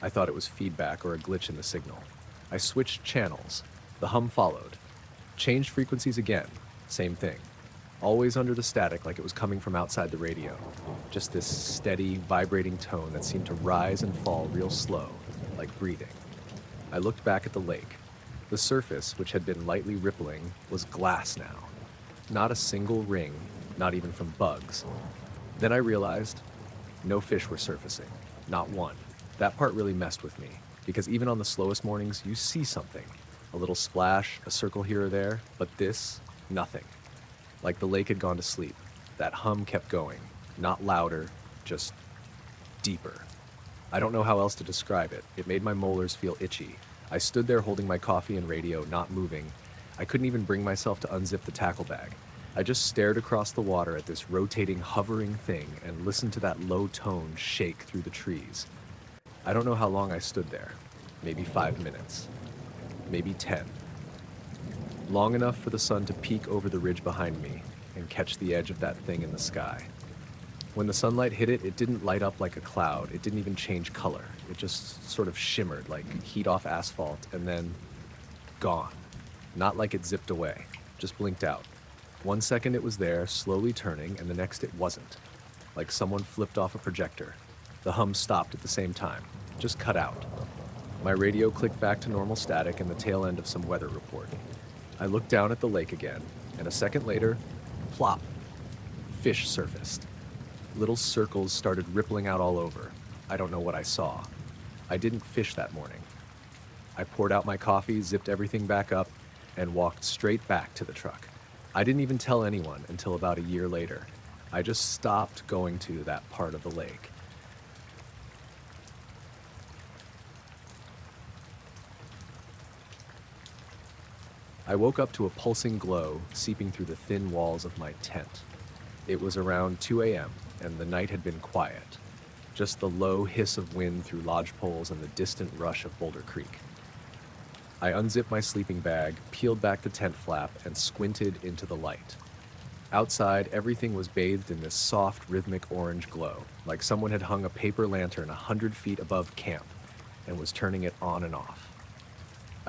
I thought it was feedback or a glitch in the signal. I switched channels. The hum followed. Changed frequencies again. Same thing. Always under the static like it was coming from outside the radio. Just this steady, vibrating tone that seemed to rise and fall real slow, like breathing. I looked back at the lake. The surface, which had been lightly rippling, was glass now. Not a single ring, not even from bugs. Then I realized no fish were surfacing. Not one. That part really messed with me, because even on the slowest mornings, you see something. A little splash, a circle here or there, but this, nothing. Like the lake had gone to sleep. That hum kept going. Not louder, just deeper. I don't know how else to describe it. It made my molars feel itchy. I stood there holding my coffee and radio, not moving. I couldn't even bring myself to unzip the tackle bag. I just stared across the water at this rotating, hovering thing and listened to that low tone shake through the trees. I don't know how long I stood there. Maybe 5 minutes. Maybe 10. Long enough for the sun to peek over the ridge behind me and catch the edge of that thing in the sky. When the sunlight hit it, it didn't light up like a cloud. It didn't even change color. It just sort of shimmered like heat off asphalt and then gone. Not like it zipped away, just blinked out. 1 second it was there, slowly turning, and the next it wasn't. Like someone flipped off a projector. The hum stopped at the same time, just cut out. My radio clicked back to normal static and the tail end of some weather report. I looked down at the lake again, and a second later, plop, fish surfaced. Little circles started rippling out all over. I don't know what I saw. I didn't fish that morning. I poured out my coffee, zipped everything back up, and walked straight back to the truck. I didn't even tell anyone until about a year later. I just stopped going to that part of the lake. I woke up to a pulsing glow seeping through the thin walls of my tent. It was around 2 a.m., and the night had been quiet. Just the low hiss of wind through lodge poles and the distant rush of Boulder Creek. I unzipped my sleeping bag, peeled back the tent flap, and squinted into the light. Outside, everything was bathed in this soft, rhythmic orange glow, like someone had hung a paper lantern 100 feet above camp and was turning it on and off.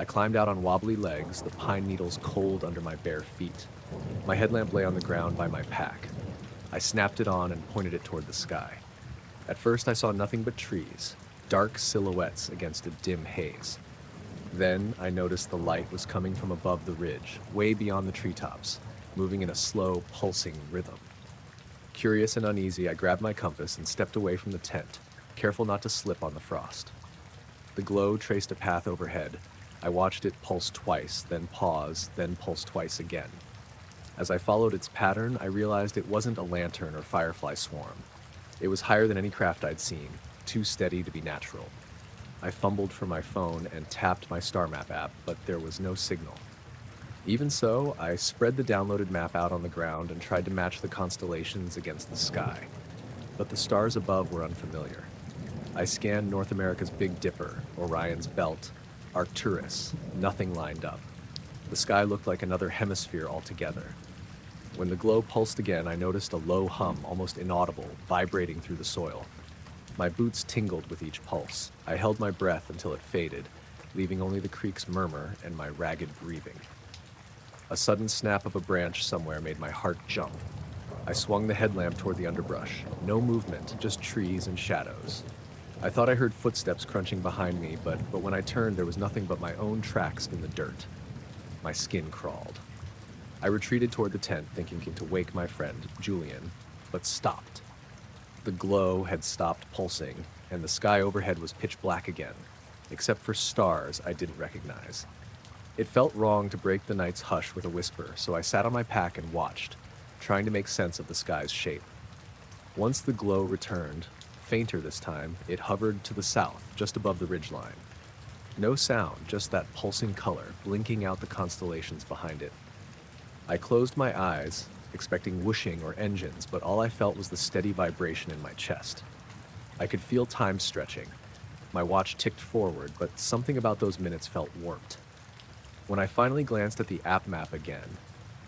I climbed out on wobbly legs, the pine needles cold under my bare feet. My headlamp lay on the ground by my pack. I snapped it on and pointed it toward the sky. At first I saw nothing but trees, dark silhouettes against a dim haze. Then I noticed the light was coming from above the ridge, way beyond the treetops, moving in a slow, pulsing rhythm. Curious and uneasy, I grabbed my compass and stepped away from the tent, careful not to slip on the frost. The glow traced a path overhead. I watched it pulse twice, then pause, then pulse twice again. As I followed its pattern, I realized it wasn't a lantern or firefly swarm. It was higher than any craft I'd seen, too steady to be natural. I fumbled for my phone and tapped my star map app, but there was no signal. Even so, I spread the downloaded map out on the ground and tried to match the constellations against the sky, but the stars above were unfamiliar. I scanned North America's Big Dipper, Orion's Belt, Arcturus. Nothing lined up. The sky looked like another hemisphere altogether. When the glow pulsed again, I noticed a low hum, almost inaudible, vibrating through the soil. My boots tingled with each pulse. I held my breath until it faded, leaving only the creek's murmur and my ragged breathing. A sudden snap of a branch somewhere made my heart jump. I swung the headlamp toward the underbrush. No movement, just trees and shadows. I thought I heard footsteps crunching behind me, but when I turned, there was nothing but my own tracks in the dirt. My skin crawled. I retreated toward the tent, thinking to wake my friend, Julian, but stopped. The glow had stopped pulsing, and the sky overhead was pitch black again, except for stars I didn't recognize. It felt wrong to break the night's hush with a whisper, so I sat on my pack and watched, trying to make sense of the sky's shape. Once the glow returned, fainter this time, it hovered to the south, just above the ridgeline. No sound, just that pulsing color, blinking out the constellations behind it. I closed my eyes, expecting whooshing or engines, but all I felt was the steady vibration in my chest. I could feel time stretching. My watch ticked forward, but something about those minutes felt warped. When I finally glanced at the app map again,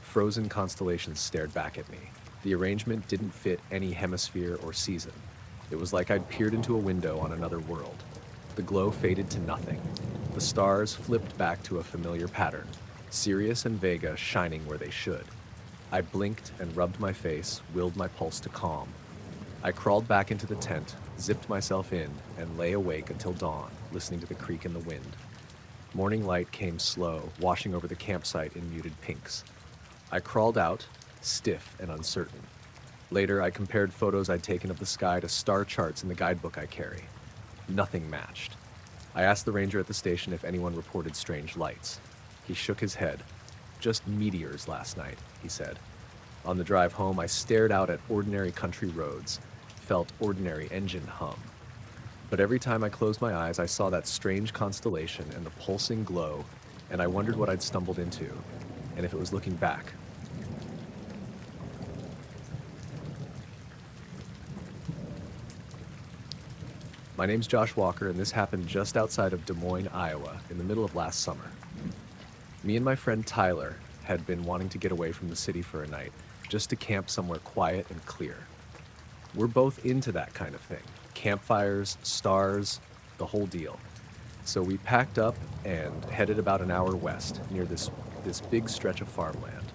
frozen constellations stared back at me. The arrangement didn't fit any hemisphere or season. It was like I'd peered into a window on another world. The glow faded to nothing. The stars flipped back to a familiar pattern, Sirius and Vega shining where they should. I blinked and rubbed my face, willed my pulse to calm. I crawled back into the tent, zipped myself in, and lay awake until dawn, listening to the creek in the wind. Morning light came slow, washing over the campsite in muted pinks. I crawled out, stiff and uncertain. Later, I compared photos I'd taken of the sky to star charts in the guidebook I carry. Nothing matched. I asked the ranger at the station if anyone reported strange lights. He shook his head. "Just meteors last night," he said. On the drive home, I stared out at ordinary country roads, felt ordinary engine hum. But every time I closed my eyes, I saw that strange constellation and the pulsing glow, and I wondered what I'd stumbled into, and if it was looking back. My name's Josh Walker, and this happened just outside of Des Moines, Iowa, in the middle of last summer. Me and my friend Tyler had been wanting to get away from the city for a night, just to camp somewhere quiet and clear. We're both into that kind of thing. Campfires, stars, the whole deal. So we packed up and headed about an hour west, near this big stretch of farmland.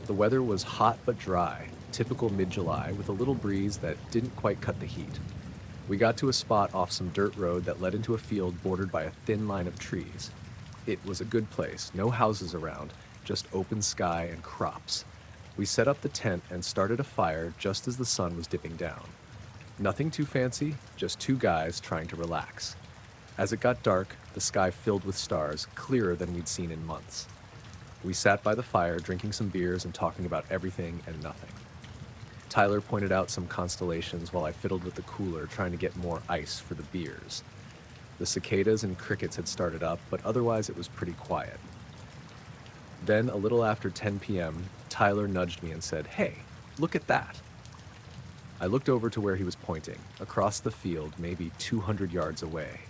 The weather was hot but dry, typical mid-July, with a little breeze that didn't quite cut the heat. We got to a spot off some dirt road that led into a field bordered by a thin line of trees. It was a good place, no houses around, just open sky and crops. We set up the tent and started a fire just as the sun was dipping down. Nothing too fancy, just two guys trying to relax. As it got dark, the sky filled with stars, clearer than we'd seen in months. We sat by the fire, drinking some beers and talking about everything and nothing. Tyler pointed out some constellations while I fiddled with the cooler, trying to get more ice for the beers. The cicadas and crickets had started up, but otherwise it was pretty quiet. Then, a little after 10 p.m., Tyler nudged me and said, "Hey, look at that." I looked over to where he was pointing, across the field, maybe 200 yards away.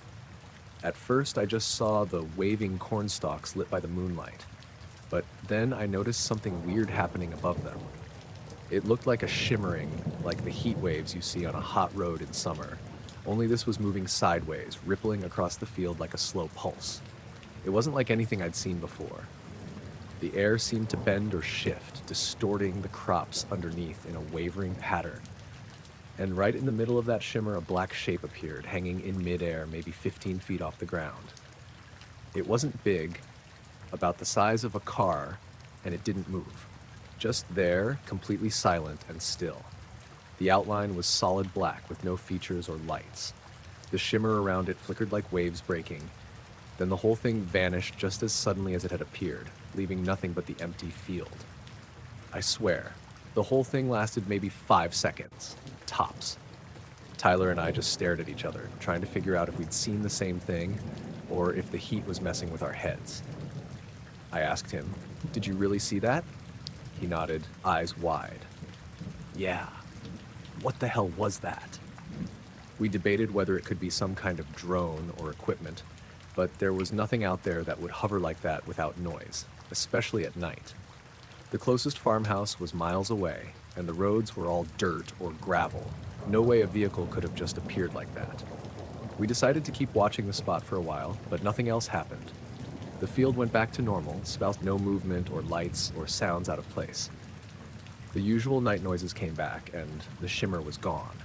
At first, I just saw the waving corn stalks lit by the moonlight, but then I noticed something weird happening above them. It looked like a shimmering, like the heat waves you see on a hot road in summer, only this was moving sideways, rippling across the field like a slow pulse. It wasn't like anything I'd seen before. The air seemed to bend or shift, distorting the crops underneath in a wavering pattern. And right in the middle of that shimmer, a black shape appeared, hanging in midair, maybe 15 feet off the ground. It wasn't big, about the size of a car, and it didn't move. Just there, completely silent and still. The outline was solid black with no features or lights. The shimmer around it flickered like waves breaking. Then the whole thing vanished just as suddenly as it had appeared, leaving nothing but the empty field. I swear, the whole thing lasted maybe 5 seconds, tops. Tyler and I just stared at each other, trying to figure out if we'd seen the same thing or if the heat was messing with our heads. I asked him, "Did you really see that?" He nodded, eyes wide. "Yeah. What the hell was that?" We debated whether it could be some kind of drone or equipment, but there was nothing out there that would hover like that without noise, especially at night. The closest farmhouse was miles away, and the roads were all dirt or gravel. No way a vehicle could have just appeared like that. We decided to keep watching the spot for a while, but nothing else happened. The field went back to normal, spout no movement or lights or sounds out of place. The usual night noises came back, and the shimmer was gone.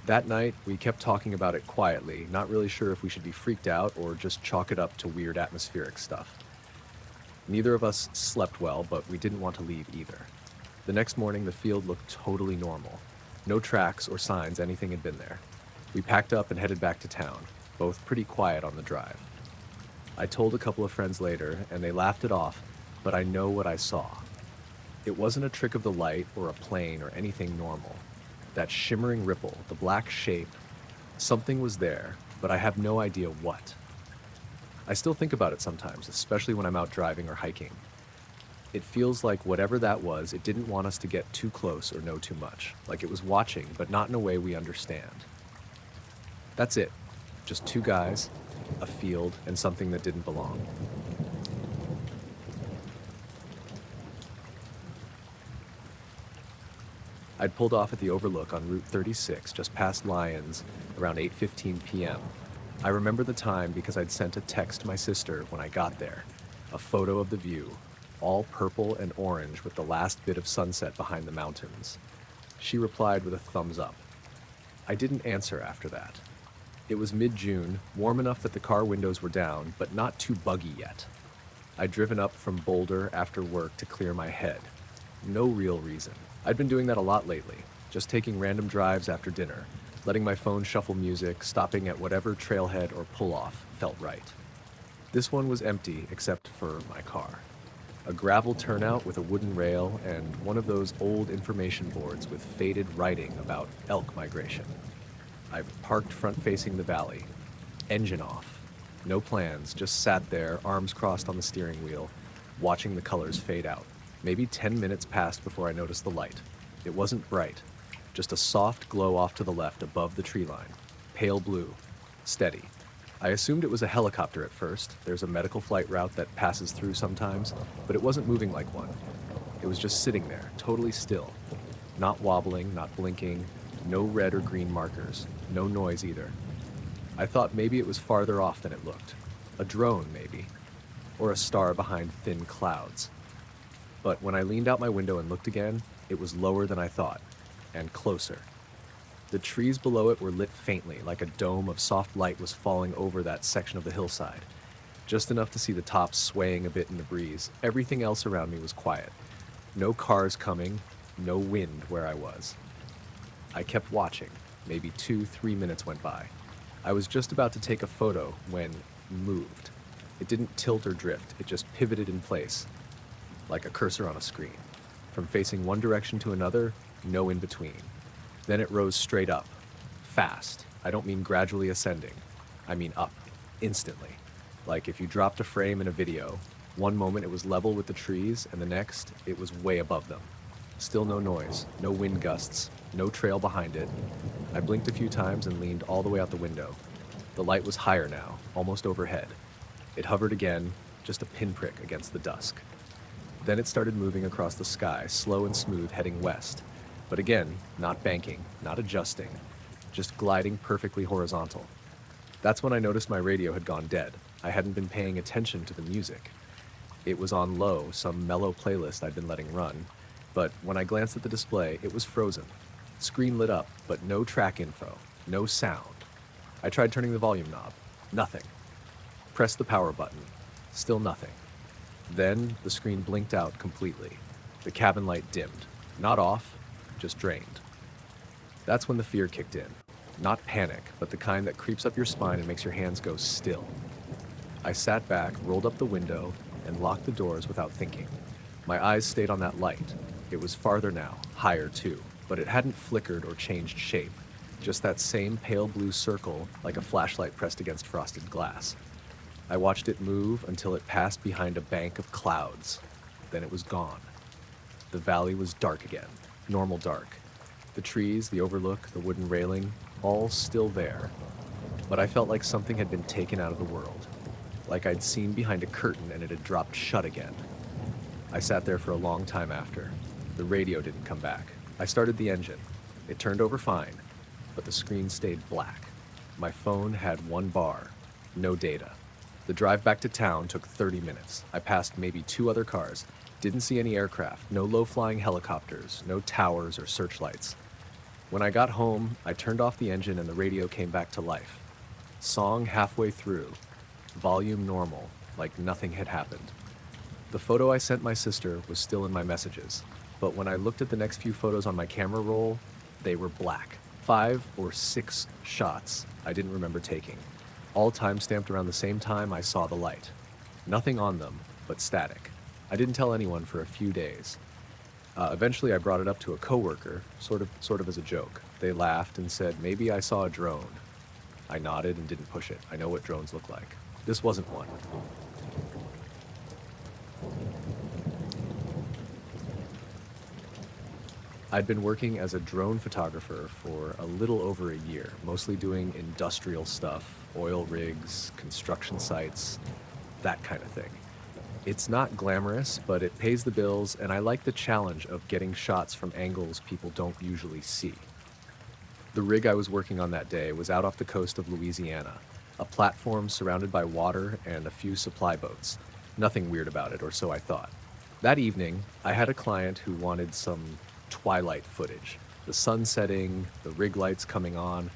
That night, we kept talking about it quietly, not really sure if we should be freaked out or just chalk it up to weird atmospheric stuff. Neither of us slept well, but we didn't want to leave either. The next morning, the field looked totally normal. No tracks or signs anything had been there. We packed up and headed back to town, both pretty quiet on the drive. I told a couple of friends later, and they laughed it off, but I know what I saw. It wasn't a trick of the light or a plane or anything normal. That shimmering ripple, the black shape, something was there, but I have no idea what. I still think about it sometimes, especially when I'm out driving or hiking. It feels like whatever that was, it didn't want us to get too close or know too much, like it was watching, but not in a way we understand. That's it. Just two guys, a field, and something that didn't belong. I'd pulled off at the overlook on Route 36, just past Lyons, around 8:15 p.m. I remember the time because I'd sent a text to my sister when I got there, a photo of the view, all purple and orange with the last bit of sunset behind the mountains. She replied with a thumbs up. I didn't answer after that. It was mid-June, warm enough that the car windows were down, but not too buggy yet. I'd driven up from Boulder after work to clear my head. No real reason. I'd been doing that a lot lately, just taking random drives after dinner, letting my phone shuffle music, stopping at whatever trailhead or pull-off felt right. This one was empty except for my car. A gravel turnout with a wooden rail and one of those old information boards with faded writing about elk migration. I parked front-facing the valley, engine off. No plans, just sat there, arms crossed on the steering wheel, watching the colors fade out. Maybe 10 minutes passed before I noticed the light. It wasn't bright, just a soft glow off to the left above the tree line. Pale blue, steady. I assumed it was a helicopter at first. There's a medical flight route that passes through sometimes, but it wasn't moving like one. It was just sitting there, totally still. Not wobbling, not blinking, no red or green markers, no noise either. I thought maybe it was farther off than it looked. A drone, maybe. Or a star behind thin clouds. But when I leaned out my window and looked again, it was lower than I thought, and closer. The trees below it were lit faintly, like a dome of soft light was falling over that section of the hillside. Just enough to see the tops swaying a bit in the breeze. Everything else around me was quiet. No cars coming, no wind where I was. I kept watching. Maybe 2-3 minutes went by. I was just about to take a photo when it moved. It didn't tilt or drift, it just pivoted in place, like a cursor on a screen. From facing one direction to another, no in between. Then it rose straight up, fast. I don't mean gradually ascending. I mean up, instantly. Like if you dropped a frame in a video, one moment it was level with the trees, and the next, it was way above them. Still no noise, no wind gusts, no trail behind it. I blinked a few times and leaned all the way out the window. The light was higher now, almost overhead. It hovered again, just a pinprick against the dusk. Then it started moving across the sky, slow and smooth, heading west. But again, not banking, not adjusting, just gliding perfectly horizontal. That's when I noticed my radio had gone dead. I hadn't been paying attention to the music. It was on low, some mellow playlist I'd been letting run, but when I glanced at the display, it was frozen. Screen lit up, but no track info, no sound. I tried turning the volume knob. Nothing. Pressed the power button. Still nothing. Then the screen blinked out completely. The cabin light dimmed. Not off, just drained. That's when the fear kicked in. Not panic, but the kind that creeps up your spine and makes your hands go still. I sat back, rolled up the window, and locked the doors without thinking. My eyes stayed on that light. It was farther now, higher too, but it hadn't flickered or changed shape. just that same pale blue circle like a flashlight pressed against frosted glass. I watched it move until it passed behind a bank of clouds. Then it was gone. The valley was dark again, normal dark. The trees, the overlook, the wooden railing, all still there. But I felt like something had been taken out of the world, like I'd seen behind a curtain and it had dropped shut again. I sat there for a long time after. The radio didn't come back. I started the engine. It turned over fine, but the screen stayed black. My phone had 1 bar, no data. The drive back to town took 30 minutes. I passed maybe 2 other cars. Didn't see any aircraft, no low-flying helicopters, no towers or searchlights. When I got home, I turned off the engine and the radio came back to life. Song halfway through, volume normal, like nothing had happened. The photo I sent my sister was still in my messages, but when I looked at the next few photos on my camera roll, they were black. 5 or 6 shots I didn't remember taking, all time-stamped around the same time I saw the light. Nothing on them, but static. I didn't tell anyone for a few days. Eventually I brought it up to a coworker, sort of as a joke. They laughed and said, maybe I saw a drone. I nodded and didn't push it. I know what drones look like. This wasn't one. I'd been working as a drone photographer for a little over a year, mostly doing industrial stuff, oil rigs, construction sites, that kind of thing. It's not glamorous, but it pays the bills, and I like the challenge of getting shots from angles people don't usually see. The rig I was working on that day was out off the coast of Louisiana, a platform surrounded by water and a few supply boats. Nothing weird about it, or so I thought. That evening, I had a client who wanted some twilight footage, the sun setting, the rig lights coming on.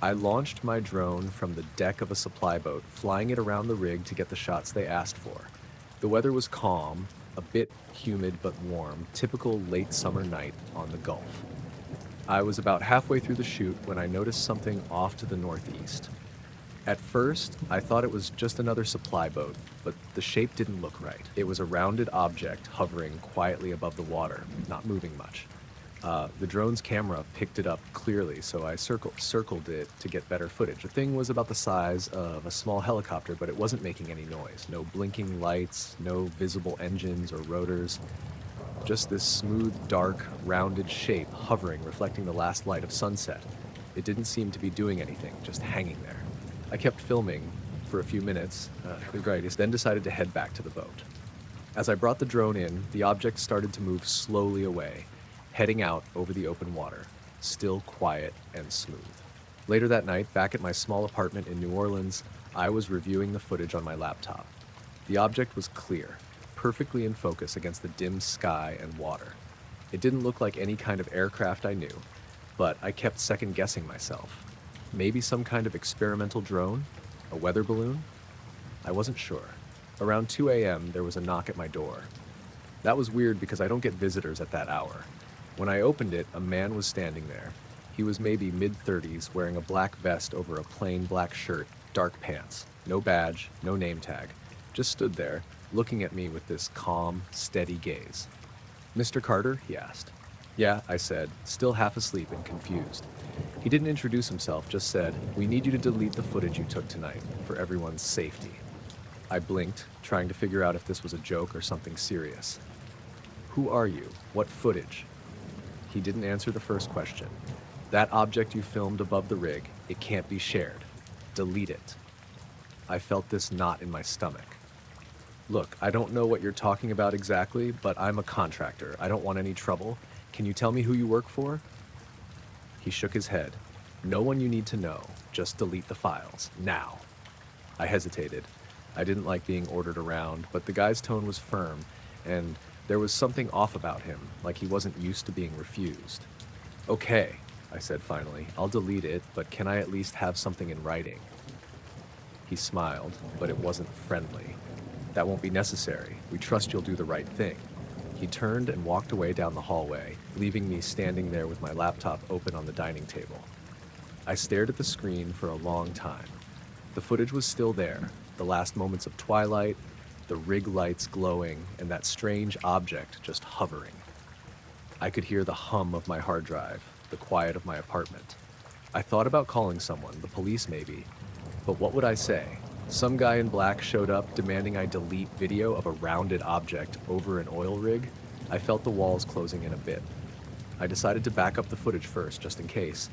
I launched my drone from the deck of a supply boat, flying it around the rig to get the shots they asked for. The weather was calm, a bit humid but warm, typical late summer night on the Gulf. I was about halfway through the shoot when I noticed something off to the northeast. At first, I thought it was just another supply boat, but the shape didn't look right. It was a rounded object hovering quietly above the water, not moving much. The drone's camera picked it up clearly, so I circled it to get better footage. The thing was about the size of a small helicopter, but it wasn't making any noise. No blinking lights, no visible engines or rotors. Just this smooth, dark, rounded shape hovering, reflecting the last light of sunset. It didn't seem to be doing anything, just hanging there. I kept filming for a few minutes, then decided to head back to the boat. As I brought the drone in, the object started to move slowly away, heading out over the open water, still quiet and smooth. Later that night, back at my small apartment in New Orleans, I was reviewing the footage on my laptop. The object was clear, perfectly in focus against the dim sky and water. It didn't look like any kind of aircraft I knew, but I kept second-guessing myself. Maybe some kind of experimental drone? A weather balloon? I wasn't sure. Around 2 a.m., there was a knock at my door. That was weird because I don't get visitors at that hour. When I opened it, a man was standing there. He was maybe mid-30s, wearing a black vest over a plain black shirt, dark pants, no badge, no name tag. Just stood there, looking at me with this calm, steady gaze. "Mr. Carter?" he asked. "Yeah," I said, still half asleep and confused. He didn't introduce himself, just said, "We need you to delete the footage you took tonight, for everyone's safety." I blinked, trying to figure out if this was a joke or something serious. "Who are you? What footage?" He didn't answer the first question. "That object you filmed above the rig, it can't be shared. Delete it." I felt this knot in my stomach. "Look, I don't know what you're talking about exactly, but I'm a contractor. I don't want any trouble. Can you tell me who you work for?" He shook his head. "No one you need to know. Just delete the files. Now." I hesitated. I didn't like being ordered around, but the guy's tone was firm, and there was something off about him, like he wasn't used to being refused. "Okay," I said finally. "I'll delete it, but can I at least have something in writing?" He smiled, but it wasn't friendly. "That won't be necessary. We trust you'll do the right thing." He turned and walked away down the hallway, leaving me standing there with my laptop open on the dining table. I stared at the screen for a long time. The footage was still there, the last moments of twilight, the rig lights glowing, and that strange object just hovering. I could hear the hum of my hard drive, the quiet of my apartment. I thought about calling someone, the police maybe, but what would I say? Some guy in black showed up demanding I delete video of a rounded object over an oil rig. I felt the walls closing in a bit. I decided to back up the footage first, just in case,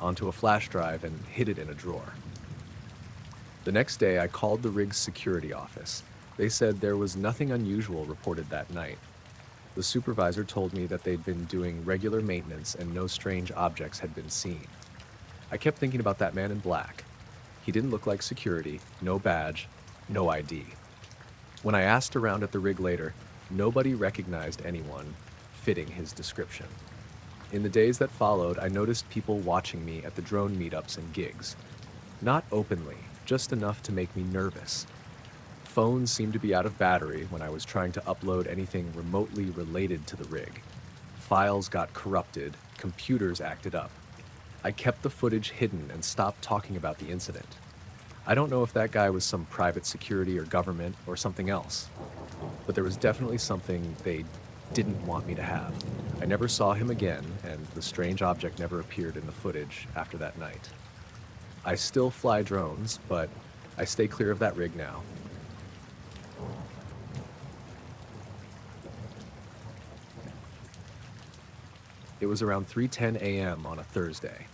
onto a flash drive and hid it in a drawer. The next day, I called the rig's security office. They said there was nothing unusual reported that night. The supervisor told me that they'd been doing regular maintenance and no strange objects had been seen. I kept thinking about that man in black. He didn't look like security, no badge, no ID. When I asked around at the rig later, nobody recognized anyone fitting his description. In the days that followed, I noticed people watching me at the drone meetups and gigs. Not openly, just enough to make me nervous. Phones seemed to be out of battery when I was trying to upload anything remotely related to the rig. Files got corrupted, computers acted up. I kept the footage hidden and stopped talking about the incident. I don't know if that guy was some private security or government or something else, but there was definitely something they didn't want me to have. I never saw him again, and the strange object never appeared in the footage after that night. I still fly drones, but I stay clear of that rig now. It was around 3:10 a.m. on a Thursday.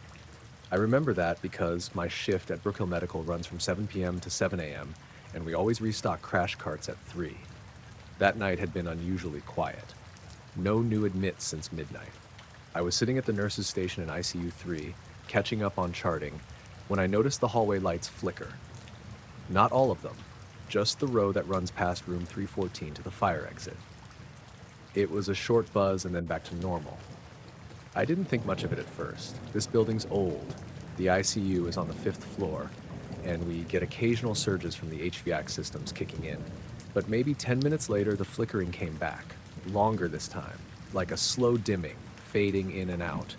I remember that because my shift at Brook Hill Medical runs from 7 p.m. to 7 a.m., and we always restock crash carts at 3. That night had been unusually quiet. No new admits since midnight. I was sitting at the nurse's station in ICU 3, catching up on charting, when I noticed the hallway lights flicker. Not all of them, just the row that runs past room 314 to the fire exit. It was a short buzz and then back to normal. I didn't think much of it at first. This building's old. The ICU is on the 5th floor, and we get occasional surges from the HVAC systems kicking in. But maybe 10 minutes later, the flickering came back, longer this time, like a slow dimming, fading in and out.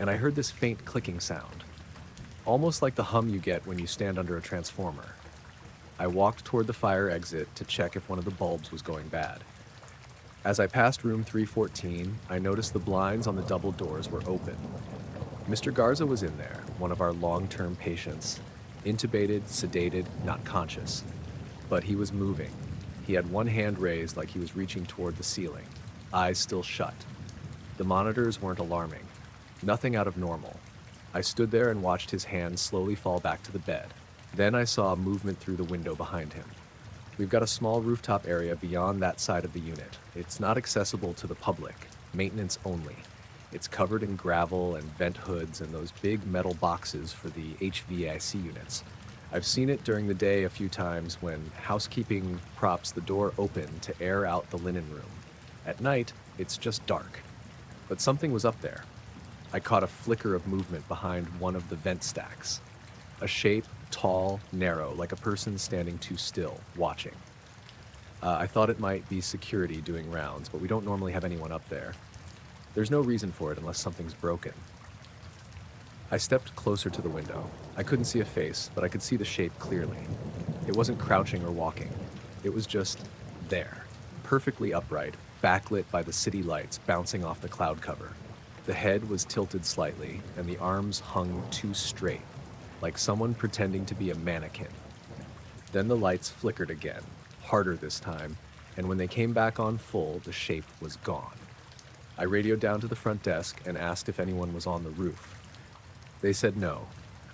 And I heard this faint clicking sound, almost like the hum you get when you stand under a transformer. I walked toward the fire exit to check if one of the bulbs was going bad. As I passed room 314, I noticed the blinds on the double doors were open. Mr. Garza was in there, one of our long-term patients, intubated, sedated, not conscious. But he was moving. He had one hand raised like he was reaching toward the ceiling, eyes still shut. The monitors weren't alarming, nothing out of normal. I stood there and watched his hand slowly fall back to the bed. Then I saw movement through the window behind him. We've got a small rooftop area beyond that side of the unit. It's not accessible to the public, maintenance only. It's covered in gravel and vent hoods and those big metal boxes for the HVAC units. I've seen it during the day a few times when housekeeping props the door open to air out the linen room. At night, it's just dark. But something was up there. I caught a flicker of movement behind one of the vent stacks. A shape, tall, narrow, like a person standing too still, watching. I thought it might be security doing rounds, but we don't normally have anyone up there. There's no reason for it unless something's broken. I stepped closer to the window. I couldn't see a face, but I could see the shape clearly. It wasn't crouching or walking. It was just there, perfectly upright, backlit by the city lights bouncing off the cloud cover. The head was tilted slightly, and the arms hung too straight, like someone pretending to be a mannequin. Then the lights flickered again, harder this time, and when they came back on full, the shape was gone. I radioed down to the front desk and asked if anyone was on the roof. They said no.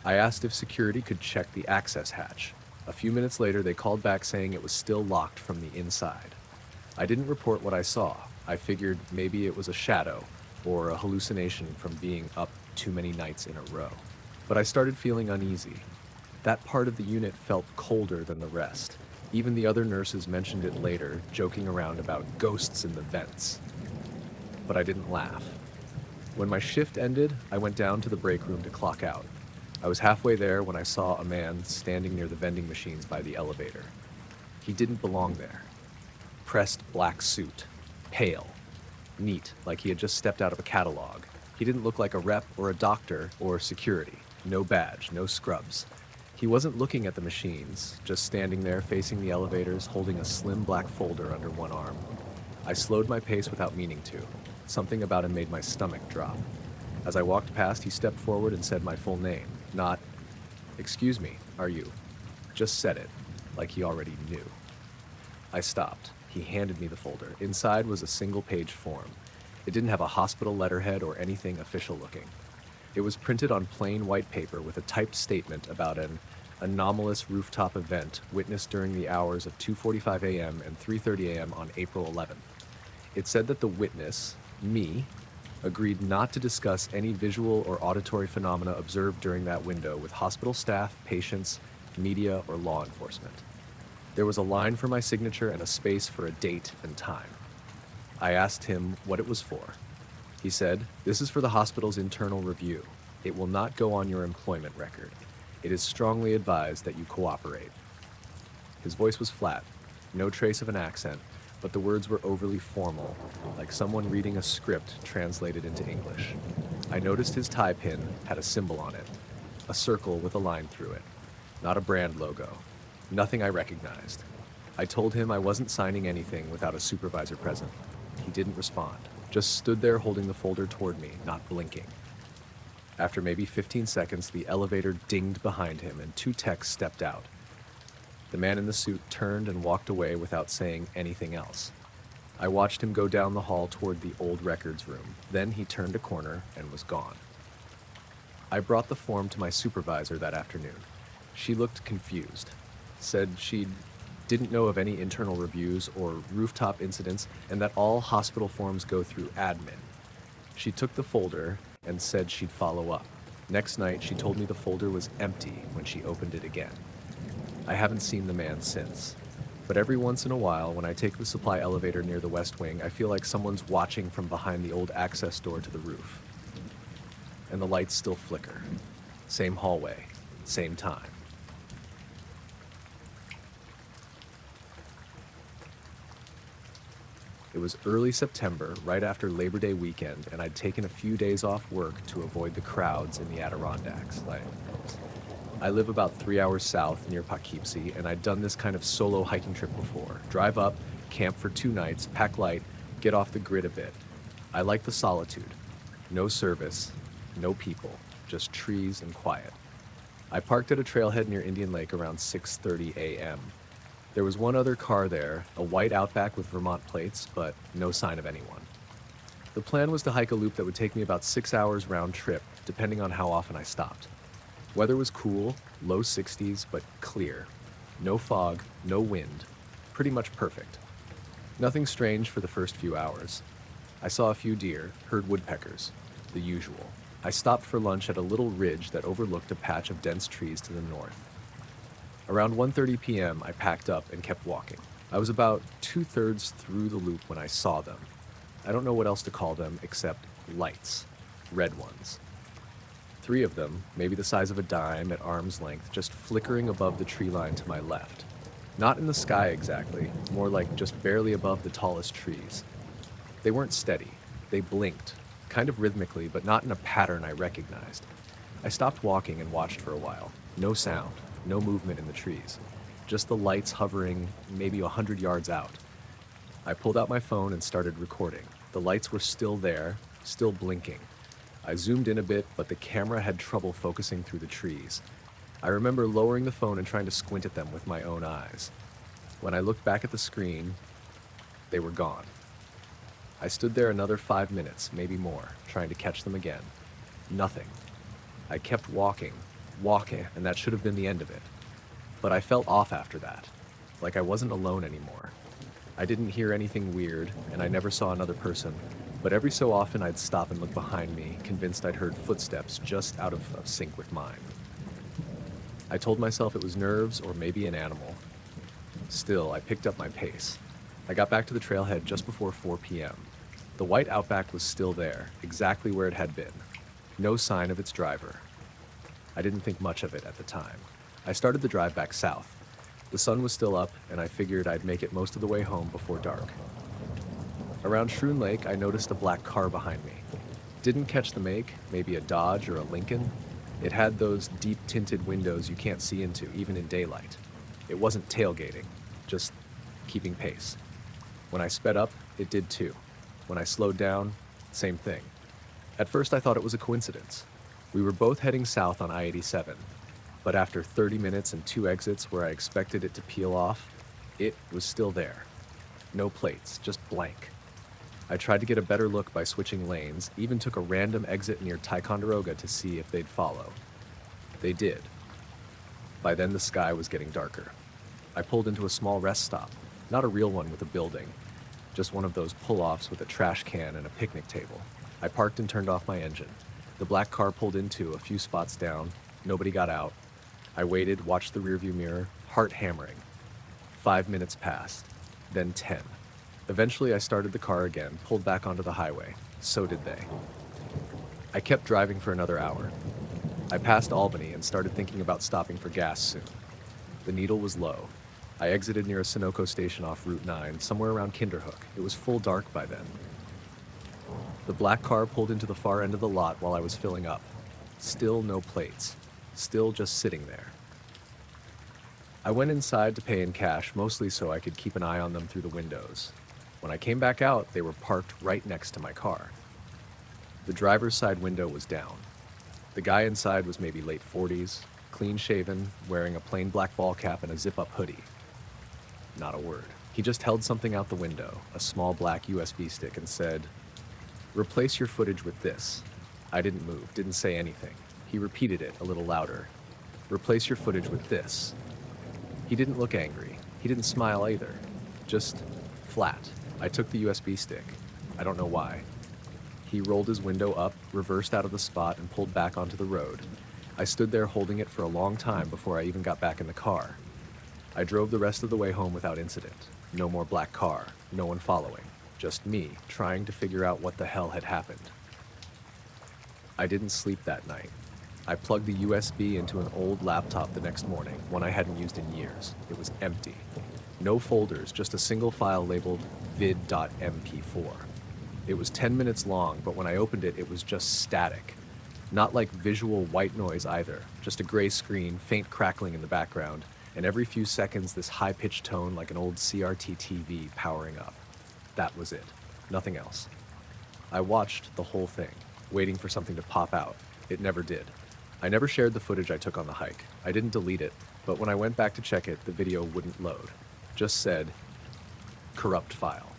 I asked if security could check the access hatch. A few minutes later, they called back saying it was still locked from the inside. I didn't report what I saw. I figured maybe it was a shadow or a hallucination from being up too many nights in a row. But I started feeling uneasy. That part of the unit felt colder than the rest. Even the other nurses mentioned it later, joking around about ghosts in the vents. But I didn't laugh. When my shift ended, I went down to the break room to clock out. I was halfway there when I saw a man standing near the vending machines by the elevator. He didn't belong there. Pressed black suit, pale, neat, like he had just stepped out of a catalog. He didn't look like a rep or a doctor or security. No badge, no scrubs. He wasn't looking at the machines, just standing there facing the elevators, holding a slim black folder under one arm. I slowed my pace without meaning to. Something about him made my stomach drop. As I walked past, he stepped forward and said my full name, not, "Excuse me, are you?" Just said it, like he already knew. I stopped. He handed me the folder. Inside was a single-page form. It didn't have a hospital letterhead or anything official looking. It was printed on plain white paper with a typed statement about an anomalous rooftop event witnessed during the hours of 2:45 a.m. and 3:30 a.m. on April 11th. It said that the witness, me, agreed not to discuss any visual or auditory phenomena observed during that window with hospital staff, patients, media, or law enforcement. There was a line for my signature and a space for a date and time. I asked him what it was for. He said, "This is for the hospital's internal review. It will not go on your employment record. It is strongly advised that you cooperate." His voice was flat, no trace of an accent, but the words were overly formal, like someone reading a script translated into English. I noticed his tie pin had a symbol on it, a circle with a line through it, not a brand logo, nothing I recognized. I told him I wasn't signing anything without a supervisor present. He didn't respond, just stood there holding the folder toward me, not blinking. After maybe 15 seconds, the elevator dinged behind him and two techs stepped out. The man in the suit turned and walked away without saying anything else. I watched him go down the hall toward the old records room. Then he turned a corner and was gone. I brought the form to my supervisor that afternoon. She looked confused, said she didn't know of any internal reviews or rooftop incidents, and that all hospital forms go through admin. She took the folder and said she'd follow up. Next night, she told me the folder was empty when she opened it again. I haven't seen the man since, but every once in a while, when I take the supply elevator near the West Wing, I feel like someone's watching from behind the old access door to the roof. And the lights still flicker. Same hallway, same time. It was early September, right after Labor Day weekend, and I'd taken a few days off work to avoid the crowds in the Adirondacks. I live about 3 hours south near Poughkeepsie, and I'd done this kind of solo hiking trip before. Drive up, camp for 2 nights, pack light, get off the grid a bit. I like the solitude. No service, no people, just trees and quiet. I parked at a trailhead near Indian Lake around 6:30 a.m. There was one other car there, a white Outback with Vermont plates, but no sign of anyone. The plan was to hike a loop that would take me about 6 hours round trip, depending on how often I stopped. Weather was cool, low 60s, but clear. No fog, no wind. Pretty much perfect. Nothing strange for the first few hours. I saw a few deer, heard woodpeckers, the usual. I stopped for lunch at a little ridge that overlooked a patch of dense trees to the north. Around 1:30 p.m., I packed up and kept walking. I was about 2/3 through the loop when I saw them. I don't know what else to call them except lights, red ones. 3 of them, maybe the size of a dime at arm's length, just flickering above the tree line to my left. Not in the sky exactly, more like just barely above the tallest trees. They weren't steady. They blinked, kind of rhythmically, but not in a pattern I recognized. I stopped walking and watched for a while. No sound, no movement in the trees. Just the lights hovering maybe 100 yards out. I pulled out my phone and started recording. The lights were still there, still blinking. I zoomed in a bit, but the camera had trouble focusing through the trees. I remember lowering the phone and trying to squint at them with my own eyes. When I looked back at the screen, they were gone. I stood there another 5 minutes, maybe more, trying to catch them again. Nothing. I kept walking, and that should have been the end of it. But I felt off after that, like I wasn't alone anymore. I didn't hear anything weird, and I never saw another person, but every so often I'd stop and look behind me, convinced I'd heard footsteps just out of sync with mine. I told myself it was nerves or maybe an animal. Still, I picked up my pace. I got back to the trailhead just before 4 p.m. The white Outback was still there, exactly where it had been. No sign of its driver. I didn't think much of it at the time. I started the drive back south. The sun was still up, and I figured I'd make it most of the way home before dark. Around Shroon Lake, I noticed a black car behind me. Didn't catch the make, maybe a Dodge or a Lincoln. It had those deep tinted windows you can't see into, even in daylight. It wasn't tailgating, just keeping pace. When I sped up, it did too. When I slowed down, same thing. At first, I thought it was a coincidence. We were both heading south on I-87, but after 30 minutes and 2 exits where I expected it to peel off, it was still there. No plates, just blank. I tried to get a better look by switching lanes, even took a random exit near Ticonderoga to see if they'd follow. They did. By then, the sky was getting darker. I pulled into a small rest stop, not a real one with a building, just one of those pull-offs with a trash can and a picnic table. I parked and turned off my engine. The black car pulled into a few spots down. Nobody got out. I waited, watched the rearview mirror, heart hammering. 5 minutes passed, then 10. Eventually, I started the car again, pulled back onto the highway. So did they. I kept driving for another hour. I passed Albany and started thinking about stopping for gas soon. The needle was low. I exited near a Sunoco station off Route 9, somewhere around Kinderhook. It was full dark by then. The black car pulled into the far end of the lot while I was filling up. Still no plates. Still just sitting there. I went inside to pay in cash, mostly so I could keep an eye on them through the windows. When I came back out, they were parked right next to my car. The driver's side window was down. The guy inside was maybe late 40s, clean-shaven, wearing a plain black ball cap and a zip-up hoodie. Not a word. He just held something out the window, a small black USB stick, and said, "Replace your footage with this." I didn't move, didn't say anything. He repeated it a little louder. "Replace your footage with this." He didn't look angry. He didn't smile either. Just flat. I took the USB stick. I don't know why. He rolled his window up, reversed out of the spot, and pulled back onto the road. I stood there holding it for a long time before I even got back in the car. I drove the rest of the way home without incident. No more black car, no one following. Just me, trying to figure out what the hell had happened. I didn't sleep that night. I plugged the USB into an old laptop the next morning, one I hadn't used in years. It was empty. No folders, just a single file labeled vid.mp4. It was 10 minutes long, but when I opened it, it was just static. Not like visual white noise either, just a gray screen, faint crackling in the background, and every few seconds this high-pitched tone like an old CRT TV powering up. That was it. Nothing else. I watched the whole thing, waiting for something to pop out. It never did. I never shared the footage I took on the hike. I didn't delete it, but when I went back to check it, the video wouldn't load. Just said, "corrupt file."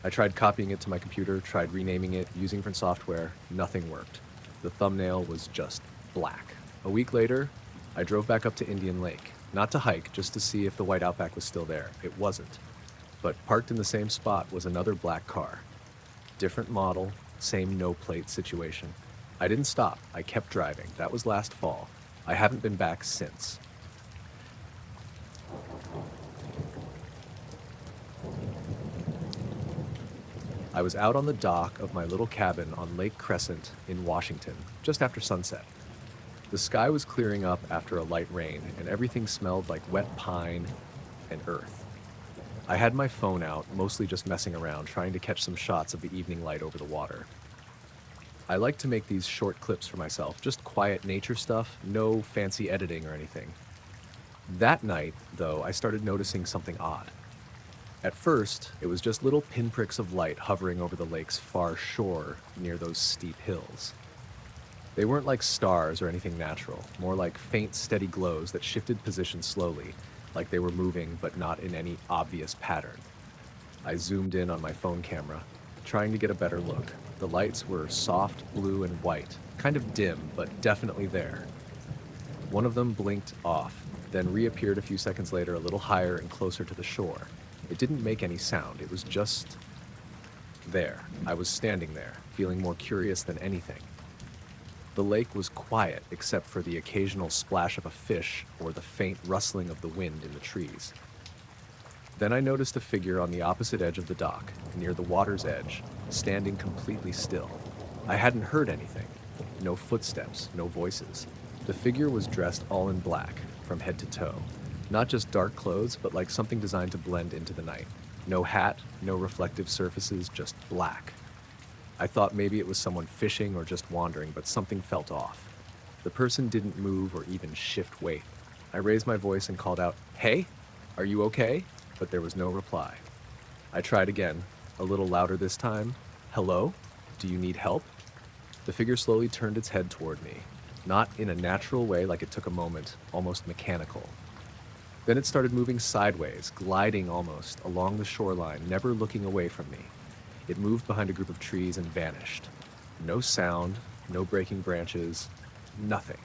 I tried copying it to my computer, tried renaming it, using different software. Nothing worked. The thumbnail was just black. A week later, I drove back up to Indian Lake. Not to hike, just to see if the white Outback was still there. It wasn't. But parked in the same spot was another black car. Different model, same no-plate situation. I didn't stop. I kept driving. That was last fall. I haven't been back since. I was out on the dock of my little cabin on Lake Crescent in Washington, just after sunset. The sky was clearing up after a light rain, and everything smelled like wet pine and earth. I had my phone out, mostly just messing around, trying to catch some shots of the evening light over the water. I like to make these short clips for myself, just quiet nature stuff, no fancy editing or anything. That night, though, I started noticing something odd. At first, it was just little pinpricks of light hovering over the lake's far shore near those steep hills. They weren't like stars or anything natural, more like faint, steady glows that shifted position slowly, like they were moving but not in any obvious pattern. I zoomed in on my phone camera, trying to get a better look. The lights were soft blue and white, kind of dim, but definitely there. One of them blinked off, then reappeared a few seconds later a little higher and closer to the shore. It didn't make any sound, it was just there. I was standing there, feeling more curious than anything. The lake was quiet except for the occasional splash of a fish or the faint rustling of the wind in the trees. Then I noticed a figure on the opposite edge of the dock, near the water's edge, standing completely still. I hadn't heard anything. No footsteps, no voices. The figure was dressed all in black, from head to toe. Not just dark clothes, but like something designed to blend into the night. No hat, no reflective surfaces, just black. I thought maybe it was someone fishing or just wandering, but something felt off. The person didn't move or even shift weight. I raised my voice and called out, "Hey, are you okay?" But there was no reply. I tried again, a little louder this time. "Hello? Do you need help?" The figure slowly turned its head toward me, not in a natural way like it took a moment, almost mechanical. Then it started moving sideways, gliding almost along the shoreline, never looking away from me. It moved behind a group of trees and vanished. No sound, no breaking branches, nothing.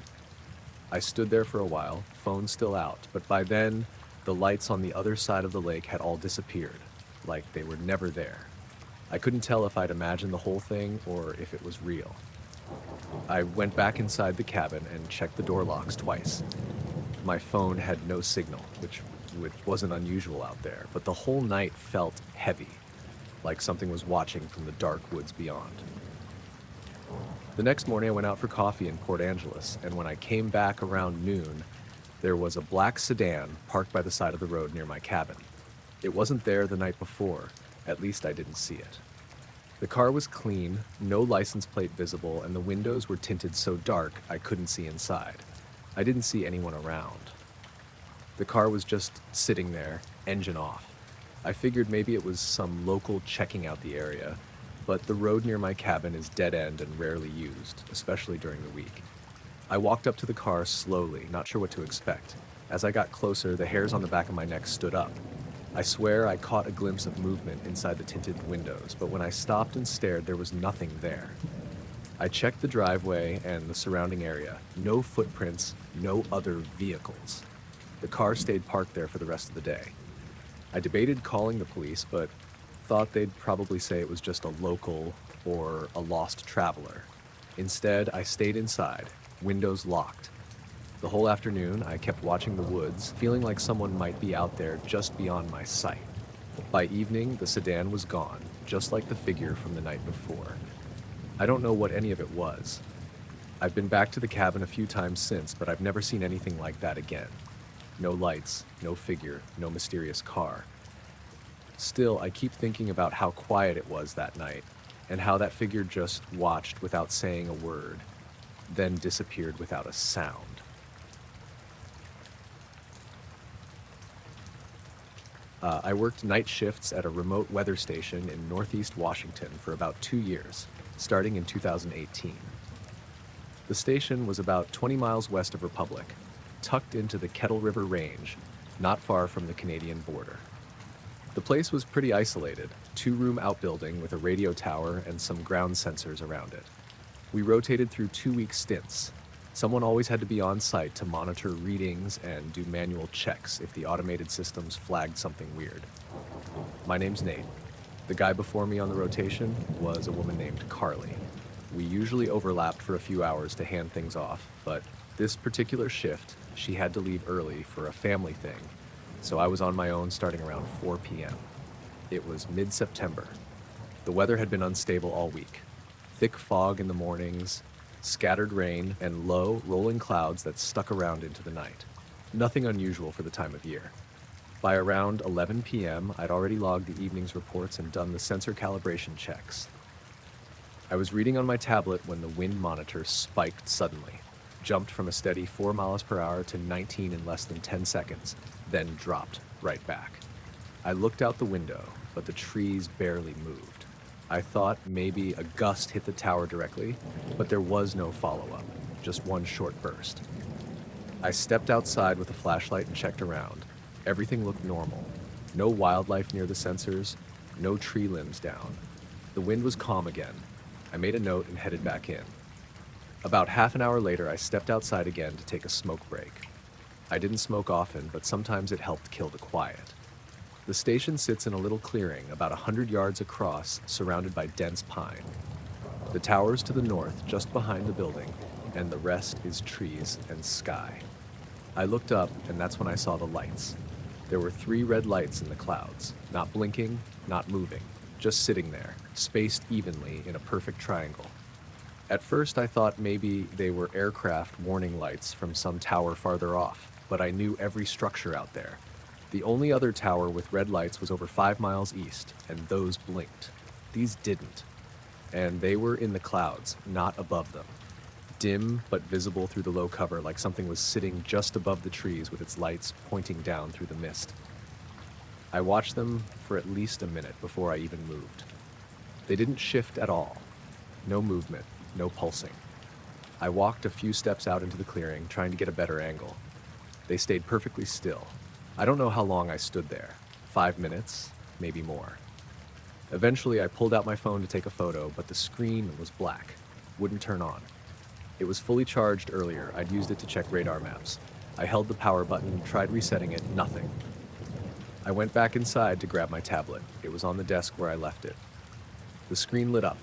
I stood there for a while, phone still out, but by then, the lights on the other side of the lake had all disappeared, like they were never there. I couldn't tell if I'd imagined the whole thing or if it was real. I went back inside the cabin and checked the door locks twice. My phone had no signal, which wasn't unusual out there, but the whole night felt heavy, like something was watching from the dark woods beyond. The next morning I went out for coffee in Port Angeles, and when I came back around noon, there was a black sedan parked by the side of the road near my cabin. It wasn't there the night before, at least I didn't see it. The car was clean, no license plate visible, and the windows were tinted so dark I couldn't see inside. I didn't see anyone around. The car was just sitting there, engine off. I figured maybe it was some local checking out the area, but the road near my cabin is dead-end and rarely used, especially during the week. I walked up to the car slowly, not sure what to expect. As I got closer, the hairs on the back of my neck stood up. I swear I caught a glimpse of movement inside the tinted windows, but when I stopped and stared, there was nothing there. I checked the driveway and the surrounding area. No footprints, no other vehicles. The car stayed parked there for the rest of the day. I debated calling the police, but thought they'd probably say it was just a local or a lost traveler. Instead, I stayed inside, windows locked. The whole afternoon, I kept watching the woods, feeling like someone might be out there just beyond my sight. By evening, the sedan was gone, just like the figure from the night before. I don't know what any of it was. I've been back to the cabin a few times since, but I've never seen anything like that again. No lights, no figure, no mysterious car. Still, I keep thinking about how quiet it was that night, and how that figure just watched without saying a word, then disappeared without a sound. I worked night shifts at a remote weather station in Northeast Washington for about 2 years, starting in 2018. The station was about 20 miles west of Republic, tucked into the Kettle River Range, not far from the Canadian border. The place was pretty isolated, 2-room outbuilding with a radio tower and some ground sensors around it. We rotated through 2-week stints. Someone always had to be on site to monitor readings and do manual checks if the automated systems flagged something weird. My name's Nate. The guy before me on the rotation was a woman named Carly. We usually overlapped for a few hours to hand things off, but this particular shift, she had to leave early for a family thing, so I was on my own starting around 4 p.m. It was mid-September. The weather had been unstable all week. Thick fog in the mornings, scattered rain, and low, rolling clouds that stuck around into the night. Nothing unusual for the time of year. By around 11 p.m., I'd already logged the evening's reports and done the sensor calibration checks. I was reading on my tablet when the wind monitor spiked suddenly, jumped from a steady 4 miles per hour to 19 in less than 10 seconds, then dropped right back. I looked out the window, but the trees barely moved. I thought maybe a gust hit the tower directly, but there was no follow-up, just one short burst. I stepped outside with a flashlight and checked around. Everything looked normal. No wildlife near the sensors, no tree limbs down. The wind was calm again. I made a note and headed back in. About half an hour later, I stepped outside again to take a smoke break. I didn't smoke often, but sometimes it helped kill the quiet. The station sits in a little clearing about 100 yards across, surrounded by dense pine. The tower's to the north, just behind the building, and the rest is trees and sky. I looked up, and that's when I saw the lights. There were 3 red lights in the clouds, not blinking, not moving, just sitting there, spaced evenly in a perfect triangle. At first, I thought maybe they were aircraft warning lights from some tower farther off, but I knew every structure out there. The only other tower with red lights was over 5 miles east, and those blinked. These didn't. And they were in the clouds, not above them. Dim, but visible through the low cover, like something was sitting just above the trees with its lights pointing down through the mist. I watched them for at least a minute before I even moved. They didn't shift at all. No movement. no pulsing. I walked a few steps out into the clearing, trying to get a better angle. They stayed perfectly still. I don't know how long I stood there. 5 minutes, maybe more. Eventually, I pulled out my phone to take a photo, but the screen was black. Wouldn't turn on. It was fully charged earlier. I'd used it to check radar maps. I held the power button, tried resetting it, nothing. I went back inside to grab my tablet. It was on the desk where I left it. The screen lit up,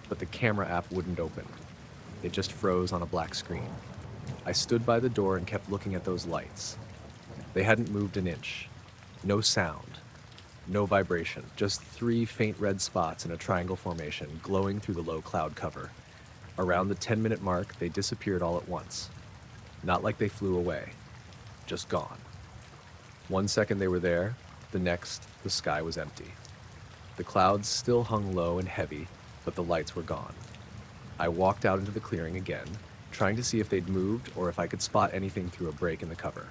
but the camera app wouldn't open. It just froze on a black screen. I stood by the door and kept looking at those lights. They hadn't moved an inch. No sound. No vibration. Just 3 faint red spots in a triangle formation glowing through the low cloud cover. Around the 10-minute mark, they disappeared all at once. Not like they flew away. Just gone. 1 second they were there, the next, the sky was empty. The clouds still hung low and heavy, but the lights were gone. I walked out into the clearing again, trying to see if they'd moved or if I could spot anything through a break in the cover.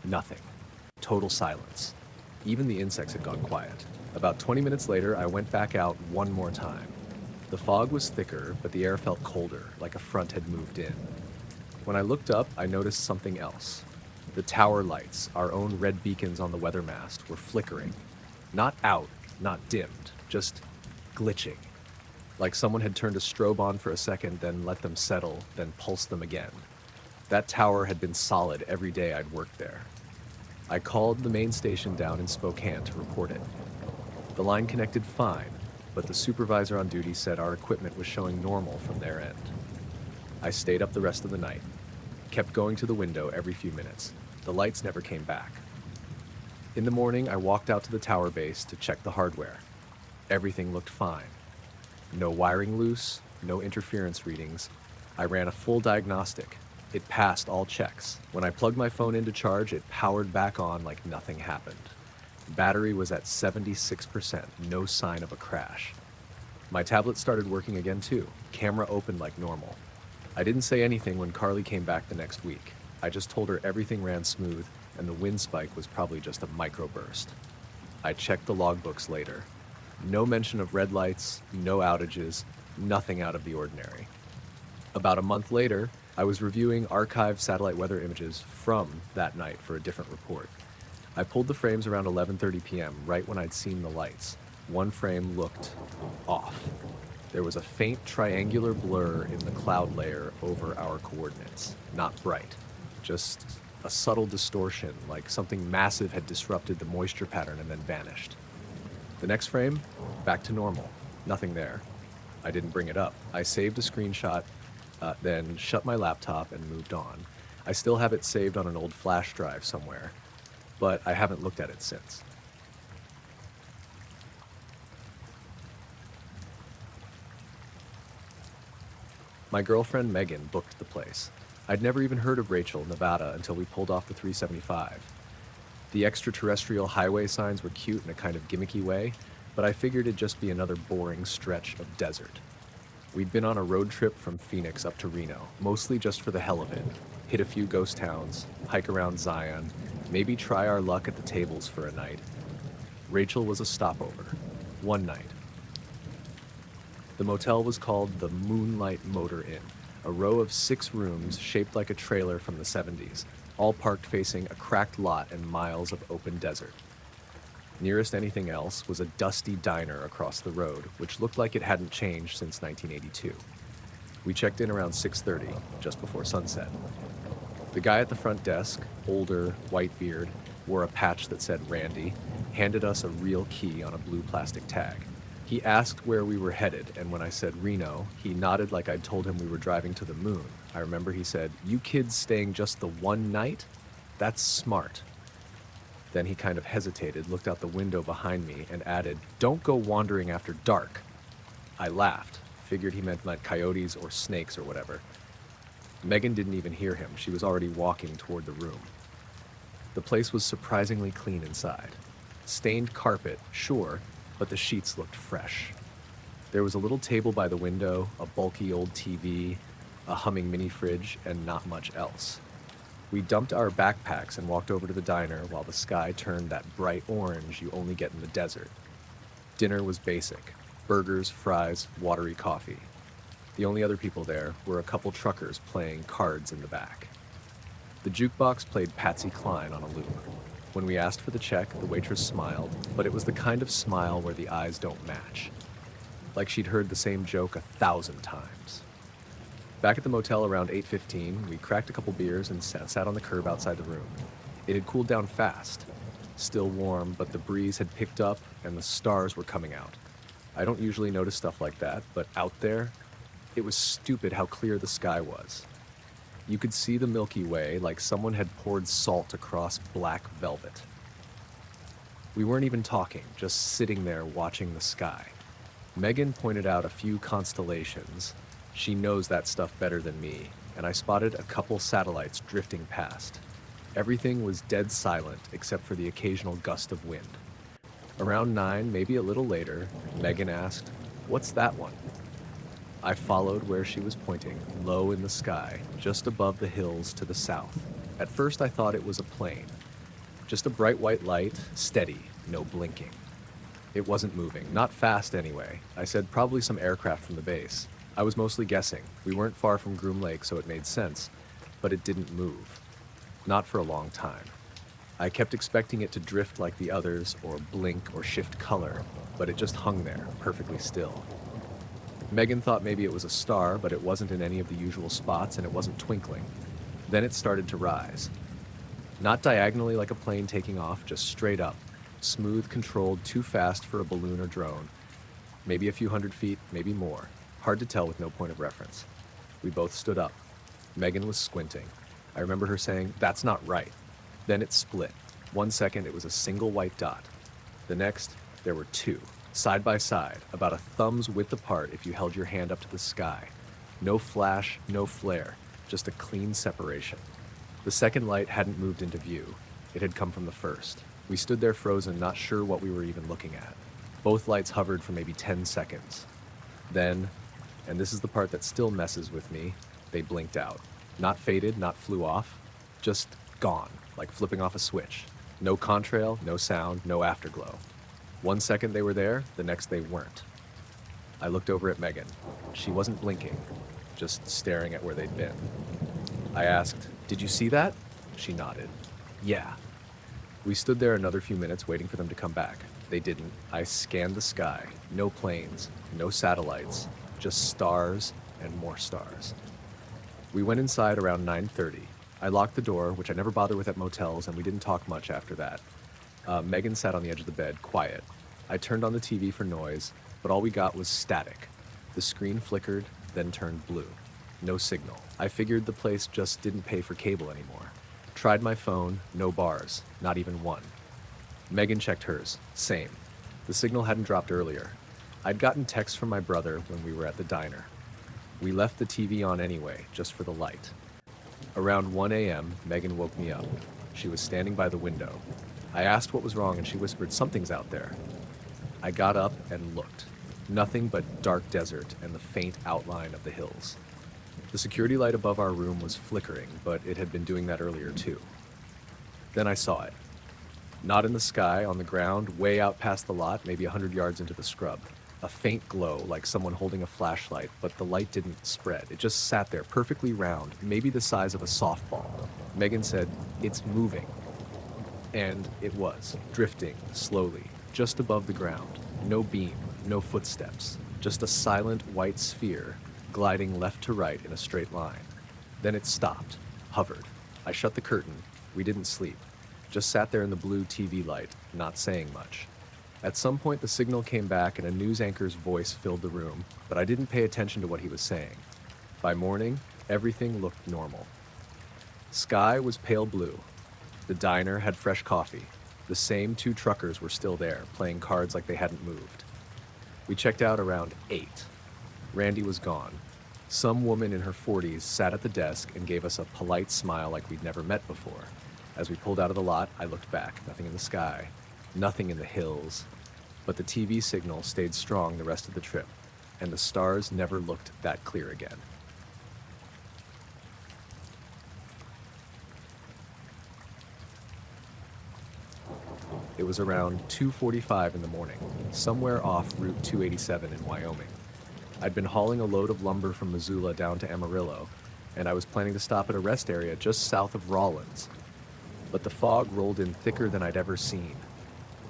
Nothing. Total silence. Even the insects had gone quiet. About 20 minutes later, I went back out one more time. The fog was thicker, but the air felt colder, like a front had moved in. When I looked up, I noticed something else. The tower lights, our own red beacons on the weather mast, were flickering. Not out, not dimmed, just glitching. Like someone had turned a strobe on for a second, then let them settle, then pulsed them again. That tower had been solid every day I'd worked there. I called the main station down in Spokane to report it. The line connected fine, but the supervisor on duty said our equipment was showing normal from their end. I stayed up the rest of the night, kept going to the window every few minutes. The lights never came back. In the morning, I walked out to the tower base to check the hardware. Everything looked fine. No wiring loose, no interference readings. I ran a full diagnostic. It passed all checks. When I plugged my phone in to charge, it powered back on like nothing happened. Battery was at 76%, no sign of a crash. My tablet started working again too. Camera opened like normal. I didn't say anything when Carly came back the next week. I just told her everything ran smooth and the wind spike was probably just a microburst. I checked the logbooks later. No mention of red lights, no outages, nothing out of the ordinary. About a month later, I was reviewing archived satellite weather images from that night for a different report. I pulled the frames around 11:30 p.m., right when I'd seen the lights. One frame looked off. There was a faint triangular blur in the cloud layer over our coordinates. Not bright, just a subtle distortion, like something massive had disrupted the moisture pattern and then vanished. The next frame, back to normal. Nothing there. I didn't bring it up. I saved a screenshot, then shut my laptop and moved on. I still have it saved on an old flash drive somewhere, but I haven't looked at it since. My girlfriend Megan booked the place. I'd never even heard of Rachel, Nevada, until we pulled off the 375. The extraterrestrial highway signs were cute in a kind of gimmicky way, but I figured it'd just be another boring stretch of desert. We'd been on a road trip from Phoenix up to Reno, mostly just for the hell of it. Hit a few ghost towns, hike around Zion, maybe try our luck at the tables for a night. Rachel was a stopover. One night. The motel was called the Moonlight Motor Inn, a row of 6 rooms shaped like a trailer from the 70s, all parked facing a cracked lot and miles of open desert. Nearest anything else was a dusty diner across the road, which looked like it hadn't changed since 1982. We checked in around 6:30, just before sunset. The guy at the front desk, older, white beard, wore a patch that said Randy, handed us a real key on a blue plastic tag. He asked where we were headed, and when I said Reno, he nodded like I'd told him we were driving to the moon. I remember he said, "You kids staying just the one night? That's smart." Then he kind of hesitated, looked out the window behind me, and added, "Don't go wandering after dark." I laughed, figured he meant coyotes or snakes or whatever. Megan didn't even hear him. She was already walking toward the room. The place was surprisingly clean inside. Stained carpet, sure, but the sheets looked fresh. There was a little table by the window, a bulky old TV, a humming mini fridge, and not much else. We dumped our backpacks and walked over to the diner while the sky turned that bright orange you only get in the desert. Dinner was basic: burgers, fries, watery coffee. The only other people there were a couple truckers playing cards in the back. The jukebox played Patsy Cline on a loop. When we asked for the check, the waitress smiled, but it was the kind of smile where the eyes don't match. Like she'd heard the same joke 1,000 times. Back at the motel around 8:15, we cracked a couple beers and sat on the curb outside the room. It had cooled down fast. Still warm, but the breeze had picked up and the stars were coming out. I don't usually notice stuff like that, but out there, it was stupid how clear the sky was. You could see the Milky Way like someone had poured salt across black velvet. We weren't even talking, just sitting there watching the sky. Megan pointed out a few constellations. She knows that stuff better than me, and I spotted a couple satellites drifting past. Everything was dead silent except for the occasional gust of wind. Around 9, maybe a little later, Megan asked, "What's that one?" I followed where she was pointing, low in the sky, just above the hills to the south. At first I thought it was a plane. Just a bright white light, steady, no blinking. It wasn't moving, not fast anyway. I said probably some aircraft from the base. I was mostly guessing. We weren't far from Groom Lake, so it made sense, but it didn't move. Not for a long time. I kept expecting it to drift like the others, or blink or shift color, but it just hung there, perfectly still. Megan thought maybe it was a star, but it wasn't in any of the usual spots and it wasn't twinkling. Then it started to rise. Not diagonally like a plane taking off, just straight up. Smooth, controlled, too fast for a balloon or drone. Maybe a few hundred feet, maybe more. Hard to tell with no point of reference. We both stood up. Megan was squinting. I remember her saying, "That's not right." Then it split. 1 second, it was a single white dot. The next, there were two, side by side, about a thumb's width apart if you held your hand up to the sky. No flash, no flare, just a clean separation. The second light hadn't moved into view. It had come from the first. We stood there frozen, not sure what we were even looking at. Both lights hovered for maybe 10 seconds. Then, and this is the part that still messes with me, they blinked out. Not faded, not flew off, just gone, like flipping off a switch. No contrail, no sound, no afterglow. 1 second they were there, the next they weren't. I looked over at Megan. She wasn't blinking, just staring at where they'd been. I asked, "Did you see that?" She nodded. "Yeah." We stood there another few minutes waiting for them to come back. They didn't. I scanned the sky. No planes, no satellites, just stars and more stars. We went inside around 9:30. I locked the door, which I never bother with at motels, and we didn't talk much after that. Megan sat on the edge of the bed, quiet. I turned on the TV for noise, but all we got was static. The screen flickered, then turned blue. No signal. I figured the place just didn't pay for cable anymore. Tried my phone, no bars, not even one. Megan checked hers, same. The signal hadn't dropped earlier. I'd gotten texts from my brother when we were at the diner. We left the TV on anyway, just for the light. Around 1 a.m., Megan woke me up. She was standing by the window. I asked what was wrong and she whispered, "Something's out there." I got up and looked. Nothing but dark desert and the faint outline of the hills. The security light above our room was flickering, but it had been doing that earlier too. Then I saw it. Not in the sky, on the ground, way out past the lot, maybe 100 yards into the scrub. A faint glow, like someone holding a flashlight, but the light didn't spread. It just sat there, perfectly round, maybe the size of a softball. Megan said, "It's moving." And it was, drifting, slowly, just above the ground. No beam, no footsteps, just a silent white sphere, gliding left to right in a straight line. Then it stopped, hovered. I shut the curtain. We didn't sleep. Just sat there in the blue TV light, not saying much. At some point the signal came back and a news anchor's voice filled the room, but I didn't pay attention to what he was saying. By morning, everything looked normal. Sky was pale blue. The diner had fresh coffee. The same two truckers were still there, playing cards like they hadn't moved. We checked out around 8. Randy was gone. Some woman in her 40s sat at the desk and gave us a polite smile like we'd never met before. As we pulled out of the lot, I looked back. Nothing in the sky. Nothing in the hills. But the TV signal stayed strong the rest of the trip, and the stars never looked that clear again. It was around 2:45 in the morning, somewhere off Route 287 in Wyoming. I'd been hauling a load of lumber from Missoula down to Amarillo, and I was planning to stop at a rest area just south of Rawlins. But the fog rolled in thicker than I'd ever seen.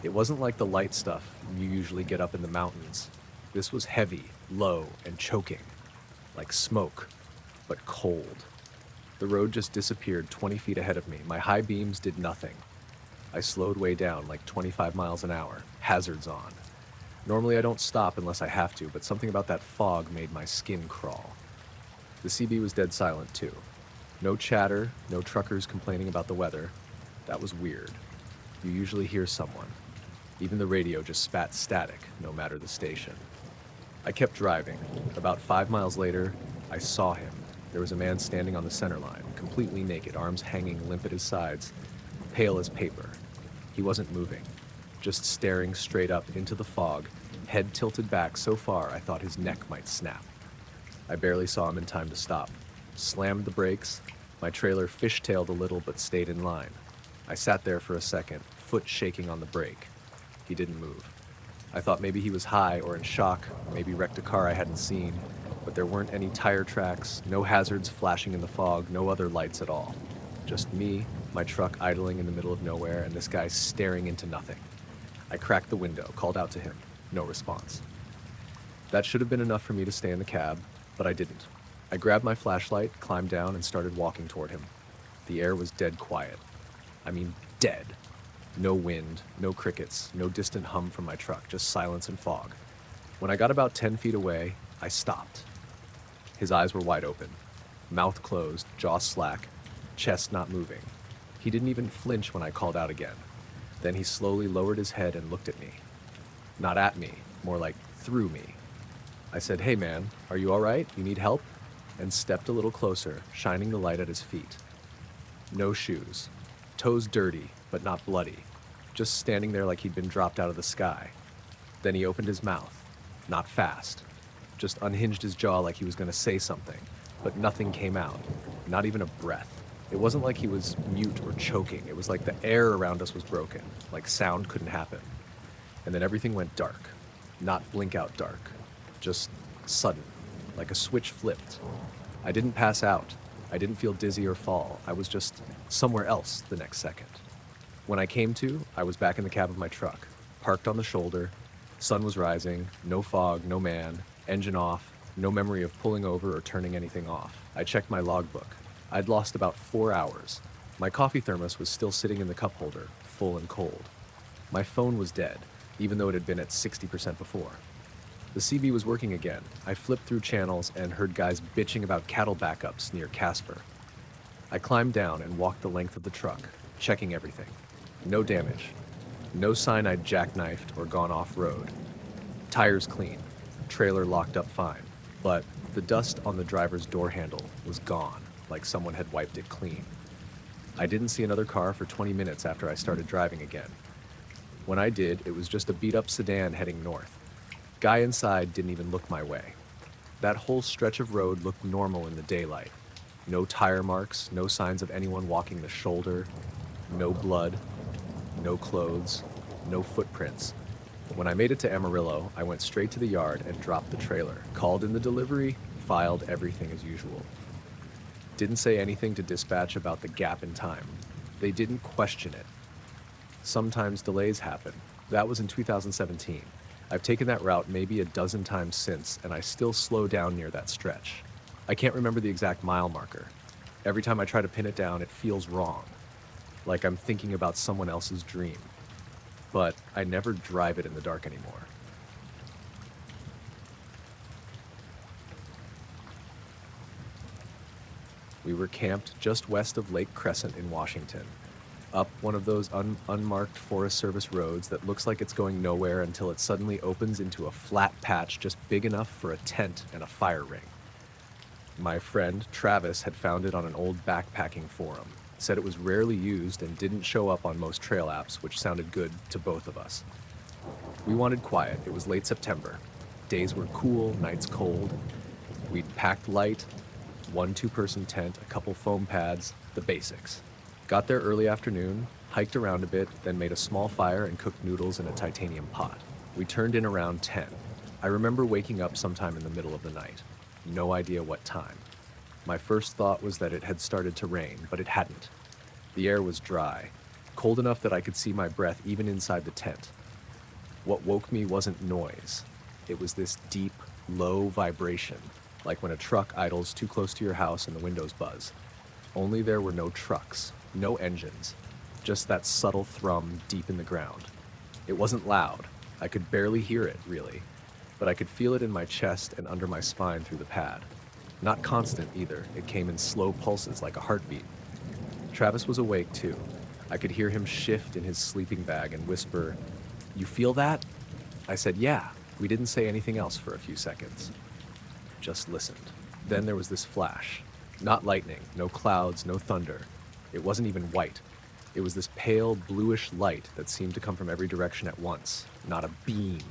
It wasn't like the light stuff you usually get up in the mountains. This was heavy, low, and choking, like smoke, but cold. The road just disappeared 20 feet ahead of me. My high beams did nothing. I slowed way down, like 25 miles an hour, hazards on. Normally I don't stop unless I have to, but something about that fog made my skin crawl. The CB was dead silent too. No chatter, no truckers complaining about the weather. That was weird. You usually hear someone. Even the radio just spat static, no matter the station. I kept driving. About 5 miles later, I saw him. There was a man standing on the center line, completely naked, arms hanging limp at his sides, pale as paper. He wasn't moving, just staring straight up into the fog, head tilted back so far I thought his neck might snap. I barely saw him in time to stop. Slammed the brakes. My trailer fishtailed a little but stayed in line. I sat there for a second, foot shaking on the brake. He didn't move. I thought maybe he was high or in shock, maybe wrecked a car I hadn't seen, but there weren't any tire tracks, no hazards flashing in the fog, no other lights at all. Just me, my truck idling in the middle of nowhere, and this guy staring into nothing. I cracked the window, called out to him. No response. That should have been enough for me to stay in the cab, but I didn't. I grabbed my flashlight, climbed down, and started walking toward him. The air was dead quiet. I mean, dead. No wind, no crickets, no distant hum from my truck, just silence and fog. When I got about 10 feet away, I stopped. His eyes were wide open, mouth closed, jaw slack, chest not moving. He didn't even flinch when I called out again. Then he slowly lowered his head and looked at me. Not at me, more like through me. I said, "Hey man, are you all right? You need help?" And stepped a little closer, shining the light at his feet. No shoes. Toes dirty, but not bloody. Just standing there like he'd been dropped out of the sky. Then he opened his mouth. Not fast. Just unhinged his jaw like he was going to say something, but nothing came out. Not even a breath. It wasn't like he was mute or choking. It was like the air around us was broken, like sound couldn't happen. And then everything went dark. Not blink out dark. Just sudden, like a switch flipped. I didn't pass out. I didn't feel dizzy or fall. I was just somewhere else the next second. When I came to, I was back in the cab of my truck, parked on the shoulder. Sun was rising, no fog, no man, engine off, no memory of pulling over or turning anything off. I checked my logbook. I'd lost about 4 hours. My coffee thermos was still sitting in the cup holder, full and cold. My phone was dead, even though it had been at 60% before. The CB was working again. I flipped through channels and heard guys bitching about cattle backups near Casper. I climbed down and walked the length of the truck, checking everything. No damage. No sign I'd jackknifed or gone off-road. Tires clean. Trailer locked up fine. But the dust on the driver's door handle was gone, like someone had wiped it clean. I didn't see another car for 20 minutes after I started driving again. When I did, it was just a beat-up sedan heading north. Guy inside didn't even look my way. That whole stretch of road looked normal in the daylight. No tire marks, no signs of anyone walking the shoulder, no blood, no clothes, no footprints. When I made it to Amarillo, I went straight to the yard and dropped the trailer, called in the delivery, filed everything as usual. Didn't say anything to dispatch about the gap in time. They didn't question it. Sometimes delays happen. That was in 2017. I've taken that route maybe a dozen times since, and I still slow down near that stretch. I can't remember the exact mile marker. Every time I try to pin it down, it feels wrong, like I'm thinking about someone else's dream. But I never drive it in the dark anymore. We were camped just west of Lake Crescent in Washington, up one of those unmarked Forest Service roads that looks like it's going nowhere until it suddenly opens into a flat patch just big enough for a tent and a fire ring. My friend, Travis, had found it on an old backpacking forum, said it was rarely used and didn't show up on most trail apps, which sounded good to both of us. We wanted quiet. It was late September. Days were cool, nights cold. We'd packed light, 1 2-person tent, a couple foam pads, the basics. Got there early afternoon, hiked around a bit, then made a small fire and cooked noodles in a titanium pot. We turned in around 10. I remember waking up sometime in the middle of the night. No idea what time. My first thought was that it had started to rain, but it hadn't. The air was dry, cold enough that I could see my breath even inside the tent. What woke me wasn't noise. It was this deep, low vibration, like when a truck idles too close to your house and the windows buzz. Only there were no trucks, no engines, just that subtle thrum deep in the ground. It wasn't loud. I could barely hear it, really, but I could feel it in my chest and under my spine through the pad. Not constant either. It came in slow pulses like a heartbeat. Travis was awake too. I could hear him shift in his sleeping bag and whisper, "You feel that?" I said, "Yeah." We didn't say anything else for a few seconds. Just listened. Then there was this flash. Not lightning, no clouds, no thunder. It wasn't even white. It was this pale, bluish light that seemed to come from every direction at once. Not a beam,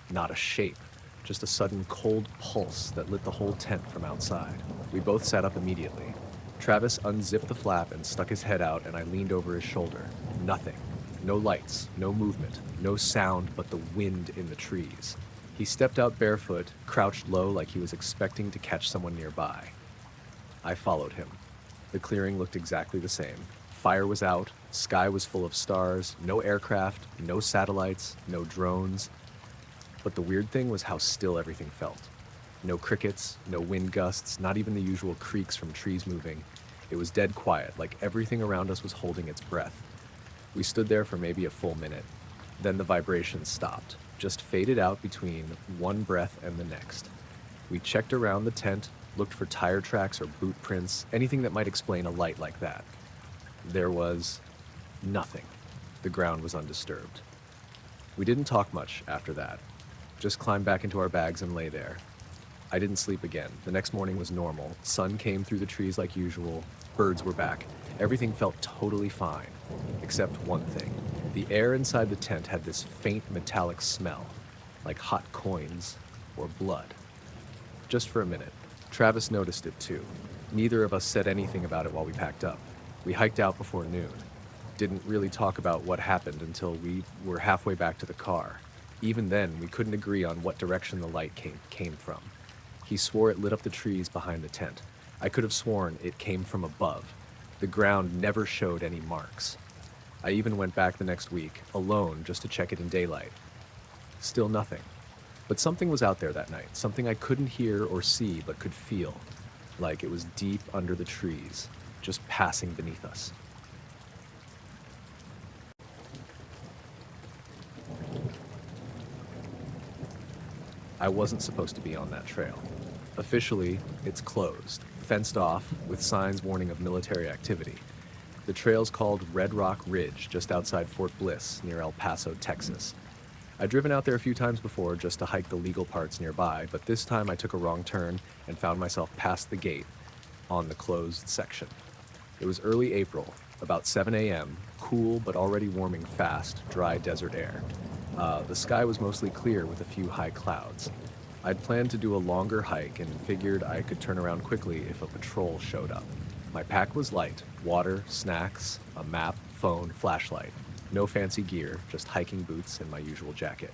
not a shape, just a sudden cold pulse that lit the whole tent from outside. We both sat up immediately. Travis unzipped the flap and stuck his head out, and I leaned over his shoulder. Nothing. No lights, no movement, no sound but the wind in the trees. He stepped out barefoot, crouched low like he was expecting to catch someone nearby. I followed him. The clearing looked exactly the same. Fire was out, sky was full of stars, no aircraft, no satellites, no drones. But the weird thing was how still everything felt. No crickets, no wind gusts, not even the usual creaks from trees moving. It was dead quiet, like everything around us was holding its breath. We stood there for maybe a full minute. Then the vibration stopped, just faded out between one breath and the next. We checked around the tent, looked for tire tracks or boot prints, anything that might explain a light like that. There was nothing. The ground was undisturbed. We didn't talk much after that. Just climbed back into our bags and lay there. I didn't sleep again. The next morning was normal. Sun came through the trees like usual. Birds were back. Everything felt totally fine, except one thing. The air inside the tent had this faint metallic smell, like hot coins or blood. Just for a minute. Travis noticed it too. Neither of us said anything about it while we packed up. We hiked out before noon. Didn't really talk about what happened until we were halfway back to the car. Even then, we couldn't agree on what direction the light came from. He swore it lit up the trees behind the tent. I could have sworn it came from above. The ground never showed any marks. I even went back the next week, alone, just to check it in daylight. Still nothing. But something was out there that night, something I couldn't hear or see but could feel, like it was deep under the trees, just passing beneath us. I wasn't supposed to be on that trail. Officially, it's closed, fenced off, with signs warning of military activity. The trail's called Red Rock Ridge, just outside Fort Bliss, near El Paso, Texas. I'd driven out there a few times before just to hike the legal parts nearby, but this time I took a wrong turn and found myself past the gate on the closed section. It was early April, about 7 a.m., cool but already warming fast, dry desert air. The sky was mostly clear with a few high clouds. I'd planned to do a longer hike and figured I could turn around quickly if a patrol showed up. My pack was light: water, snacks, a map, phone, flashlight. No fancy gear, just hiking boots and my usual jacket.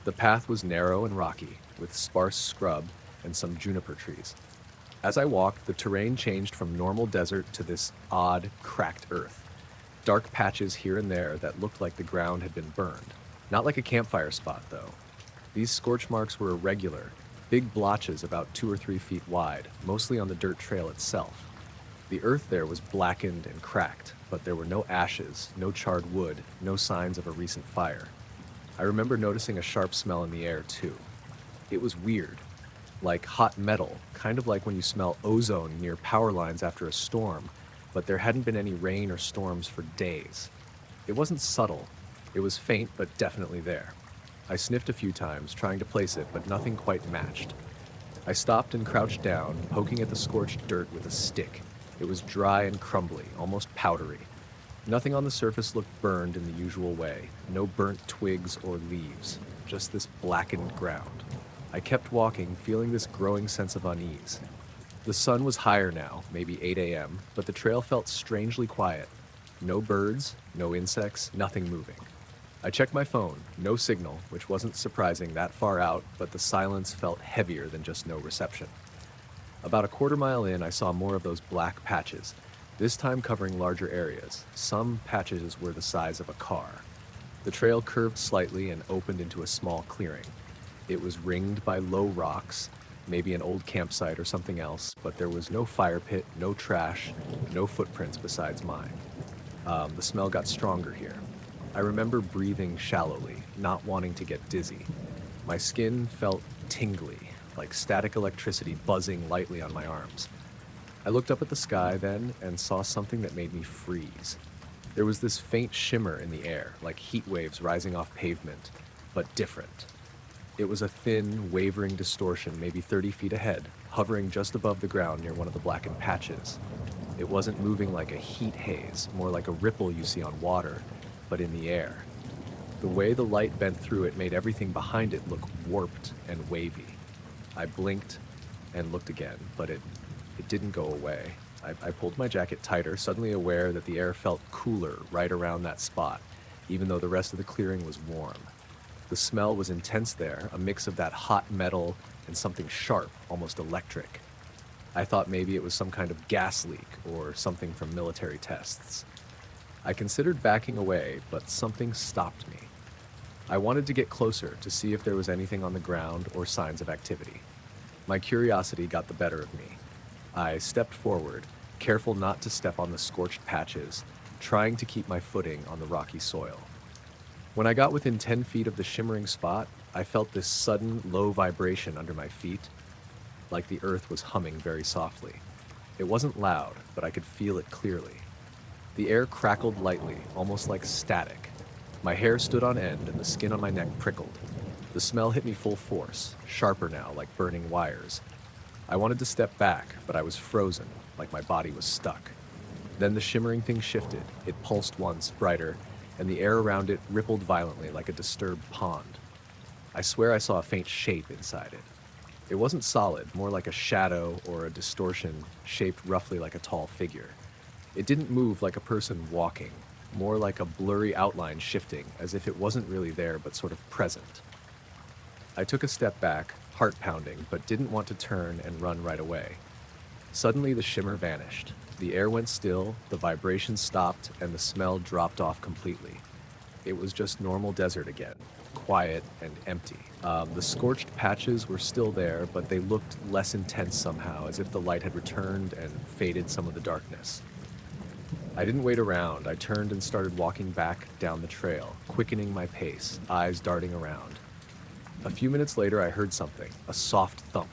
The path was narrow and rocky, with sparse scrub and some juniper trees. As I walked, the terrain changed from normal desert to this odd, cracked earth. Dark patches here and there that looked like the ground had been burned. Not like a campfire spot, though. These scorch marks were irregular, big blotches about 2 or 3 feet wide, mostly on the dirt trail itself. The earth there was blackened and cracked, but there were no ashes, no charred wood, no signs of a recent fire. I remember noticing a sharp smell in the air, too. It was weird, like hot metal, kind of like when you smell ozone near power lines after a storm, but there hadn't been any rain or storms for days. It wasn't subtle. It was faint, but definitely there. I sniffed a few times, trying to place it, but nothing quite matched. I stopped and crouched down, poking at the scorched dirt with a stick. It was dry and crumbly, almost powdery. Nothing on the surface looked burned in the usual way. No burnt twigs or leaves, just this blackened ground. I kept walking, feeling this growing sense of unease. The sun was higher now, maybe 8 a.m., but the trail felt strangely quiet. No birds, no insects, nothing moving. I checked my phone, no signal, which wasn't surprising that far out, but the silence felt heavier than just no reception. About a quarter mile in, I saw more of those black patches, this time covering larger areas. Some patches were the size of a car. The trail curved slightly and opened into a small clearing. It was ringed by low rocks, maybe an old campsite or something else, but there was no fire pit, no trash, no footprints besides mine. The smell got stronger here. I remember breathing shallowly, not wanting to get dizzy. My skin felt tingly, like static electricity buzzing lightly on my arms. I looked up at the sky then and saw something that made me freeze. There was this faint shimmer in the air, like heat waves rising off pavement, but different. It was a thin, wavering distortion, maybe 30 feet ahead, hovering just above the ground near one of the blackened patches. It wasn't moving like a heat haze, more like a ripple you see on water, but in the air. The way the light bent through it made everything behind it look warped and wavy. I blinked and looked again, but it didn't go away. I pulled my jacket tighter, suddenly aware that the air felt cooler right around that spot, even though the rest of the clearing was warm. The smell was intense there, a mix of that hot metal and something sharp, almost electric. I thought maybe it was some kind of gas leak or something from military tests. I considered backing away, but something stopped me. I wanted to get closer to see if there was anything on the ground or signs of activity. My curiosity got the better of me. I stepped forward, careful not to step on the scorched patches, trying to keep my footing on the rocky soil. When I got within 10 feet of the shimmering spot, I felt this sudden low vibration under my feet, like the earth was humming very softly. It wasn't loud, but I could feel it clearly. The air crackled lightly, almost like static. My hair stood on end and the skin on my neck prickled. The smell hit me full force, sharper now, like burning wires. I wanted to step back, but I was frozen, like my body was stuck. Then the shimmering thing shifted. It pulsed once, brighter, and the air around it rippled violently like a disturbed pond. I swear I saw a faint shape inside it. It wasn't solid, more like a shadow or a distortion shaped roughly like a tall figure. It didn't move like a person walking, more like a blurry outline shifting, as if it wasn't really there but sort of present. I took a step back, heart pounding, but didn't want to turn and run right away. Suddenly the shimmer vanished. The air went still, the vibration stopped, and the smell dropped off completely. It was just normal desert again, quiet and empty. The scorched patches were still there, but they looked less intense somehow, as if the light had returned and faded some of the darkness. I didn't wait around. I turned and started walking back down the trail, quickening my pace, eyes darting around. A few minutes later, I heard something, a soft thump,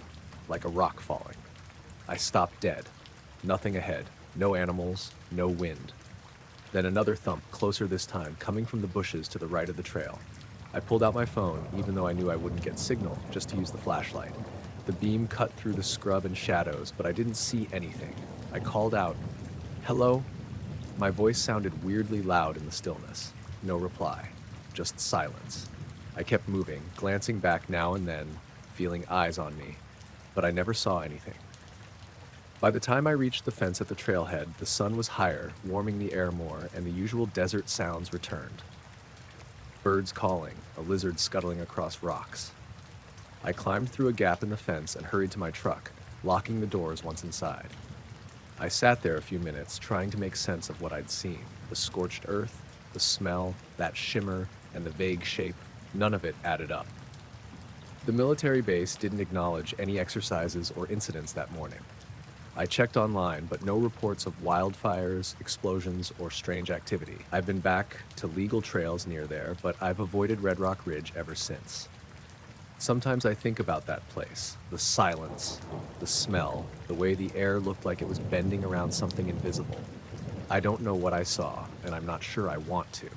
like a rock falling. I stopped dead. Nothing ahead, no animals, no wind. Then another thump, closer this time, coming from the bushes to the right of the trail. I pulled out my phone, even though I knew I wouldn't get signal, just to use the flashlight. The beam cut through the scrub and shadows, but I didn't see anything. I called out, "Hello?" My voice sounded weirdly loud in the stillness. No reply, just silence. I kept moving, glancing back now and then, feeling eyes on me, but I never saw anything. By the time I reached the fence at the trailhead, the sun was higher, warming the air more, and the usual desert sounds returned. Birds calling, a lizard scuttling across rocks. I climbed through a gap in the fence and hurried to my truck, locking the doors once inside. I sat there a few minutes, trying to make sense of what I'd seen. The scorched earth, the smell, that shimmer, and the vague shape. None of it added up. The military base didn't acknowledge any exercises or incidents that morning. I checked online, but no reports of wildfires, explosions, or strange activity. I've been back to legal trails near there, but I've avoided Red Rock Ridge ever since. Sometimes I think about that place, the silence, the smell, the way the air looked like it was bending around something invisible. I don't know what I saw, and I'm not sure I want to.